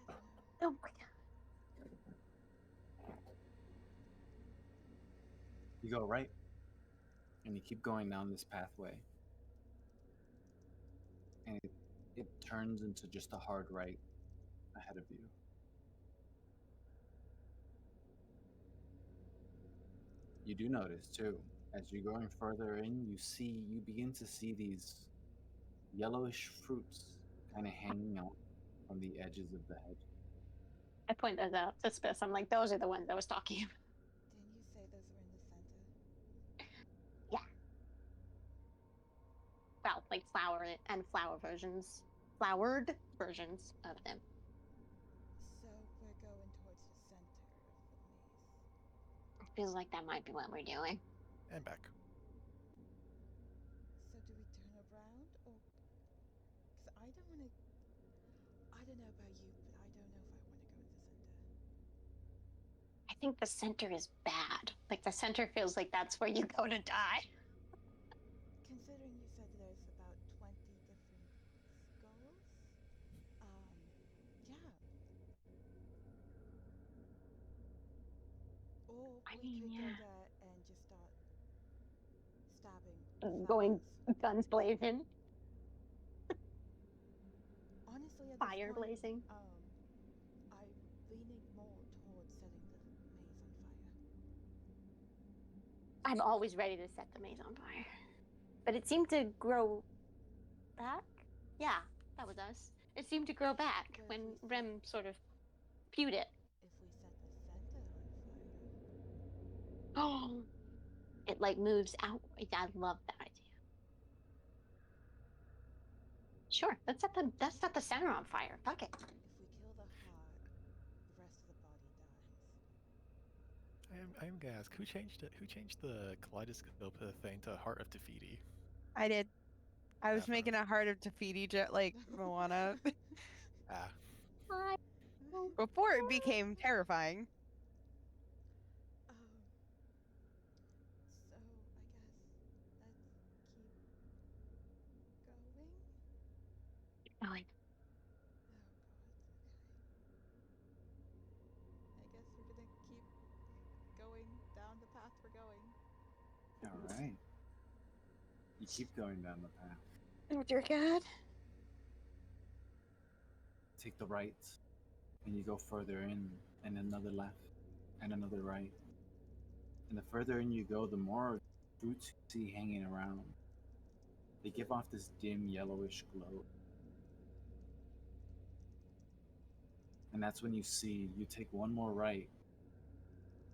I don't know. Oh my god. You go right, and you keep going down this pathway, and it turns into just a hard right ahead of you. You do notice too, as you're going further in, you begin to see these yellowish fruits kind of hanging out from the edges of the hedge. I point those out to Spis. I'm like, those are the ones I was talking about. Didn't you say those were in the center? Well, like flowered versions of them. So we're going towards the center of the maze. It feels like that might be what we're doing. And back. So do we turn around or? Because I don't want to. I don't know about you, but I don't know if I want to go in the center. I think the center is bad. Like the center feels like that's where you go to die. Considering you said there's about 20 different skulls, yeah. Or I we mean, could yeah. go there and just start stabbing. Going flowers. guns blazing, Honestly, at fire this point, blazing. I'm leaning more towards setting the maze on fire. I'm always ready to set the maze on fire. But it seemed to grow back. Yeah, that was us. It seemed to grow back But if when we set- Rem sort of pewed it. If we set the center on fire, Oh, it like moves out. I love that idea. Sure, let's set the center on fire. Fuck it. if we kill the heart, the rest of the body dies. I'm gonna ask who changed it? Who changed the kaleidoscope thing to Heart of Tafiti? I did. I was Yeah, making a heart of Tafiti like Moana Ah, Hi. before it became terrifying. So I guess let's keep going. Oh, Oh god. Okay. I guess we're gonna keep going down the path we're going. All right. You keep going down the path. oh dear God. Take the right, and you go further in, and another left, and another right. And the further in you go, the more fruits you see hanging around. They give off this dim yellowish glow. And that's when you take one more right,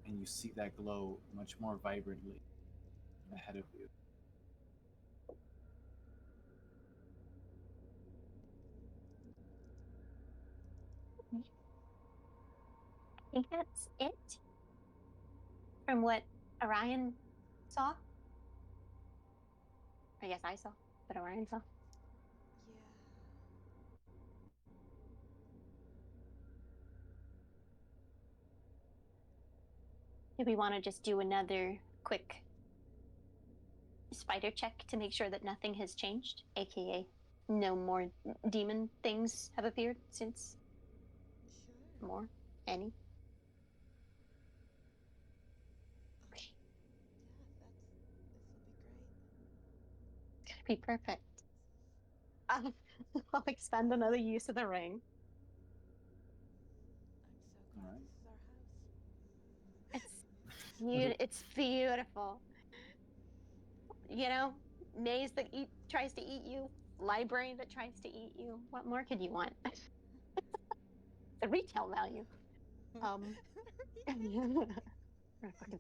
and you see that glow much more vibrantly ahead of you. I think that's it. From what Orion saw. I guess I saw, but Orion saw. Yeah. Do we want to just do another quick spider check to make sure that nothing has changed, aka no more demon things have appeared since Sure. more any? Be perfect. I'll, I'll expand another use of the ring. I'm so glad Alright. this is our house. It's beautiful. You know, maze that tries to eat you, library that tries to eat you. What more could you want? The retail value. I'm fucking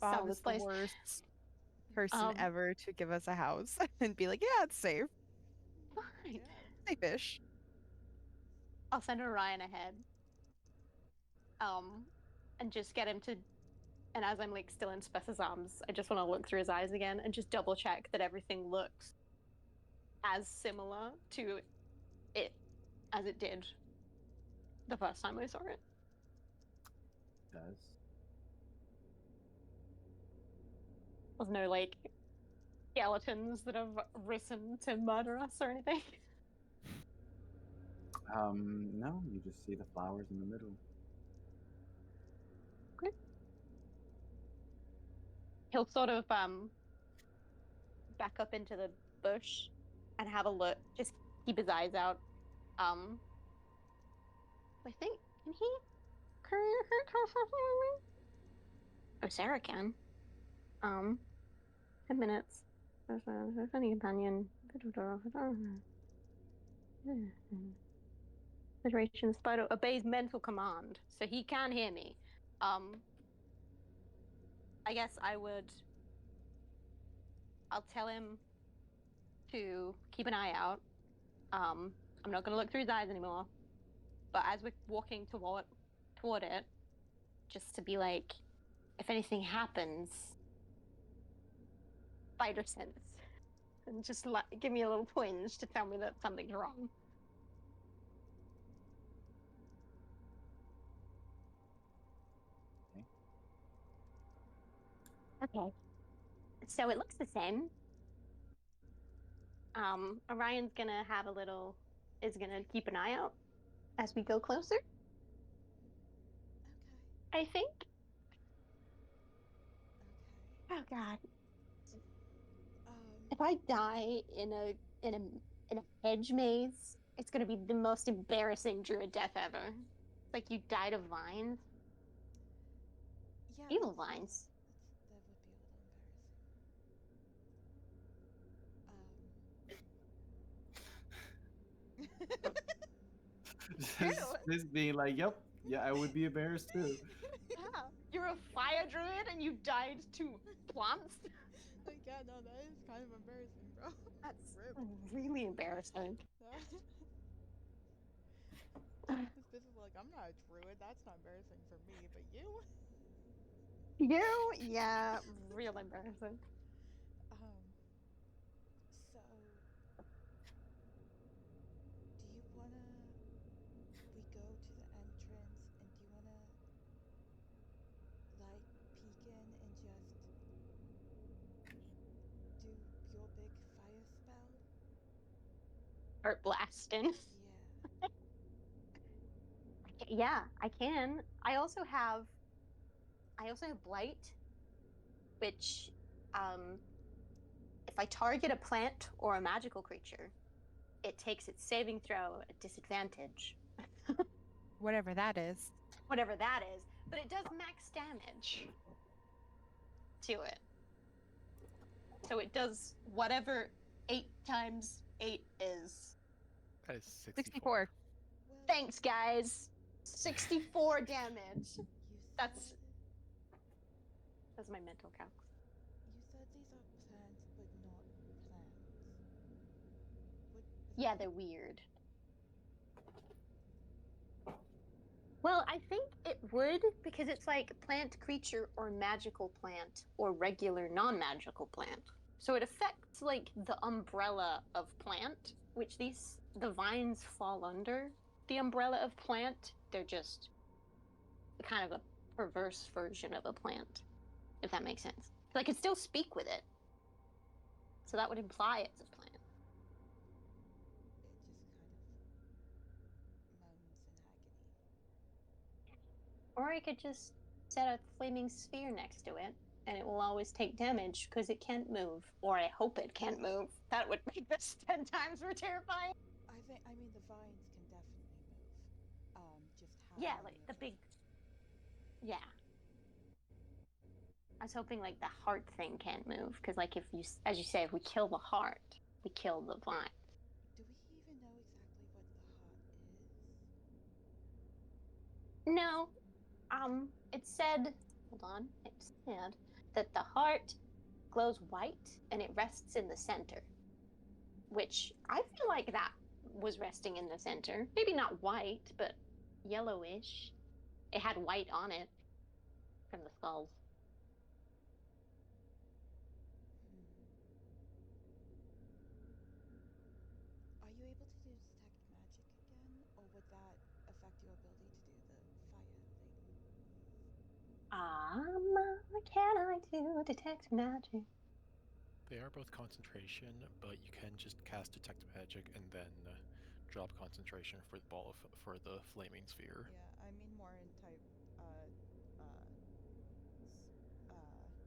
Bob sell is this the place. worst person Um, ever to give us a house and be like, yeah, it's safe. Fine. Yeah. Safe-ish. I'll send Orion ahead. And just get him to. And as I'm like still in Spess's arms, I just want to look through his eyes again and just double check that everything looks as similar to it as it did the first time I saw it. Does. There's no like skeletons that have risen to murder us or anything. No, you just see the flowers in the middle. He'll sort of back up into the bush and have a look. Just keep his eyes out. I think can he Oh, Sarah can. 10 minutes. Any companion. Federation spider obeys mental command, so he can hear me. I guess I'll tell him to keep an eye out. I'm not gonna look through his eyes anymore. But as we're walking toward it, just to be like, if anything happens, spider sense, and just give me a little twinge to tell me that something's wrong. Okay. So it looks the same. Orion's gonna is gonna keep an eye out as we go closer. Okay. I think. Okay. Oh God. Um. If I die in a hedge maze, it's gonna be the most embarrassing druid death ever. It's like you died of vines. Yeah. Evil that's- vines. that would be a little embarrassing. This being like, yep, yeah, I would be embarrassed too. Yeah. You're a fire druid and you died to plants? Like, yeah, no, that is kind of embarrassing, bro. That's Rip. really embarrassing. This is like, I'm not a druid. That's not embarrassing for me, but you? You? Yeah, real embarrassing. So, do you wanna, we go to the entrance, and do you wanna, like, peek in and just do your big fire spell? Start blasting. Yeah. Yeah, I can. I also have blight, which if I target a plant or a magical creature, it takes its saving throw at disadvantage. Whatever that is. Whatever that is, but it does max damage to it. So it does whatever 8 times 8 is. That is 64. Well, Thanks, guys. 64 damage. you That's said, my mental calc. you said these are plants, but not plants. What, Yeah, they're weird. Well, I think it would because it's like plant, creature, or magical plant, or regular non-magical plant. So it affects like the umbrella of plant, which the vines fall under the umbrella of plant. They're just kind of a perverse version of a plant, if that makes sense. So I could still speak with it. So that would imply it's a plant. it just kind of moans in agony. Or I could just set a flaming sphere next to it and it will always take damage because it can't move. Or I hope it can't move. That would make this 10 times more terrifying. I mean, the vines can definitely move. Just how Yeah, many like of the them? big. Yeah. I was hoping like the heart thing can't move because, like, if you, as you say, if we kill the heart, we kill the vine. Do we even know exactly what the heart is? No. It said. Hold on. It said that the heart glows white and it rests in the center, which I feel like that was resting in the center. Maybe not white, but yellowish. It had white on it from the skulls. Are you able to do detect magic again, or would that affect your ability to do the fire thing? What can I do? Detect magic. They are both concentration, but you can just cast detect magic and then drop concentration for the for the flaming sphere. Yeah, I mean more in type.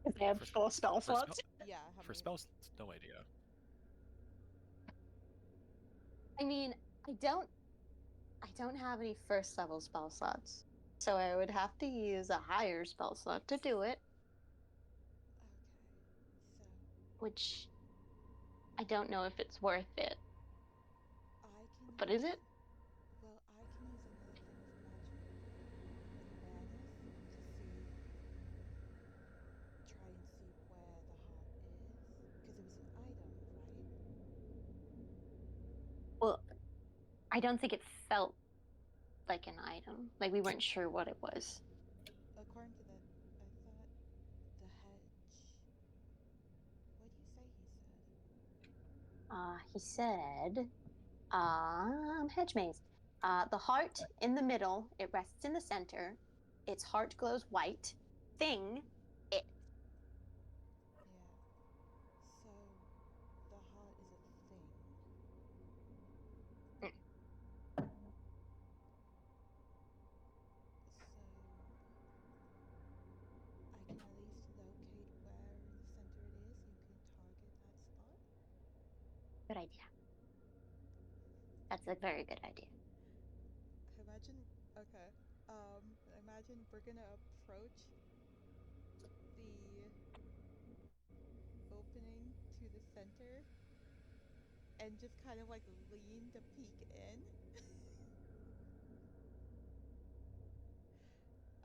If they have For, 4 spell for, slots. Yeah, how for many? spells, no idea. I mean, I don't have any first level spell slots. So I would have to use a higher spell slot to do it, Okay, so which I don't know if it's worth it. I can. But is it? Well, I can use another thing of magic, awareness, to see, try and see where the heart is, because it was an item, right? Well, I don't think it felt like an item. Like we weren't sure what it was. According to the, I thought the hedge. What do you say he said? He said, hedge maze. The heart in the middle, it rests in the center. Its heart glows white. Thing, it. Yeah. So the heart is a thing. So I can at least locate where in the center it is and can target that spot. Good idea. That's a very good idea. Imagine, okay. Imagine we're gonna approach the opening to the center and just kind of like lean to peek in.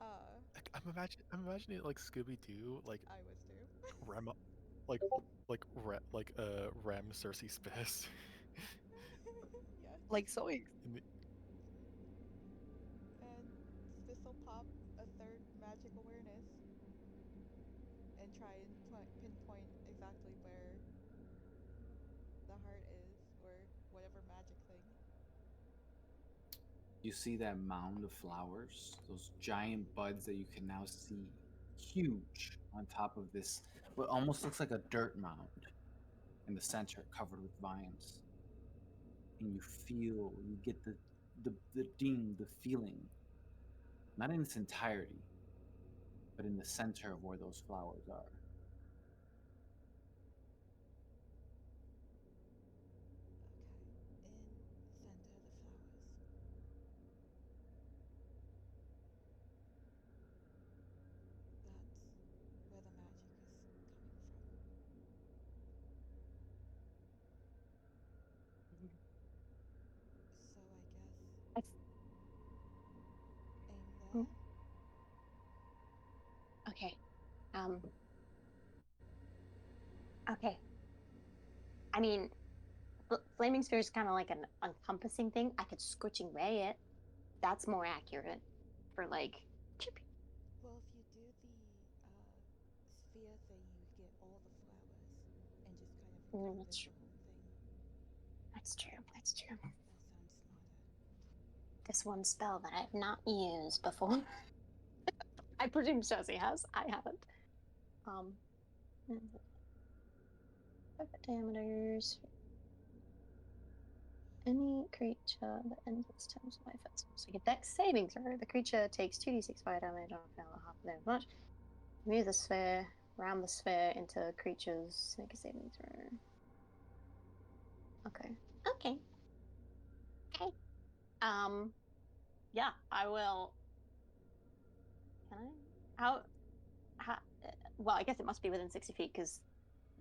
I'm imagining it like Scooby Doo, like I was too. Rem, like Rem Circe Spis. Yes. Like Zoe. In the, And this will pop a third magic awareness and try and pinpoint exactly where the heart is or whatever magic thing. You see that mound of flowers, those giant buds that you can now see huge on top of this, what almost looks like a dirt mound in the center covered with vines. And you get the ding, the feeling, not in its entirety, but in the center of where those flowers are. Okay. In center of the flowers. That's where the magic is coming from. So I guess I aim Hmm. there. Okay. Okay. I mean, flaming sphere is kind of like an encompassing thing. I could scorching ray it. That's more accurate for like. Well, if you do the sphere thing, you get all the flowers and just kind of encompass That's true. the whole thing. That's true. That's true. That sounds smarter. This one spell that I have not used before. I presume Josie has. I haven't. Diameters. Any creature that ends its turn with life at so get dex saving throw. The creature takes 2d6 fire damage on fail at half of damage much. Move the sphere around the sphere into creatures. Make a saving throw. Okay. Okay. Okay. Yeah, I will. Can I? How? Well, I guess it must be within 60 feet because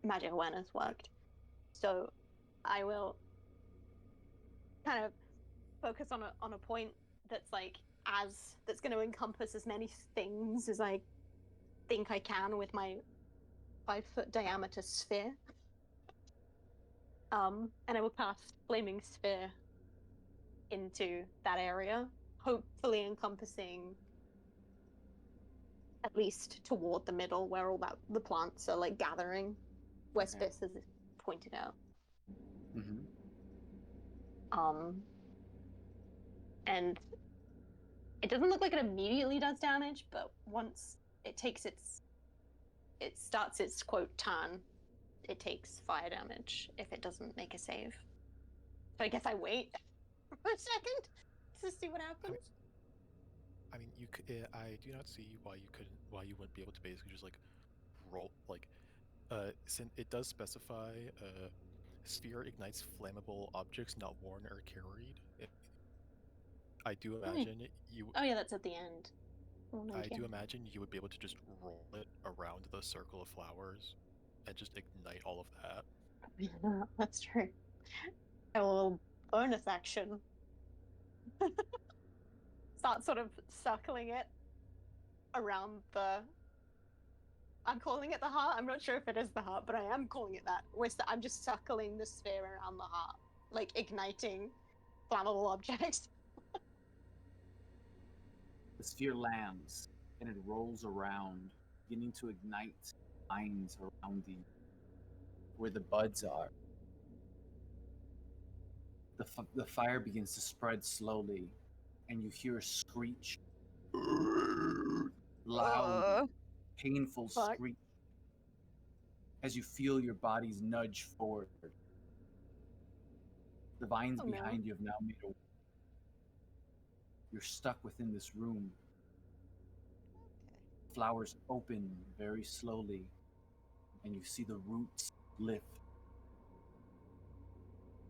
magic awareness worked. So, I will kind of focus on a point that's like that's going to encompass as many things as I think I can with my 5-foot diameter sphere. And I will cast Flaming Sphere into that area, hopefully encompassing at least toward the middle where all the plants are like gathering, where Okay. Spis has pointed out. Mm-hmm. And it doesn't look like it immediately does damage, but once it starts its quote turn, it takes fire damage if it doesn't make a save. So I guess I wait for a second to see what happens. I mean, you could. I do not see why you wouldn't be able to basically just like roll like, since it does specify, sphere ignites flammable objects not worn or carried. I do imagine you. Oh yeah, that's at the end. Oh, no, I do yeah. imagine you would be able to just roll it around the circle of flowers, and just ignite all of that. That's true. I will bonus action. Start sort of circling it around the. I'm calling it the heart. I'm not sure if it is the heart, but I am calling it that. I'm just circling the sphere around the heart, like igniting flammable objects. The sphere lands and it rolls around, beginning to ignite vines around where the buds are. The fire begins to spread slowly, and you hear a screech, loud, painful Fuck. screech, as you feel your bodies nudge forward. The vines Oh, no. behind you have now made a. You're stuck within this room. Okay. Flowers open very slowly, and you see the roots lift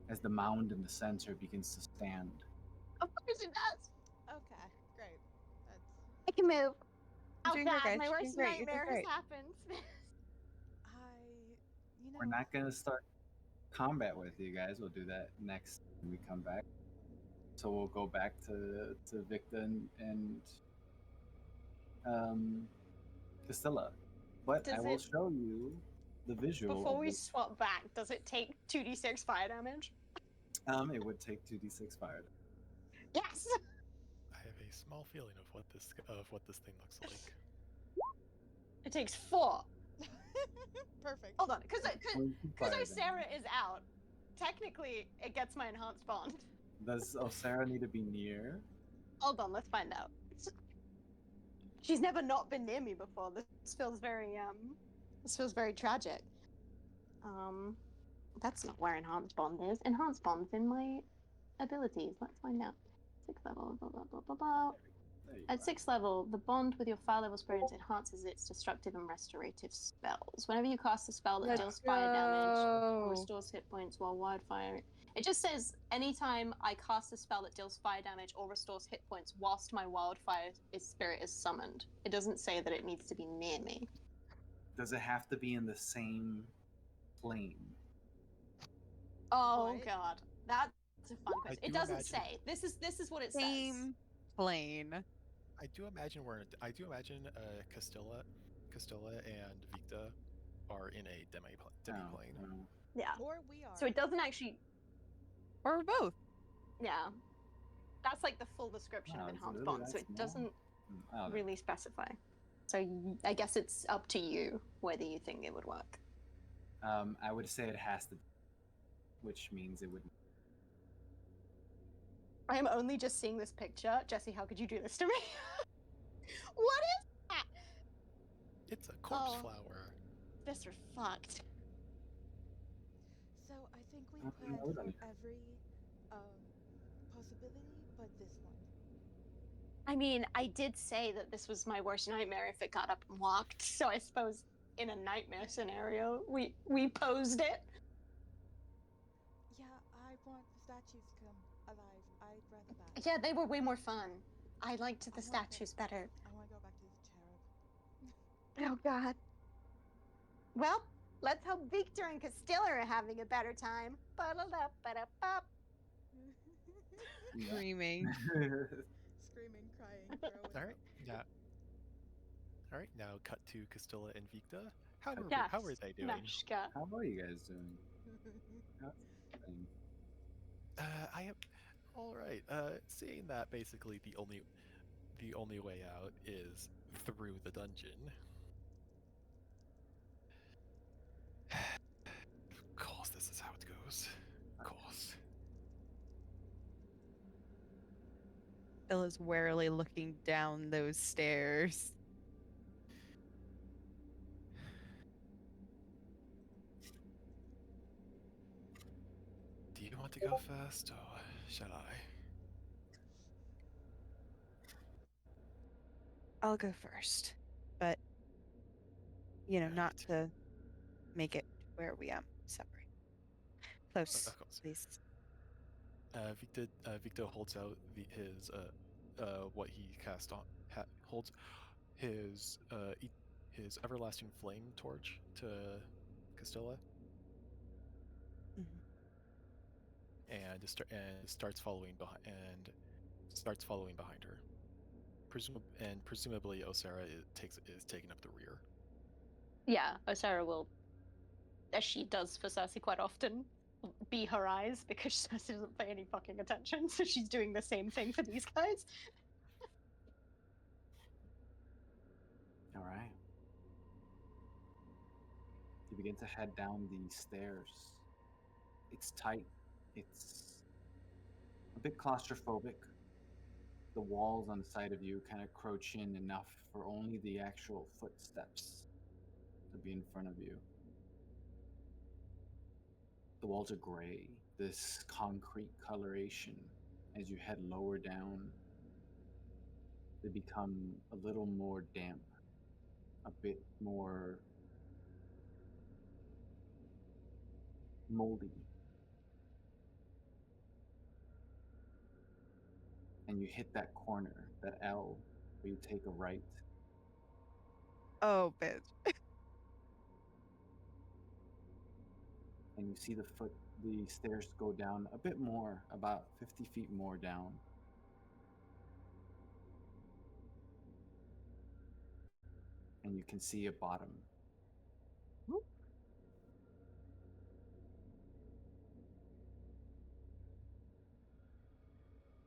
as the mound in the center begins to stand. Of course it does. Okay, great. That's I can move. You're How doing great, bad? guys. My You're worst doing great. You're doing nightmare has great. happened. We're not going to start combat with you guys. We'll do that next when we come back. So we'll go back to Vikda and Castilla. But I Does will it- show you the visual. Before of we it. swap back, does it take 2d6 fire damage? It would take 2d6 fire. Yes. I have a small feeling of what this thing looks like. It takes 4. perfect. Hold on, because Fire Sarah damage. is out. Technically, it gets my enhanced bond. Does Osara need to be near? Hold on, let's find out. She's never not been near me before. This feels very tragic. That's not where enhanced bond is. Enhanced bond's in my abilities. Let's find out. 6th level, blah blah blah blah blah. There you At are. 6th level, the bond with your 5th level experience enhances its destructive and restorative spells. Whenever you cast a spell that Let's deals fire damage or go. restores hit points while wildfire. It just says anytime I cast a spell that deals fire damage or restores hit points whilst my wildfire spirit is summoned. It doesn't say that it needs to be near me. Does it have to be in the same plane? Oh What? god, that's a fun question. It do doesn't imagine- say. This is what it says. Same plane. I do imagine Castilla and Vikda are in a demi-plane. Oh. Yeah. Or we are. So it doesn't actually. Or both. Yeah. That's like the full description Wow, of is it enhanced really bond, that so it small? doesn't I don't know. really specify. So I guess it's up to you whether you think it would work. I would say it has to, which means it would. I am only just seeing this picture. Jesse, how could you do this to me? What is that? It's a corpse Oh. flower. This are fucked. So I think we I planned don't for know. every possibility, but this one. I mean, I did say that this was my worst nightmare if it got up and walked, so I suppose in a nightmare scenario. We posed it. Yeah, I want the statues to come alive. I'd rather that. Yeah, they were way more fun. I liked the I want statues better. I want to go back to the cherub. Oh God. Well, let's hope Victor and Castilla are having a better time. Ba-da-da-ba-da-bop. Yeah. Screaming. Screaming, crying, throwing All right. up. Yeah. All right. Now cut to Castilla and Vikda. How are Yes, how are they doing? Nashka. How are you guys doing? How's it going? I am all right. Seeing that basically the only way out is through the dungeon. Of course, this is how it goes. Of course. Bill is warily looking down those stairs. Do you want to go first, or shall I? I'll go first, but not Right. to make it where we separate. Close, Of course. please. Victor holds out his what he cast on holds his everlasting flame torch to Castilla Mhm. and starts following behind her. Presumably Osara is taking up the rear. Yeah, Osara will, as she does for Circe quite often, be her eyes because Circe doesn't pay any fucking attention, so she's doing the same thing for these guys. All right. You begin to head down the stairs. It's tight. It's a bit claustrophobic. The walls on the side of you kind of crouch in enough for only the actual footsteps to be in front of you. The walls are gray, this concrete coloration. As you head lower down, they become a little more damp, a bit more moldy. And you hit that corner, that L, where you take a right. Oh, bitch. And you see the stairs go down a bit more, about 50 feet more down. And you can see a bottom.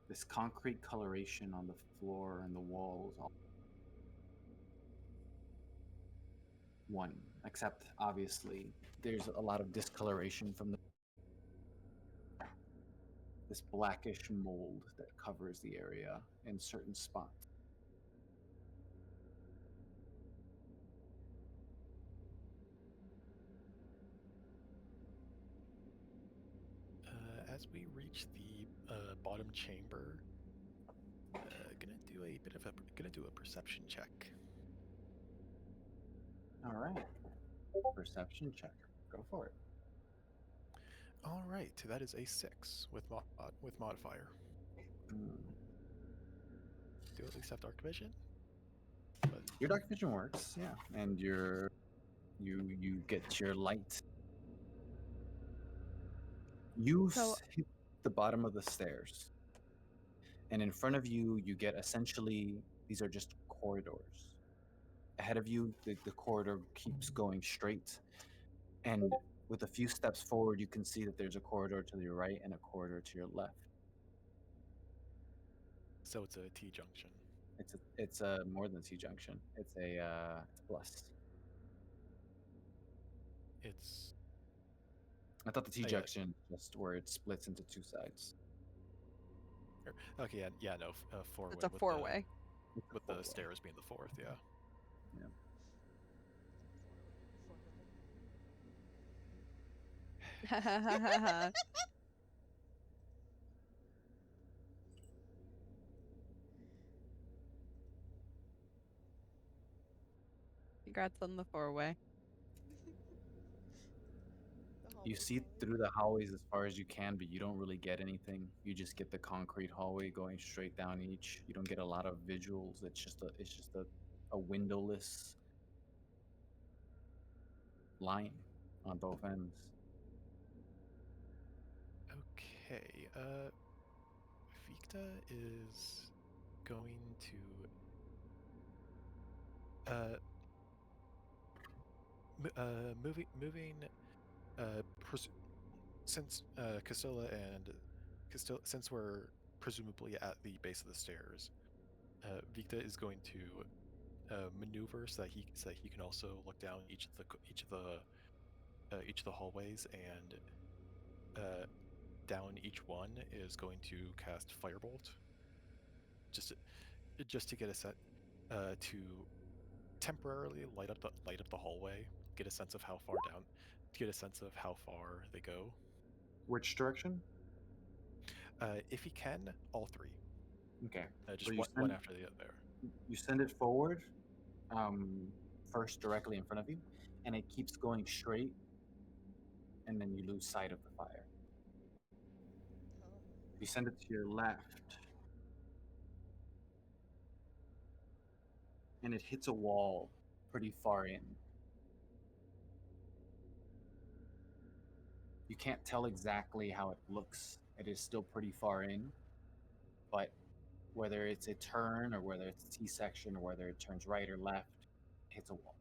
This concrete coloration on the floor and the walls. One, except obviously there's a lot of discoloration from this blackish mold that covers the area in certain spots. As we reach the bottom chamber, gonna do a perception check. All right. Perception check. Go for it. All right, that is a 6 with modifier. Do at least have dark vision. But Your dark vision works, yeah, and you get your light. You So- hit the bottom of the stairs, and in front of you, you get essentially these are just corridors. Ahead of you, the corridor keeps going straight, and with a few steps forward, you can see that there's a corridor to your right and a corridor to your left. so it's a T junction. It's a more than T junction. It's a plus. It's I thought the T yeah. junction just where it splits into two sides. Okay, yeah, no, four-way. It's a four-way. With the stairs being the fourth, yeah. Congrats on the four-way. You see hallway? through the hallways as far as you can, but you don't really get anything. You just get the concrete hallway going straight down each. You don't get a lot of visuals. It's just a windowless line on both ends. Okay. Vikta is going to moving since since we're presumably at the base of the stairs, Vikta is going to maneuver so that he can also look down each of the hallways, and down each one is going to cast Firebolt, just to get a set to temporarily light up the hallway, get a sense of how far they go. Which direction? If he can, all three. Okay. Just So you one send after the other. you send it forward, first directly in front of you, and it keeps going straight, and then you lose sight of the fire. Oh. You send it to your left, and it hits a wall pretty far in. You can't tell exactly how it looks. It is still pretty far in, but whether it's a turn or whether it's a T-section or whether it turns right or left, it hits a wall.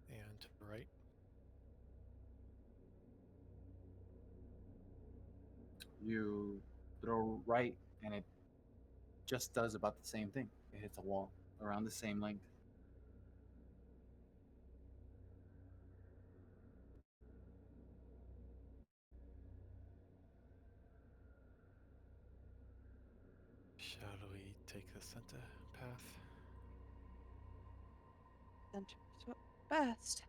And to the right. You throw right, and it just does about the same thing. It hits a wall around the same length. Shall we take the center path? Center's what best.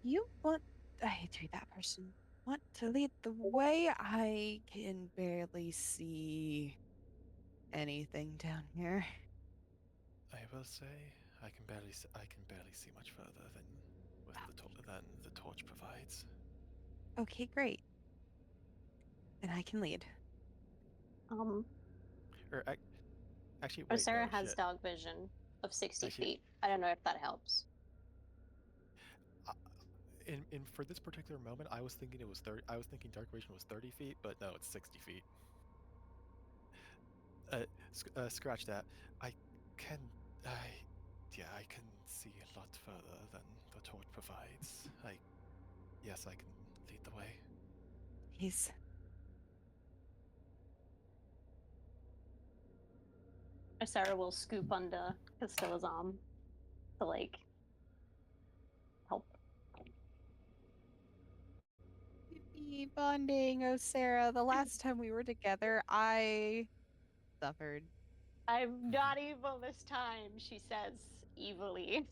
You want? I hate to be that person. Want to lead the way? I can barely see anything down here. I will say I can barely see much further than the torch provides. Okay, great. Then I can lead. Or actually, wait, Sarah no, has shit. dog vision of 60 Actually- feet. I don't know if that helps. In for this particular moment, I was thinking it was 30. I was thinking dark vision was 30 feet, but no, it's 60 feet. Scratch that. I can see a lot further than the torch provides. Yes, I can lead the way. He's Sarah will scoop under Castilla's arm to help. Yippee, bonding. Oh, Sarah, the last time we were together, I suffered. I'm not evil this time, she says evilly.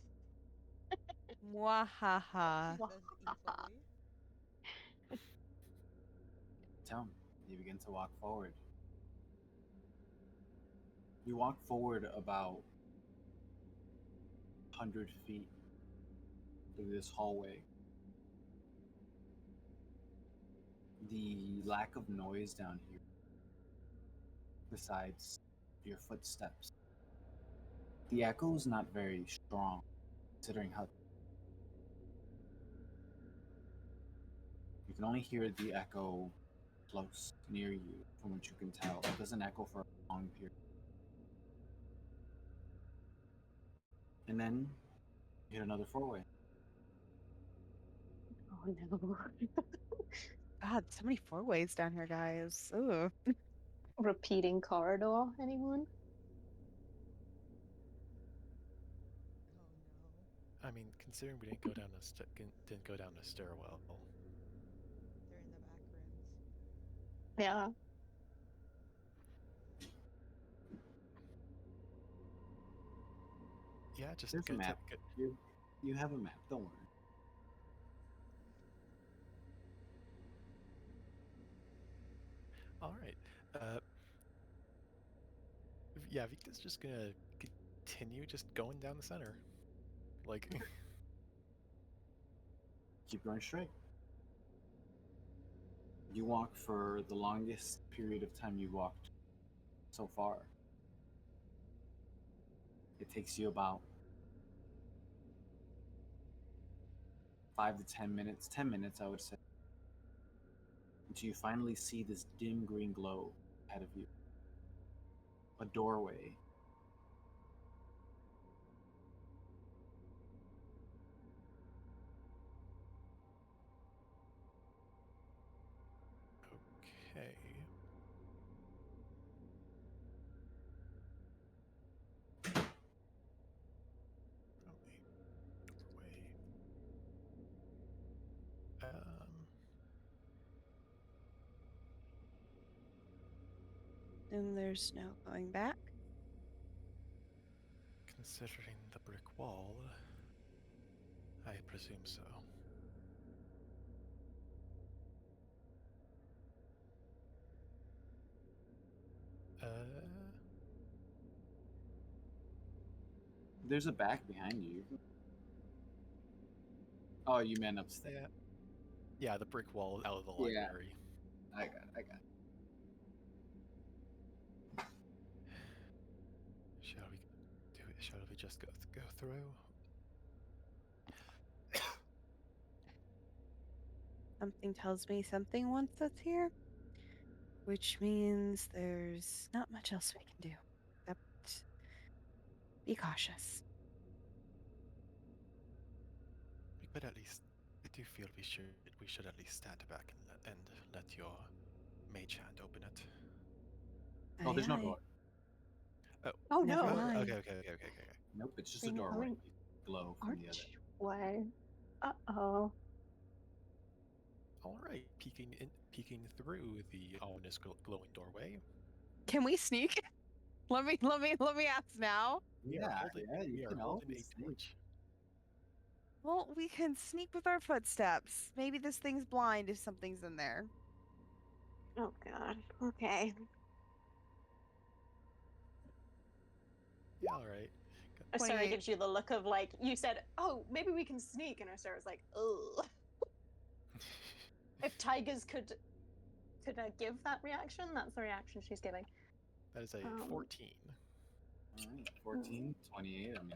Mwahaha. She says evilly. Tell you begin to walk forward. You walk forward about 100 feet through this hallway. The lack of noise down here, besides your footsteps, the echo is not very strong, considering how you can only hear the echo close near you, from what you can tell. It doesn't echo for a long period. And then you hit another four-way. Oh no. God, so many four ways down here, guys. Ooh. Repeating corridor, anyone? Oh no. I mean, considering we didn't go down the stairwell. They're in the back rooms. Yeah. Yeah, just There's a good. map. You have a map, don't worry. All right. Victor's just gonna continue just going down the center. Like, Keep going straight. You walk for the longest period of time you've walked so far. It takes you about 5 to 10 minutes, 10 minutes, I would say, until you finally see this dim green glow ahead of you. A doorway. okay. Oh, a doorway. And there's no going back. Considering the brick wall, I presume so. There's a back behind you. Oh, you meant upstairs. Yeah, the brick wall out of the Yeah. library. I got it. Shall we do it? Shall we just go through? Something tells me something wants us here, which means there's not much else we can do except be cautious. But at least I do feel we should at least stand back and let your mage hand open it. Oh, there's no Aye, aye. door. Oh Never no. mind. Okay. Nope, it's just a Green doorway. glowing Glow from the other. Archway. Uh-oh. All right, peeking through the ominous glowing doorway. Can we sneak? Let me ask now. We Yeah, we you are can holding always a sneak. torch. Well, we can sneak with our footsteps. Maybe this thing's blind if something's in there. Oh god. Okay. Yeah, all right. Sarah Wait. gives you the look of like, you said, oh, maybe we can sneak, and Sarah's like, ugh. If tigers could give that reaction, that's the reaction she's giving. That is a 14. All right, 14, 28. I mean,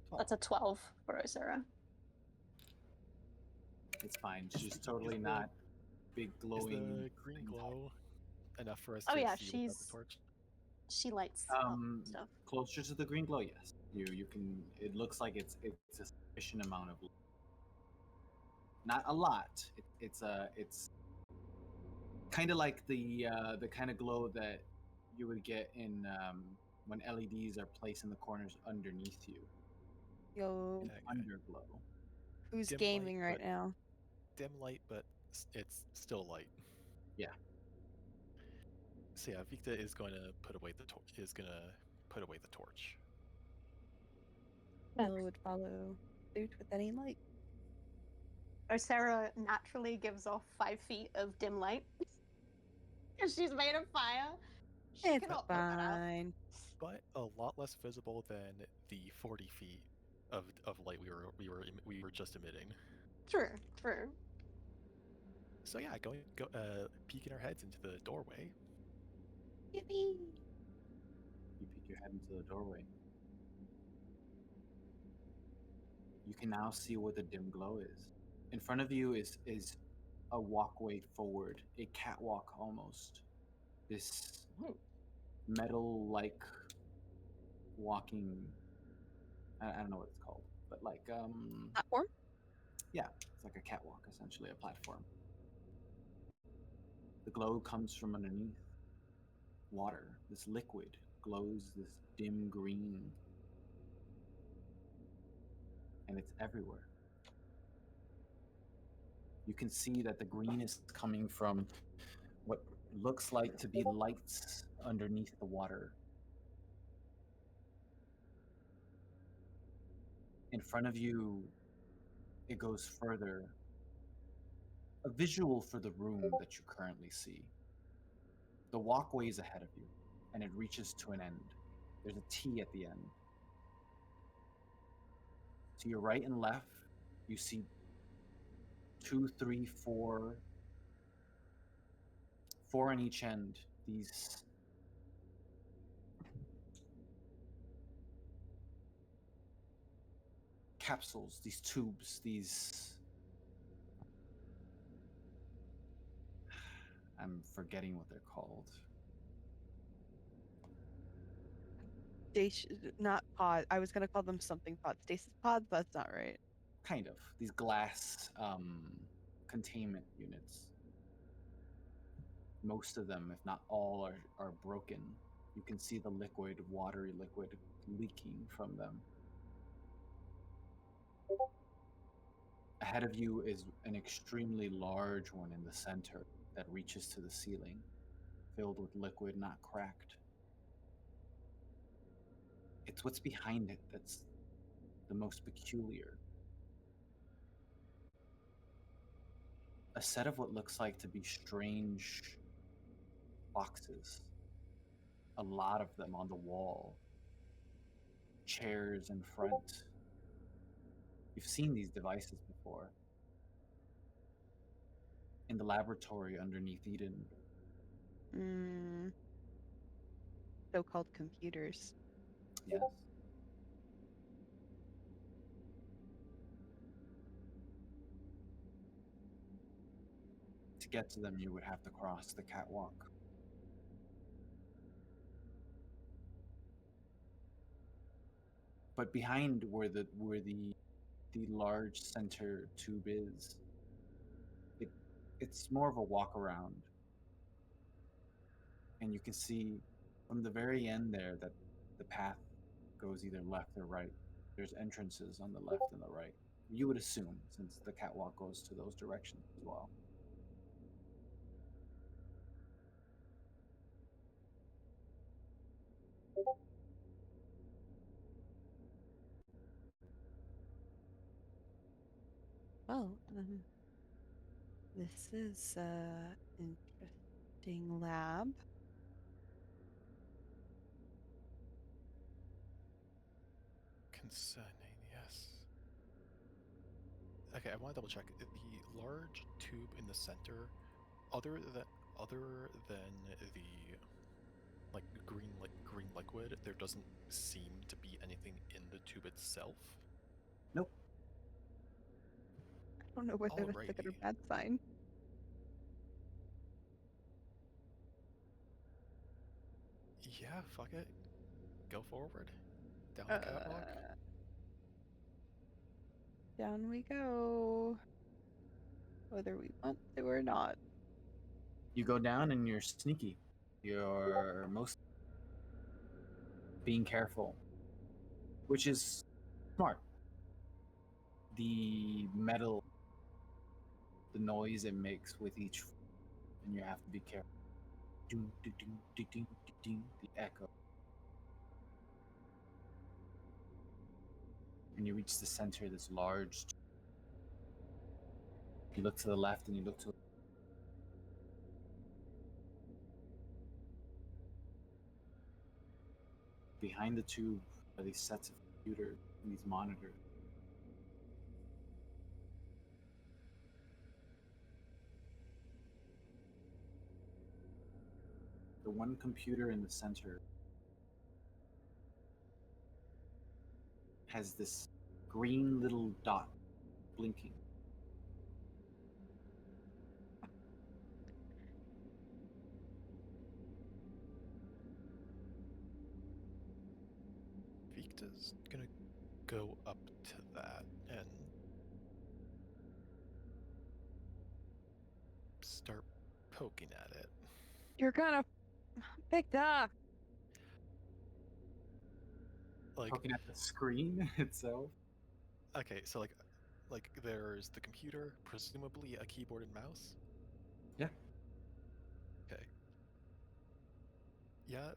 12. That's a 12 for Sarah. It's fine. She's totally not big Is glowing. the green thing. glow enough for us Oh to yeah, see without the she's torch? she lights up stuff. Closer to the green glow, yes. You can. It looks like it's a sufficient amount of. Not a lot. It's kind of like the kind of glow that you would get in when LEDs are placed in the corners underneath you. Yo, Yeah, Underglow. who's dim light, gaming right but- now? dim light, but it's still light. Yeah. So yeah, Vikta is going to put away the torch. Will would follow suit with any light. Sarah naturally gives off 5 feet of dim light. Because she's made of fire. She It's cannot put that out. fine. But a lot less visible than the 40 feet of light we were just emitting. True. So yeah, peeking our heads into the doorway. Yippee! You peek your head into the doorway. You can now see where the dim glow is. In front of you is a walkway forward, a catwalk almost. This metal-like walking. I don't know what it's called, but like Platform? yeah, it's like a catwalk essentially, a platform. The glow comes from underneath. Water, this liquid, glows this dim green, and it's everywhere. You can see that the green is coming from what looks like to be lights underneath the water. In front of you, it goes further. A visual for the room that you currently see. The walkway is ahead of you, and it reaches to an end. There's a T at the end. To your right and left, you see 2, 3, 4 on each end. These capsules, these tubes, these... I'm forgetting what they're called. Not pod. I was gonna call them something pod. Stasis pods. That's not right. Kind of. These glass containment units. Most of them, if not all, are broken. You can see the liquid, watery liquid, leaking from them. Ahead of you is an extremely large one in the center that reaches to the ceiling, filled with liquid, not cracked. It's what's behind it that's the most peculiar. A set of what looks like to be strange boxes. A lot of them on the wall. Chairs in front. You've seen these devices before. In the laboratory underneath Eden. So-called computers. Yes. To get to them, you would have to cross the catwalk. But behind where the large center tube is, it's more of a walk around. And you can see from the very end there that the path goes either left or right. There's entrances on the left and the right. You would assume, since the catwalk goes to those directions as well. Well, this is interesting lab. Concerning, yes. Okay, I want to double check. The large tube in the center, other than the green liquid, there doesn't seem to be anything in the tube itself. Nope. I don't know whether that's a good or Alrighty. bad sign. Yeah, fuck it. Go forward. Down the catwalk. Down we go. Whether we want to or not. You go down and you're sneaky. You're most being careful, which is smart. The metal, the noise it makes with each, and you have to be careful. Ding, ding, ding, ding, ding, ding, the echo. When you reach the center, this large. You look to the left and you look to. Behind the tube are these sets of computers and these monitors. The one computer in the center has this green little dot blinking. Vikda's gonna go up to that and start poking at it. You're gonna pick up. Like, Looking at the screen itself. okay, so like there's the computer, presumably a keyboard and mouse. Yeah. Okay. Yeah.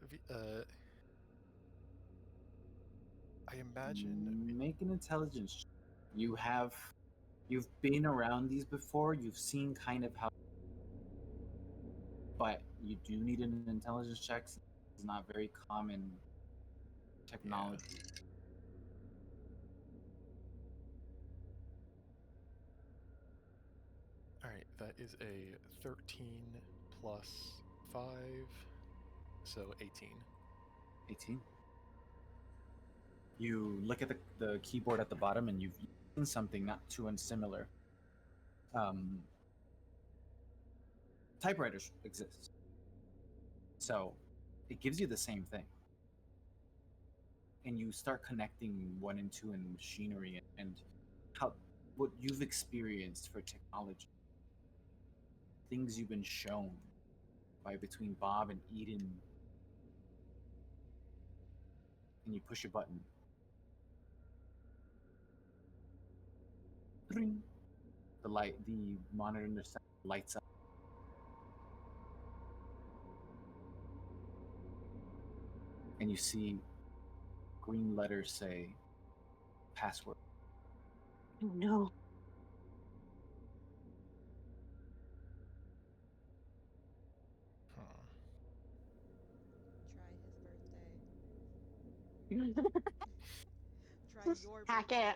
I imagine. Make an intelligence check. You've been around these before. You've seen kind of how, but You do need an intelligence check. It's not very common technology. All right, that is a 13 plus 5, so 18. 18. You look at the keyboard at the bottom and you've seen something not too unsimilar. Typewriters exist. So it gives you the same thing. And you start connecting one and two in machinery and how what you've experienced for technology. Things you've been shown by between Bob and Eden. And you push a button. Dring. The monitor in the center lights up. And you see green letters say password. Oh no. Huh. Try his birthday. Try your Hack birthday. it.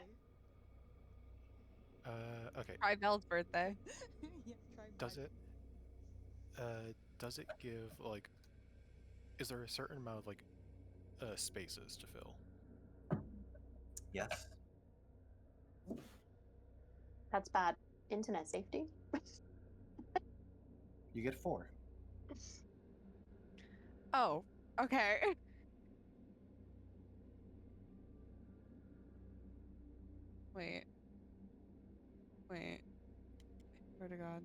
Okay. Try Belle's birthday. Yeah, try Does mine. it? Does it give like? Is there a certain amount of like, spaces to fill? Yes. That's bad. Internet safety. You get 4. Oh, okay. Wait. Wait. Swear to God.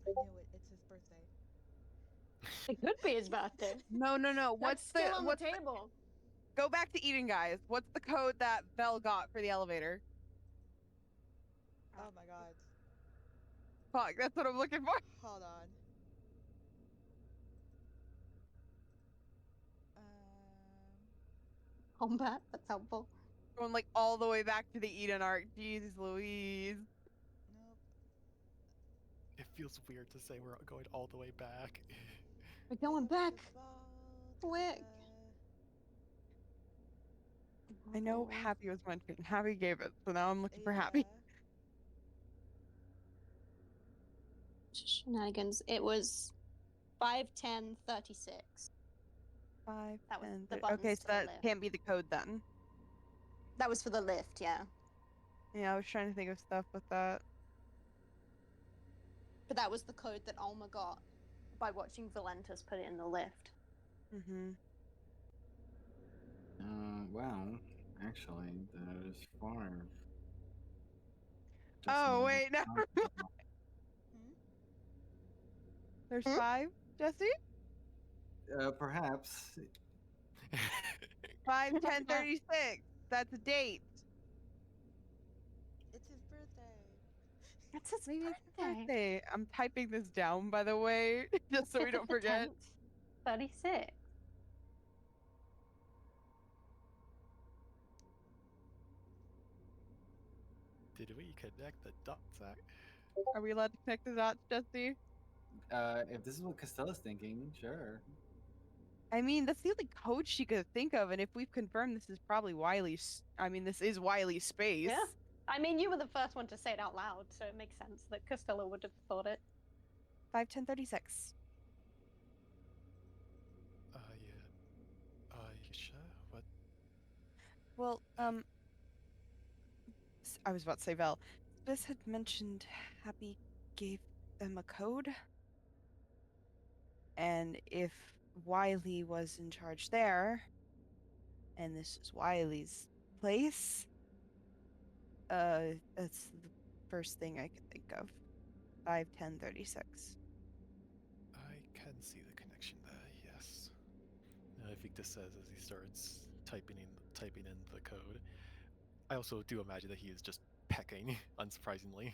I knew it. It's his birthday. It could be his birthday. No. That's What's still on the what's table. Go back to Eden, guys. What's the code that Belle got for the elevator? Oh my god. Fuck, that's what I'm looking for. Hold on. Um. Combat. That's helpful. Going like all the way back to the Eden arc. Jeez Louise. Nope. It feels weird to say we're going all the way back. We're going back. Quick. I know Oh. Happy was mentioned. Happy gave it, so now I'm looking for Happy. Shenanigans. It was 5:10:36. 5, That was 10, the 30. buttons Okay, to so the that left. can't be the code then. That was for the lift, yeah. Yeah, I was trying to think of stuff with that. But that was the code that Alma got by watching Valentus put it in the lift. Mm-hmm. Well, actually, there's 5. Oh, wait, no. Hmm? There's Hmm? 5, Jesse? Perhaps. 5, 10, 36. That's a date. It's his birthday. That's his Maybe it's his birthday. birthday. I'm typing this down, by the way, just so we don't forget. 36. Did we connect the dots, Zach? Are we allowed to connect the dots, Jesse? If this is what Castella's thinking, sure. I mean, that's the only code she could think of, and if we've confirmed this is probably Wiley's, I mean, this is Wiley's space. Yeah. I mean, you were the first one to say it out loud, so it makes sense that Costello would have thought it. 5, 10, 36. Yeah. You sure? What? Well, I was about to say Vel. Spis had mentioned Happy gave them a code. And if Wiley was in charge there, and this is Wiley's place, that's the first thing I could think of. 5, 10, 36. I can see the connection there. Yes. Vikda says as he starts typing in the code. I also do imagine that he is just pecking, unsurprisingly.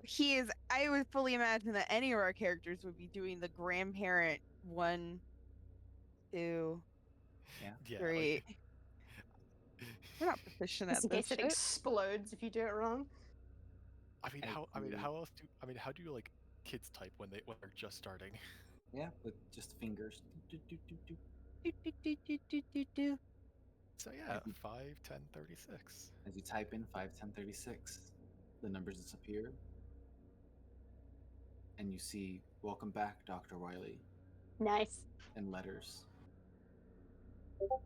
He is. I would fully imagine that any of our characters would be doing the grandparent 1, 2, Yeah. 3. Like, We're not proficient Just at in this case it shit. explodes if you do it wrong. I mean, how else do? I mean, how do you like kids type when they're just starting. Yeah, with just fingers. Do, do, do, do, do, do, do. So yeah, As you- 5, 10, 36. As you type in 51036, the numbers disappear, and you see "Welcome back, Dr. Wiley" Nice. in letters,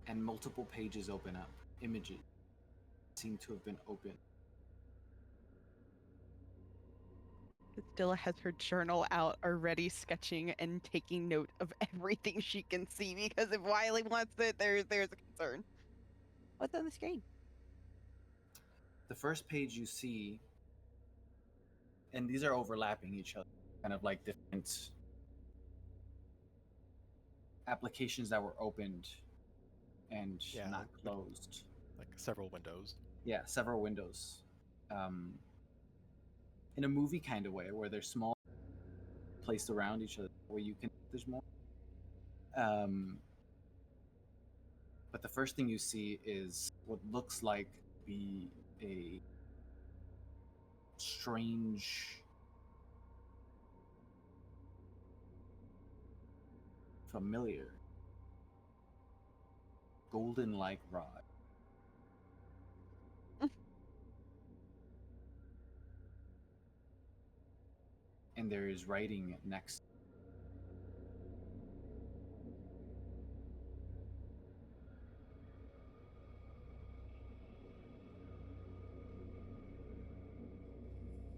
and multiple pages open up. Images seem to have been opened. Castilla has her journal out already, sketching and taking note of everything she can see, because if Wiley wants it, there's a concern. What's on the screen? The first page you see, and these are overlapping each other, kind of like different applications that were opened and Yeah, not like- closed. Like several windows. Yeah, several windows. In a movie kind of way, where they're small, placed around each other, where you can. There's more. But the first thing you see is what looks like be a strange, familiar, golden-like rod. And there is writing next.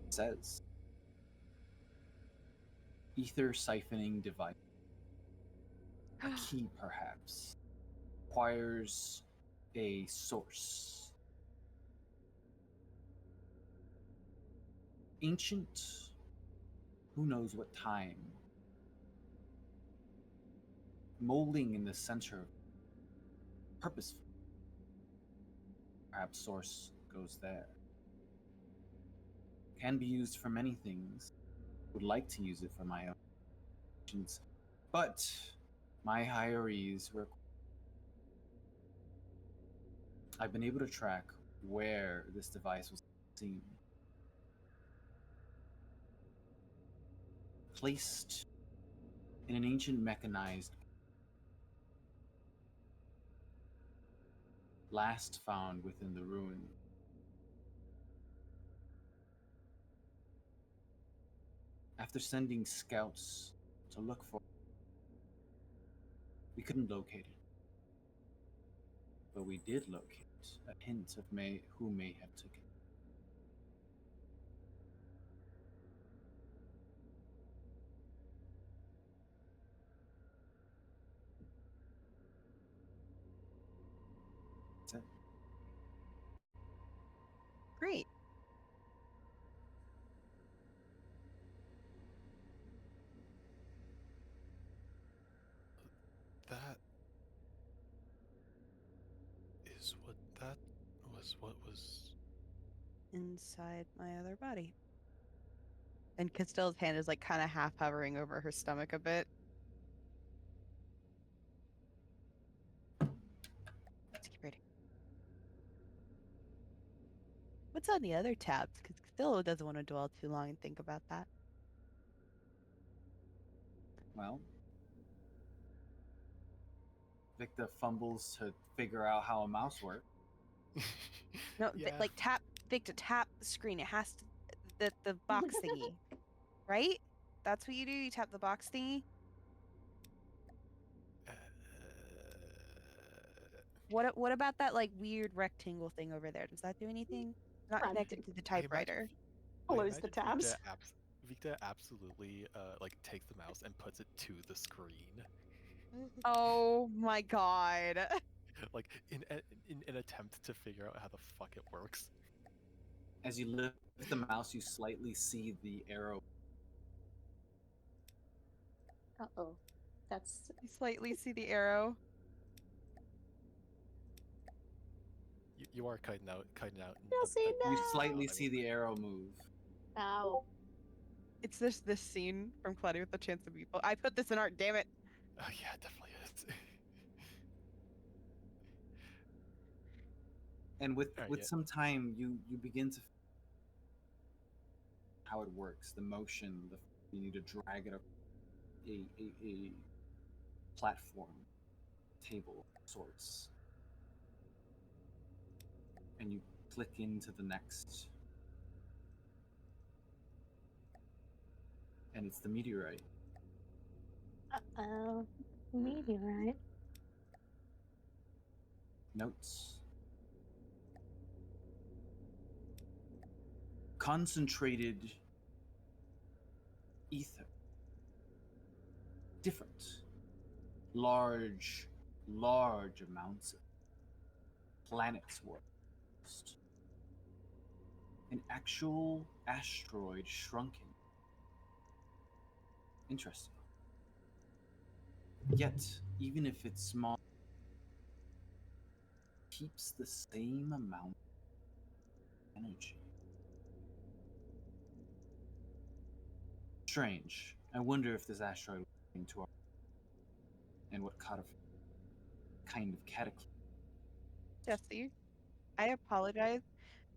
It says ether siphoning device. A key, perhaps. Requires a source. Ancient, who knows what time. Molding in the center. Purposeful. Perhaps source goes there. Can be used for many things. Would like to use it for my own actions. But my hierarchies were. I've been able to track where this device was seen. Placed in an ancient mechanized. Last found within the ruin. After sending scouts to look for it, we couldn't locate it. But we did locate a hint of who may have took it. That's it. Great. That is what was. Inside my other body. And Castilla's hand is like kind of half hovering over her stomach a bit. Let's keep reading. What's on the other tabs? Because Castilla doesn't want to dwell too long and think about that. Well, Vikda fumbles to figure out how a mouse works. No, Yeah. like tap, Victor, tap the screen. It has to, the box thingy, right? That's what you do. You tap the box thingy. What about that like weird rectangle thing over there? Does that do anything? Not connected to the typewriter. Close the tabs. Vikta absolutely like takes the mouse and puts it to the screen, Oh my god. like in an attempt to figure out how the fuck it works. As you lift the mouse, you slightly see the arrow. Uh-oh. That's You slightly see the arrow. You are kiting out. Chelsea, You no! slightly see the arrow move. Ow. It's this scene from Cloudy with a Chance of Meatball. I put this in art, damn it. Oh yeah, it definitely is. And with Alright, with yeah. some time, you begin to how it works, the motion, You need to drag it up a platform, table of sorts, and you click into the next, and it's the meteorite. Uh-oh. Meteorite. Notes. Concentrated ether. Different. Large amounts of planets were lost. An actual asteroid shrunken. Interesting. Yet, even if it's small, it keeps the same amount of energy. Strange. I wonder if this asteroid was into our and what kind of cataclysm. Jesse, I apologize.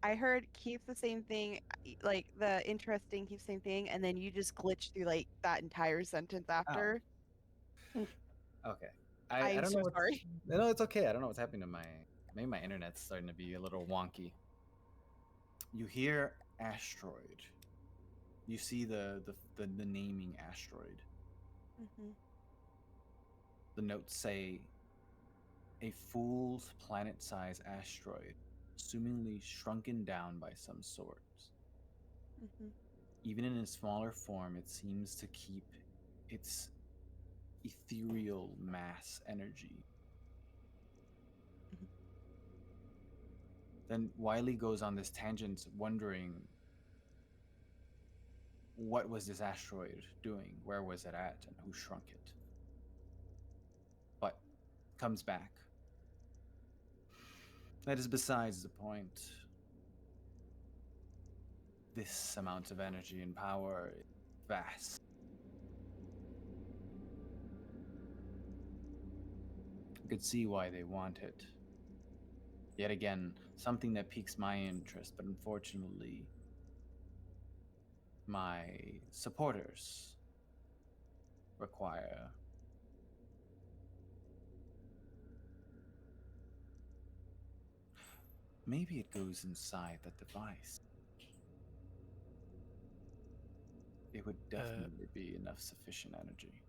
I heard keep the same thing, like the interesting keep the same thing, and then you just glitched through like that entire sentence after. Okay. I I am don't so know what's sorry. no, it's okay. I don't know what's happening to maybe my internet's starting to be a little wonky. You hear asteroid. You see the naming asteroid. Hmm. The notes say a fool's planet-sized asteroid, assumingly shrunken down by some sort. Hmm. Even in a smaller form, it seems to keep its ethereal mass energy. Mhm. Then Wiley goes on this tangent, wondering what was this asteroid doing, where was it at, and who shrunk it. But comes back. That is besides the point. This amount of energy and power is vast. I could see why they want it. Yet again, something that piques my interest, but unfortunately, my supporters require. Maybe it goes inside that device. It would definitely be enough sufficient energy.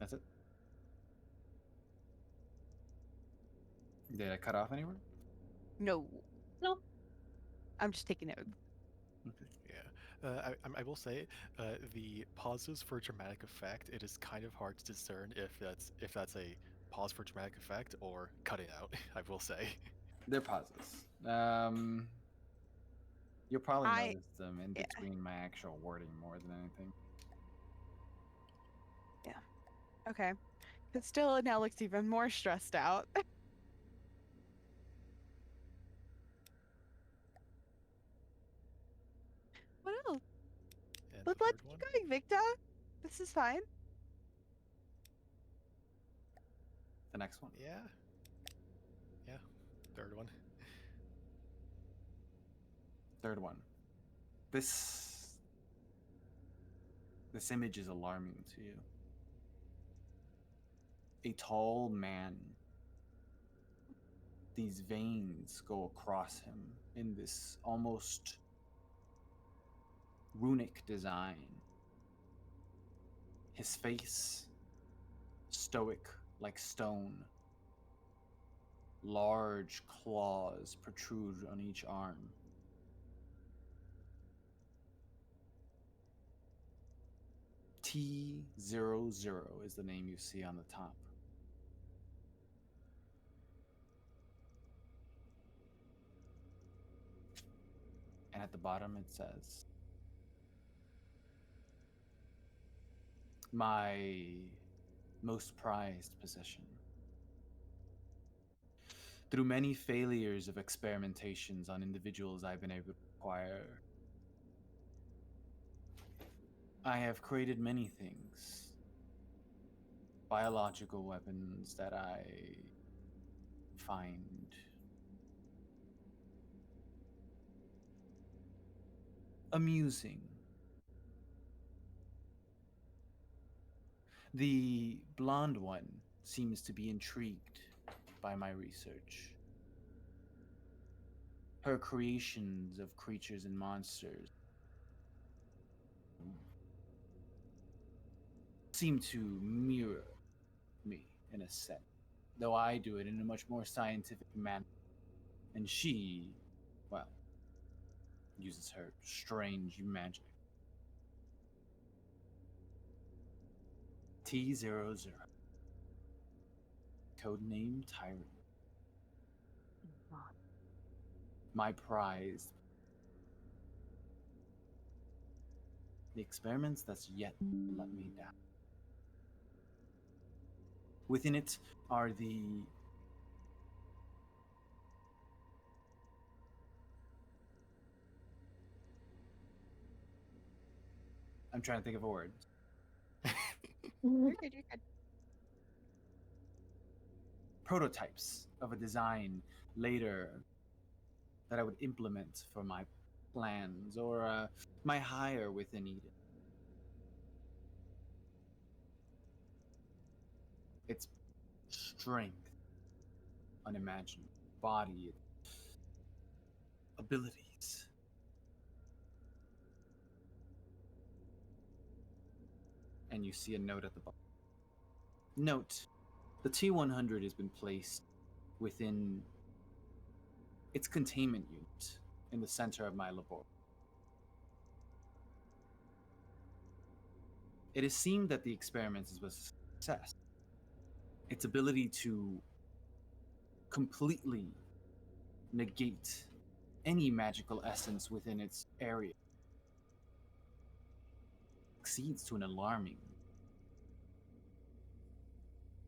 That's it? Did I cut off anywhere? No, No. I'm just taking notes. Okay. Yeah, I will say the pauses for dramatic effect. It is kind of hard to discern if that's a pause for dramatic effect or cutting out. I will say. They're pauses. You'll probably I notice them in yeah. between my actual wording more than anything. Okay. But still, now looks even more stressed out. What else? And Let's the third keep one. going, Victor. This is fine. The next one. Yeah. Yeah. Third one. Third one. This image is alarming to you. A tall man. These veins go across him in this almost runic design. His face, stoic like stone. Large claws protrude on each arm. T00 is the name you see on the top. And at the bottom it says, my most prized possession. Through many failures of experimentations on individuals I've been able to acquire, I have created many things. Biological weapons that I find amusing. The blonde one seems to be intrigued by my research. Her creations of creatures and monsters seem to mirror me in a sense, though I do it in a much more scientific manner. And she, well, uses her strange magic. T00. Codename Tyrant. My prize. The experiments that's yet to let me down. Within it are the I'm trying to think of a word. You're good, you're good. Prototypes of a design later that I would implement for my plans or my hire within Eden. Its strength, unimaginable, body, abilities. And you see a note at the bottom. Note, the T100 has been placed within its containment unit in the center of my laboratory. It is seen that the experiment was a success. Its ability to completely negate any magical essence within its area exceeds to an alarming.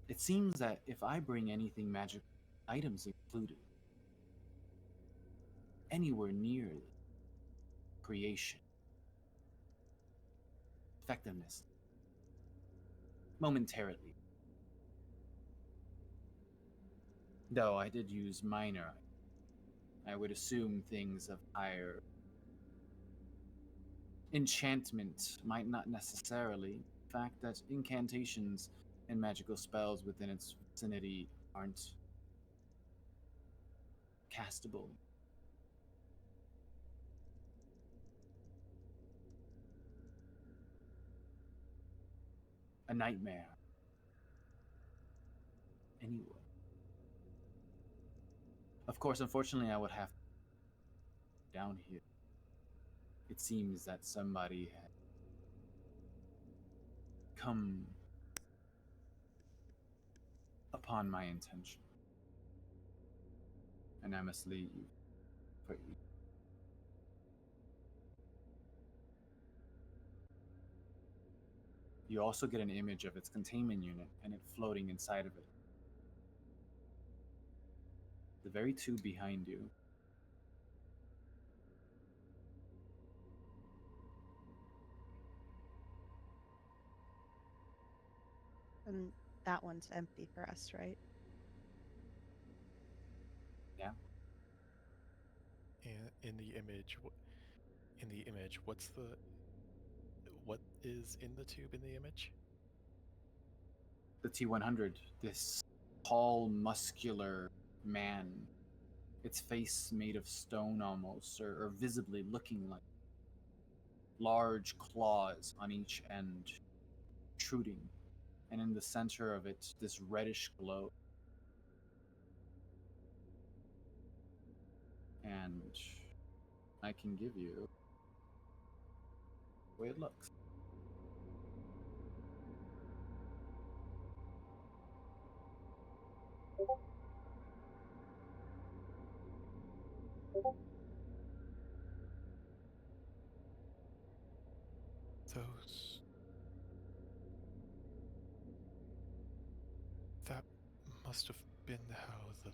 It seems that if I bring anything magical, items included, anywhere near creation, effectiveness, momentarily. Though I did use minor, I would assume things of higher enchantment might not necessarily. The fact that incantations and magical spells within its vicinity aren't castable. A nightmare. Anyway. Of course, unfortunately, I would have down here. It seems that somebody had come upon my intention. And I must leave for you. You also get an image of its containment unit and it floating inside of it. The very tube behind you. And that one's empty for us, right? Yeah. And in the image, what is in the tube in the image? The T100, this tall, muscular man, its face made of stone almost, or visibly looking like large claws on each end, protruding, and in the center of it, this reddish glow. And I can give you the way it looks. Those. That must have been how the.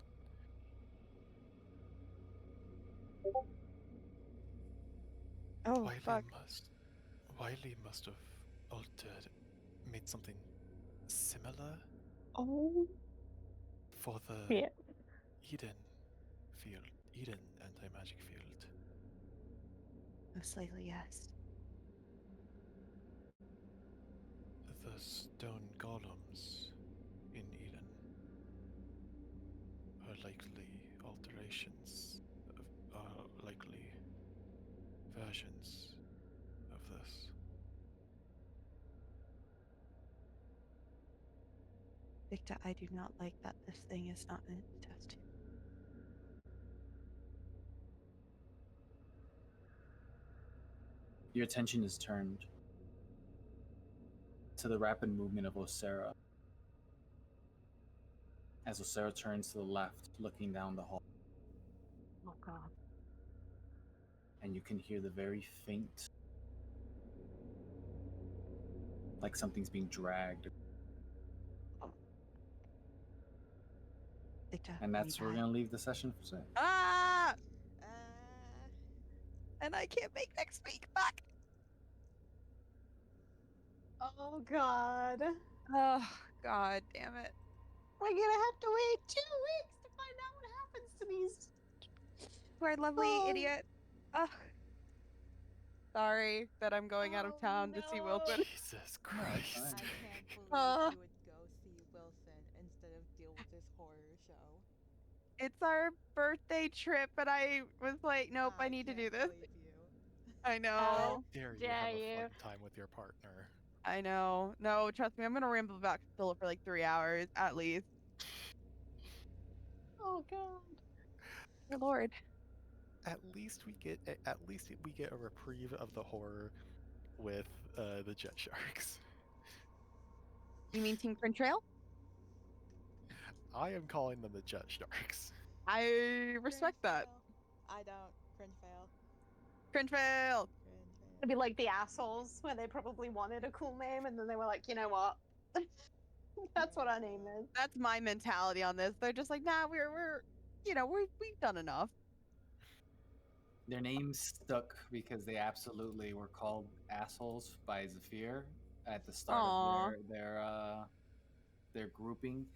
Oh, fuck. Wiley must have altered, made something similar Oh, for the yeah. Eden field, Eden anti-magic field. Most likely, yes. The stone golems in Eden are likely alterations likely versions of this. Vikda, I do not like that this thing is not in its test tube. Your attention is turned to the rapid movement of Osera. As Osera turns to the left, looking down the hall, Oh god. and you can hear the very faint, like something's being dragged. Vikda, And that's where we're die. gonna leave the session for today. Ah! Uh, And I can't make next week. Fuck! Oh god. Oh, god damn it. We're gonna have to wait 2 weeks to find out what happens to these. Poor lovely Oh. idiot. Ugh. Sorry that I'm going out of Oh, town to see no. Wilson. Jesus No, that's Christ. fine. I can't believe Uh. you would go see Wilson instead of deal with this horror show. It's our birthday trip, and I was like, nope, I need to can't do this. believe you. I know. Dare you Dare have a you. fun time with your partner. I know. No, trust me, I'm gonna ramble back to Philip for like 3 hours at least. Oh god. Dear Lord. At least we get a reprieve of the horror with the jet sharks. You mean Team Crunch Trail? I am calling them the jet sharks. I respect Cringe that. fail. I don't. Cringe fail. Crunch Trail. Cringe fail. It'd be like the assholes where they probably wanted a cool name and then they were like, you know what? That's what our name is. That's my mentality on this. They're just like, nah, we're we've done enough. Their names stuck because they absolutely were called assholes by Zephyr at the start Aw. of their grouping,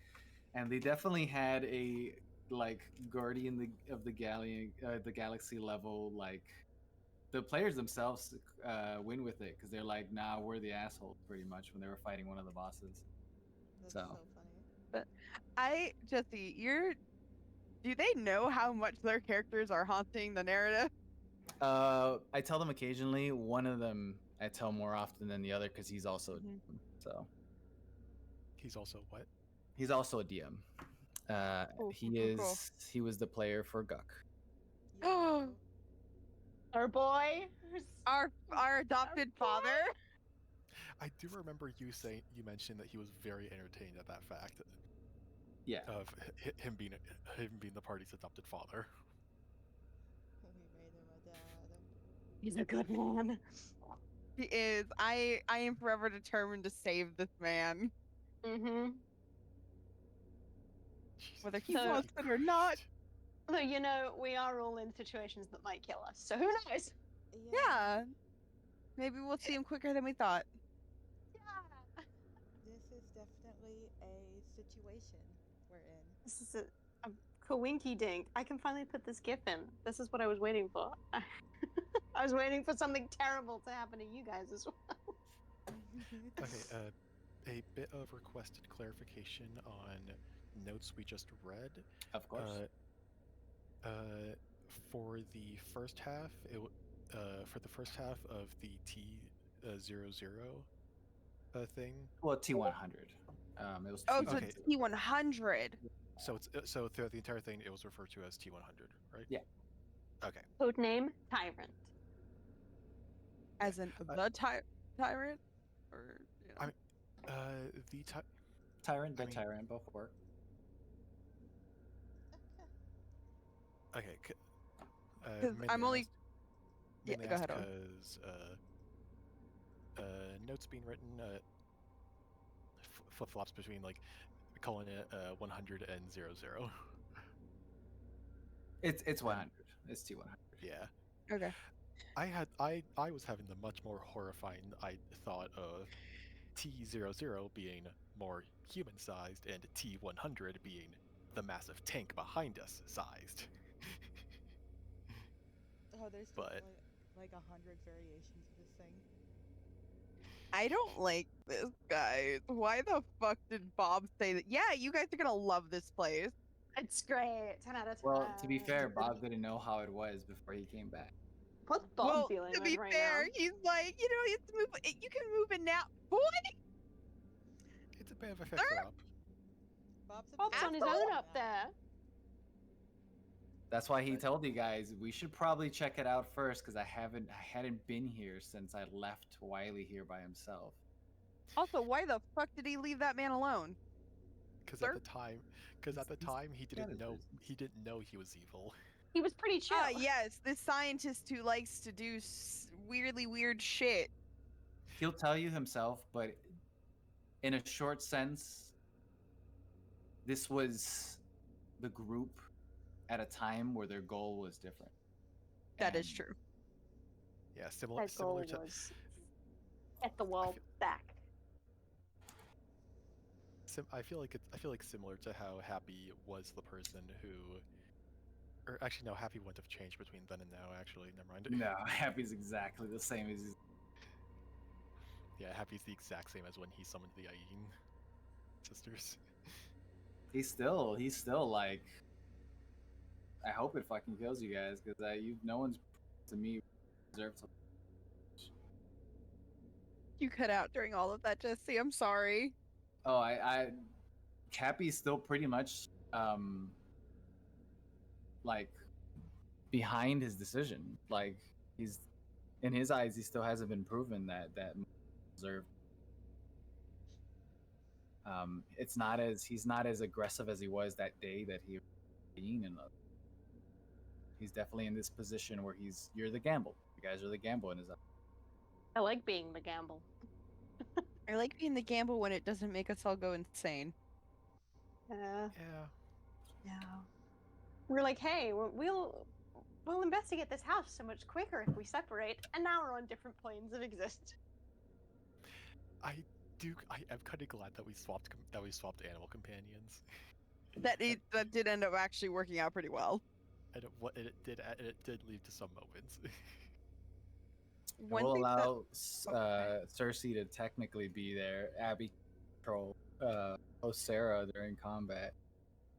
and they definitely had a like Guardian of the Galaxy level, like the players themselves win with it because they're like, nah, we're the assholes pretty much when they were fighting one of the bosses. That's So. so funny. Do they know how much their characters are haunting the narrative? I tell them occasionally. One of them I tell more often than the other because he's also Mhm. so He's also what? he's also a DM. Cool, cool. He was the player for Guck. Oh. Yo. Our boy. Our adopted father? I do remember you mentioned that he was very entertained at that fact Yeah. of him being the party's adopted father. We made him a dad. He's a good man. He is. I am forever determined to save this man. Mm-hmm. Jesus Whether he So- wants it or not. Although, you know, we are all in situations that might kill us, so who knows? Yeah. Maybe we'll see him quicker than we thought. Yeah. This is definitely a situation we're in. This is a coinky dink. I can finally put this gif in. This is what I was waiting for. I was waiting for something terrible to happen to you guys as well. Okay, a bit of requested clarification on notes we just read. Of course. For the first half, for the first half of the T00 thing. Well, T100. It was. Oh, T100. so Okay. it's T100. So it's so throughout the entire thing, it was referred to as T100, right? Yeah. Okay. Codename Tyrant. As in the tyrant? Or, you know. The Tyrant, I the mean- Tyrant, both work. okay. 'Cause I'm only- Yeah, mainly go ahead, Owen. because notes being written flip flops between like calling it 100 and 00. It's 100. It's T100. Yeah. Okay. I was having the much more horrifying thought of T00 being more human sized and T100 being the massive tank behind us sized. Oh, there's But- definitely like 100 variations of this thing. I don't like this, guys. Why the fuck did Bob say that? Yeah, you guys are gonna love this place. It's great. 10 out of 10. Well, to be fair, Bob didn't know how it was before he came back. What's Bob Well, dealing to with be right fair, now? he's like, it's move. You can move it now. What? It's a bit of a fixer up. Bob's on his own up there. That's why he told you guys we should probably check it out first because I hadn't been here since I left Wiley here by himself. Also, why the fuck did he leave that man alone? Because Sir? at the time he got didn't his know business. he was evil. He was pretty chill. Yes, this scientist who likes to do weirdly weird shit. He'll tell you himself, but in a short sense, this was the group at a time where their goal was different. That is And true. Yeah, similar His goal to was get the world back. I feel like similar to how Happy was the person who, or actually no, Happy wouldn't have changed between then and now. Actually, never mind. No, Happy's exactly the same as Yeah, Happy's the exact same as when he summoned the Ayin sisters. he's still like. I hope it fucking kills you guys because no one's to me deserves. You cut out during all of that, Jesse. I'm sorry. Oh, Happy's still pretty much like behind his decision. Like he's in his eyes, he still hasn't been proven that deserved. He's not as aggressive as he was that day that he was being in. He's definitely in this position where you're the gamble. You guys are the gamble in his eyes. I like being the gamble. I like being the gamble when it doesn't make us all go insane. Yeah. Yeah. We're like, hey, we'll investigate this house so much quicker if we separate, and now we're on different planes of existence. I am kind of glad that we swapped animal companions. That did end up actually working out pretty well. And it did lead to some moments. One We'll thing that- allow Circe to technically be there. Abby control Sarah during combat,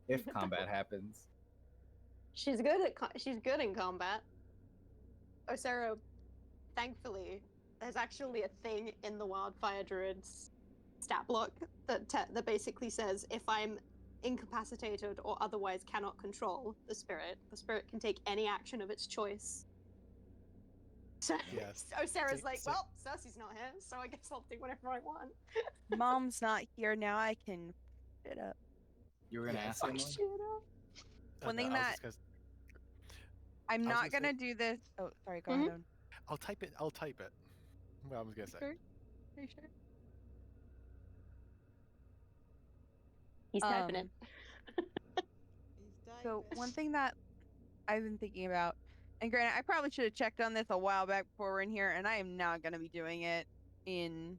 if combat happens. She's good in combat. Sarah, thankfully, there's actually a thing in the Wildfire Druid's stat block that basically says if I'm incapacitated or otherwise cannot control the spirit can take any action of its choice. So, Yes. so Sarah's like, so- well, Cersei's not here, so I guess I'll do whatever I want. Mom's not here now. I can it up. You were gonna Yeah, ask Fuck Emily? shit up. One thing I was that- just I'm I was not gonna gonna say- do this. Oh, sorry. Go Mhm. ahead. Owen. I'll type it. What I was gonna say. Sure. Are you sure? He's typing it. He's dying. So one thing that I've been thinking about, and granted, I probably should have checked on this a while back before we're in here, and I am not going to be doing it in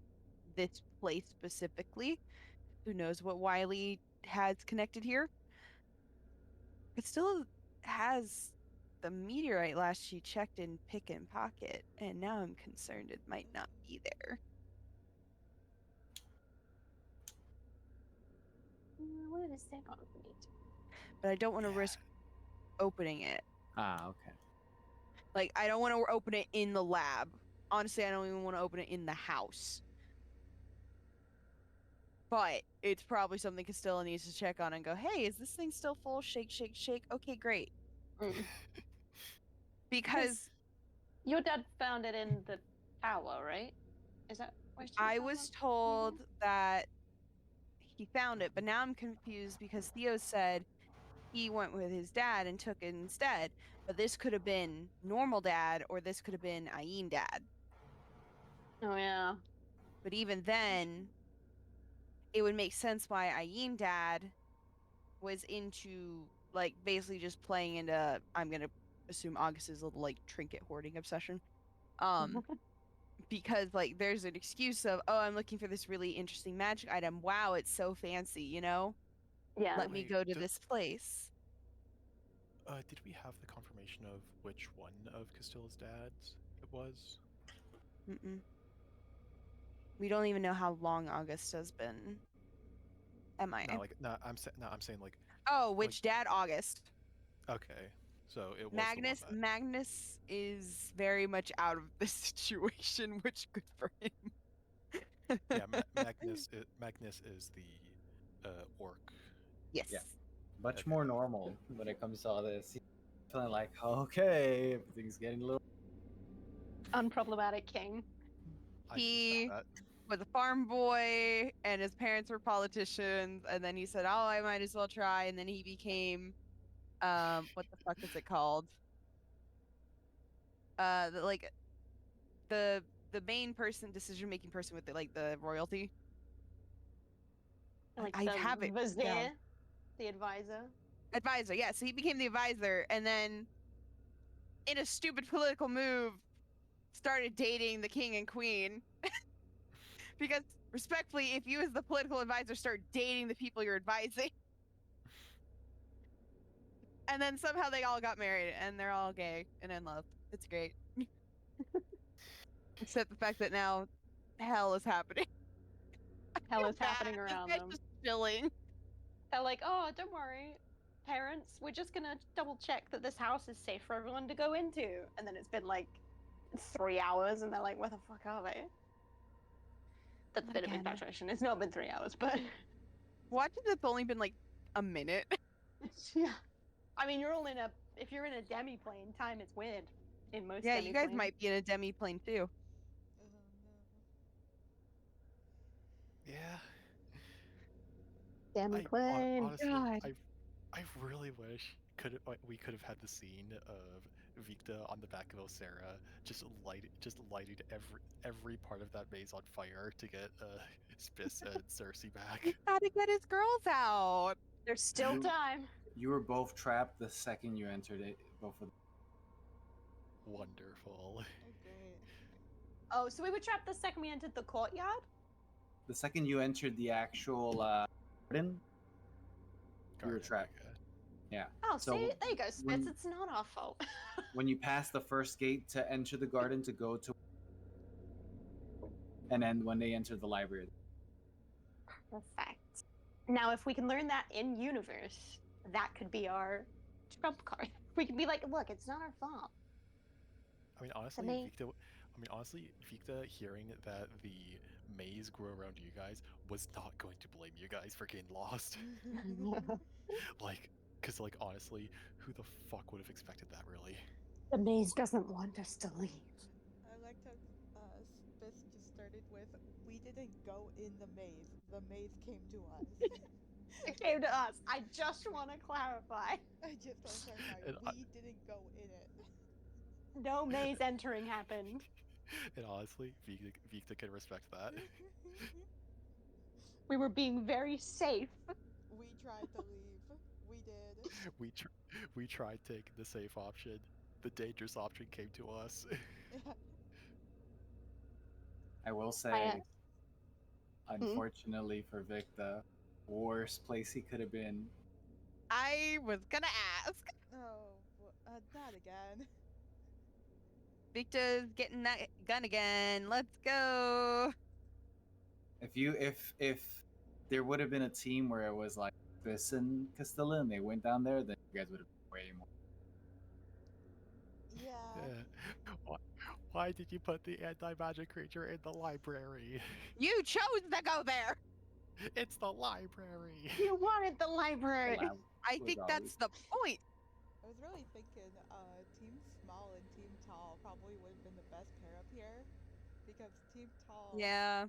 this place specifically. Who knows what Wiley has connected here? It still has the meteorite last she checked in pick and pocket, and now I'm concerned it might not be there. What did it say on me? But I don't want to Yeah. risk opening it. Ah, okay. Like, I don't want to open it in the lab. Honestly, I don't even want to open it in the house. But it's probably something Castilla needs to check on and go, hey, is this thing still full? Shake, shake, shake. Okay, great. Mm. Because Your dad found it in the tower, right? Is that where she I found was it? told that he found it, but now I'm confused because Theo said he went with his dad and took it instead. But this could have been normal dad, or this could have been Ayin dad. Oh yeah. But even then, it would make sense why Ayin dad was into, like, basically just playing into, I'm gonna assume August's little, like, trinket hoarding obsession. Because, like, there's an excuse of, oh, I'm looking for this really interesting magic item. Wow, it's so fancy, you know? Yeah. Let me Wait, go to do- this place. Did we have the confirmation of which one of Castilla's dads? was? Mm-mm. We don't even know how long August has been MIA. I'm saying like Oh, which dad? August. okay, so it was Magnus. the one Magnus is very much out of the situation, which good for him. that yeah Magnus is the orc. Yes. Yeah. Much Okay. more normal when it comes to all this. Feeling like, okay, everything's getting a little. Unproblematic king. I can He respect was a farm boy, and his parents were politicians, and then he said, "Oh, I might as well try," and then he became, what the fuck is it called? Like the main person, decision-making person with the royalty. Like I the have it vizier, down. the advisor. Advisor, yeah. So he became the advisor, and then, in a stupid political move, started dating the king and queen. Because respectfully, if you as the political advisor start dating the people you're advising, and then somehow they all got married and they're all gay and in love. It's great. Except the fact that now hell is happening. Hell is Bad. happening This around guy's them. just chilling. They're like, oh, don't worry, parents, we're just gonna double check that this house is safe for everyone to go into. And then it's been like 3 hours, and they're like, where the fuck are they? That's a But bit of again, exaggeration. It's not been 3 hours, but watching it's only been like a minute. yeah. I mean, if you're in a demi-plane, time is weird in most Yeah, you guys demi-planes. might be in a demi plane too. Oh no. yeah. Demi-plane. Honestly, God. I really wish we could have had the scene of Vikta on the back of Osera just lighting every part of that maze on fire to get Spis and Circe back. He's gotta get his girls out. There's still You- time. You were both trapped the second you entered it. Both of Wonderful. Oh great. Oh, so we were trapped the second we entered the courtyard? the second you entered the actual garden, you were Garden, trapped. okay. Yeah. Oh, So see, there you go, Spitz. when- It's not our fault. When you pass the first gate to enter the garden to go to, and then when they enter the library. Perfect. Now, if we can learn that in universe, that could be our trump card. We could be like, look, it's not our fault. I mean, honestly, maze. Vikta hearing that the maze grew around you guys was not going to blame you guys for getting lost. Like, because, like, honestly, who the fuck would have expected that, really? The maze doesn't want us to leave. I liked how Spis just started with, we didn't go in the maze came to us. It came to us. I just want to clarify. I just want to clarify, And we didn't go in it. No maze entering happened. And honestly, Vikta can respect that. We were being very safe. We tried to leave. We did. We tried taking the safe option. The dangerous option came to us. I will say, unfortunately for Vic, the worst place he could have been. I was gonna ask. Oh, not again. Victor's getting that gun again. Let's go. If there would have been a team where it was like this and Castilla and they went down there, then you guys would have been way more. Yeah. Why did you put the anti-magic creature in the library? You chose to go there. It's the library. You wanted the library. Well, I was think always- that's the point. I was really thinking Team Small and Team Tall probably would have been the best pair up here. Because Team Tall Yeah.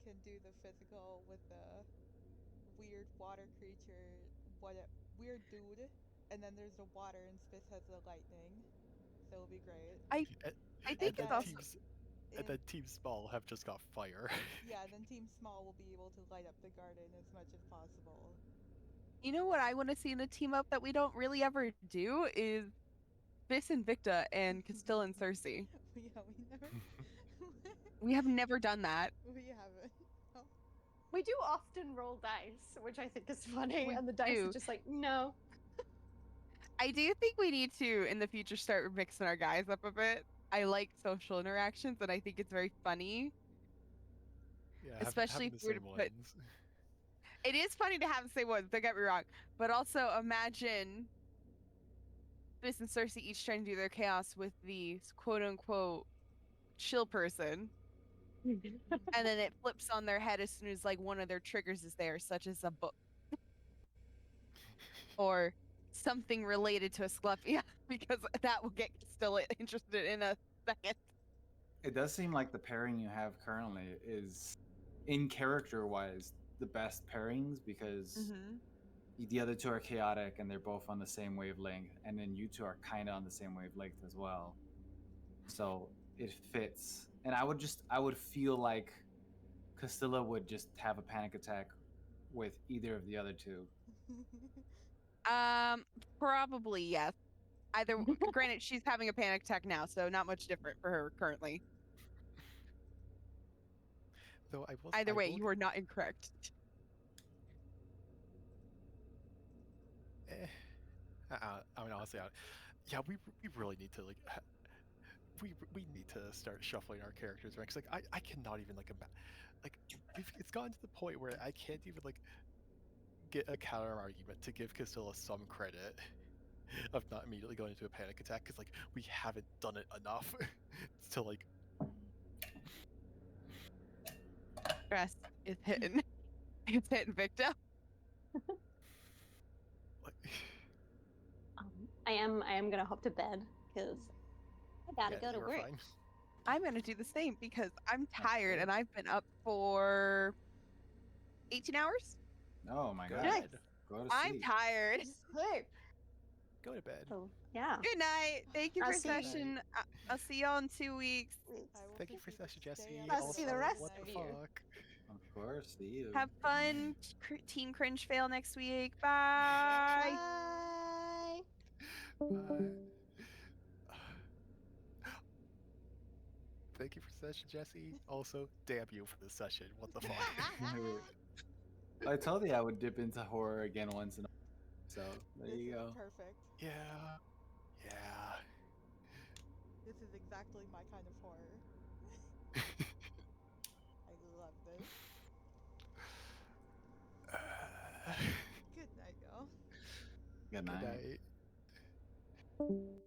can do the physical with the weird water creature, weird dude, and then there's the water and Spitz has the lightning. So it'll be great. I think then it's also. And then Team Small have just got fire. Yeah, then Team Small will be able to light up the garden as much as possible. You know what I want to see in a team up that we don't really ever do is Vis and Victa and Castilla and Circe. Yeah, we never. We have never done that. We haven't. No. We do often roll dice, which I think is funny, We and the dice do. are just like, no. I do think we need to in the future start mixing our guys up a bit. I like social interactions, and I think it's very funny. Yeah, Especially having if the we were same to put- ones. It is funny to have the same ones. Don't get me wrong, but also imagine Spis and Circe each trying to do their chaos with the quote unquote chill person, and then it flips on their head as soon as like one of their triggers is there, such as a book or something related to Asclepia, because that will get still interested in a second. It does seem like the pairing you have currently is, in character wise, the best pairings because the other two are chaotic and they're both on the same wavelength, and then you two are kind of on the same wavelength as well. So it fits. And I would feel like Castilla would just have a panic attack with either of the other two. Probably yes. Either, granted, she's having a panic attack now, so not much different for her currently. Though Either I way, will you are not incorrect. I mean, honestly, yeah, we really need to like we need to start shuffling our characters around. 'Cause, like I cannot even like like it's gotten to the point where I can't even like get a counter argument to give Castilla some credit of not immediately going into a panic attack because like we haven't done it enough to like. Stress is hitting. It's hitting Victor. Like I am gonna hop to bed because I gotta yeah, go to you're work. fine. I'm gonna do the same because I'm tired and I've been up for 18 hours. Oh my Go god. to Nice. bed. Go to I'm sleep. tired. Sleep. Go to bed. So yeah. Good night. Thank you I'll for see you. session. I'll see y'all in 2 weeks. I will Thank you for continue to session, stay Jesse. up I'll until see the Also, rest what of the you. fuck? Of course, see you. Have fun. Team Cringe fail next week. Bye. Bye. Bye. Thank you for session, Jesse. Also, damn you for this session. What the fuck? I told you I would dip into horror again once in a while, so there This you is go. perfect. Yeah. Yeah. This is exactly my kind of horror. I love this. Good night, y'all. Good Good night. night.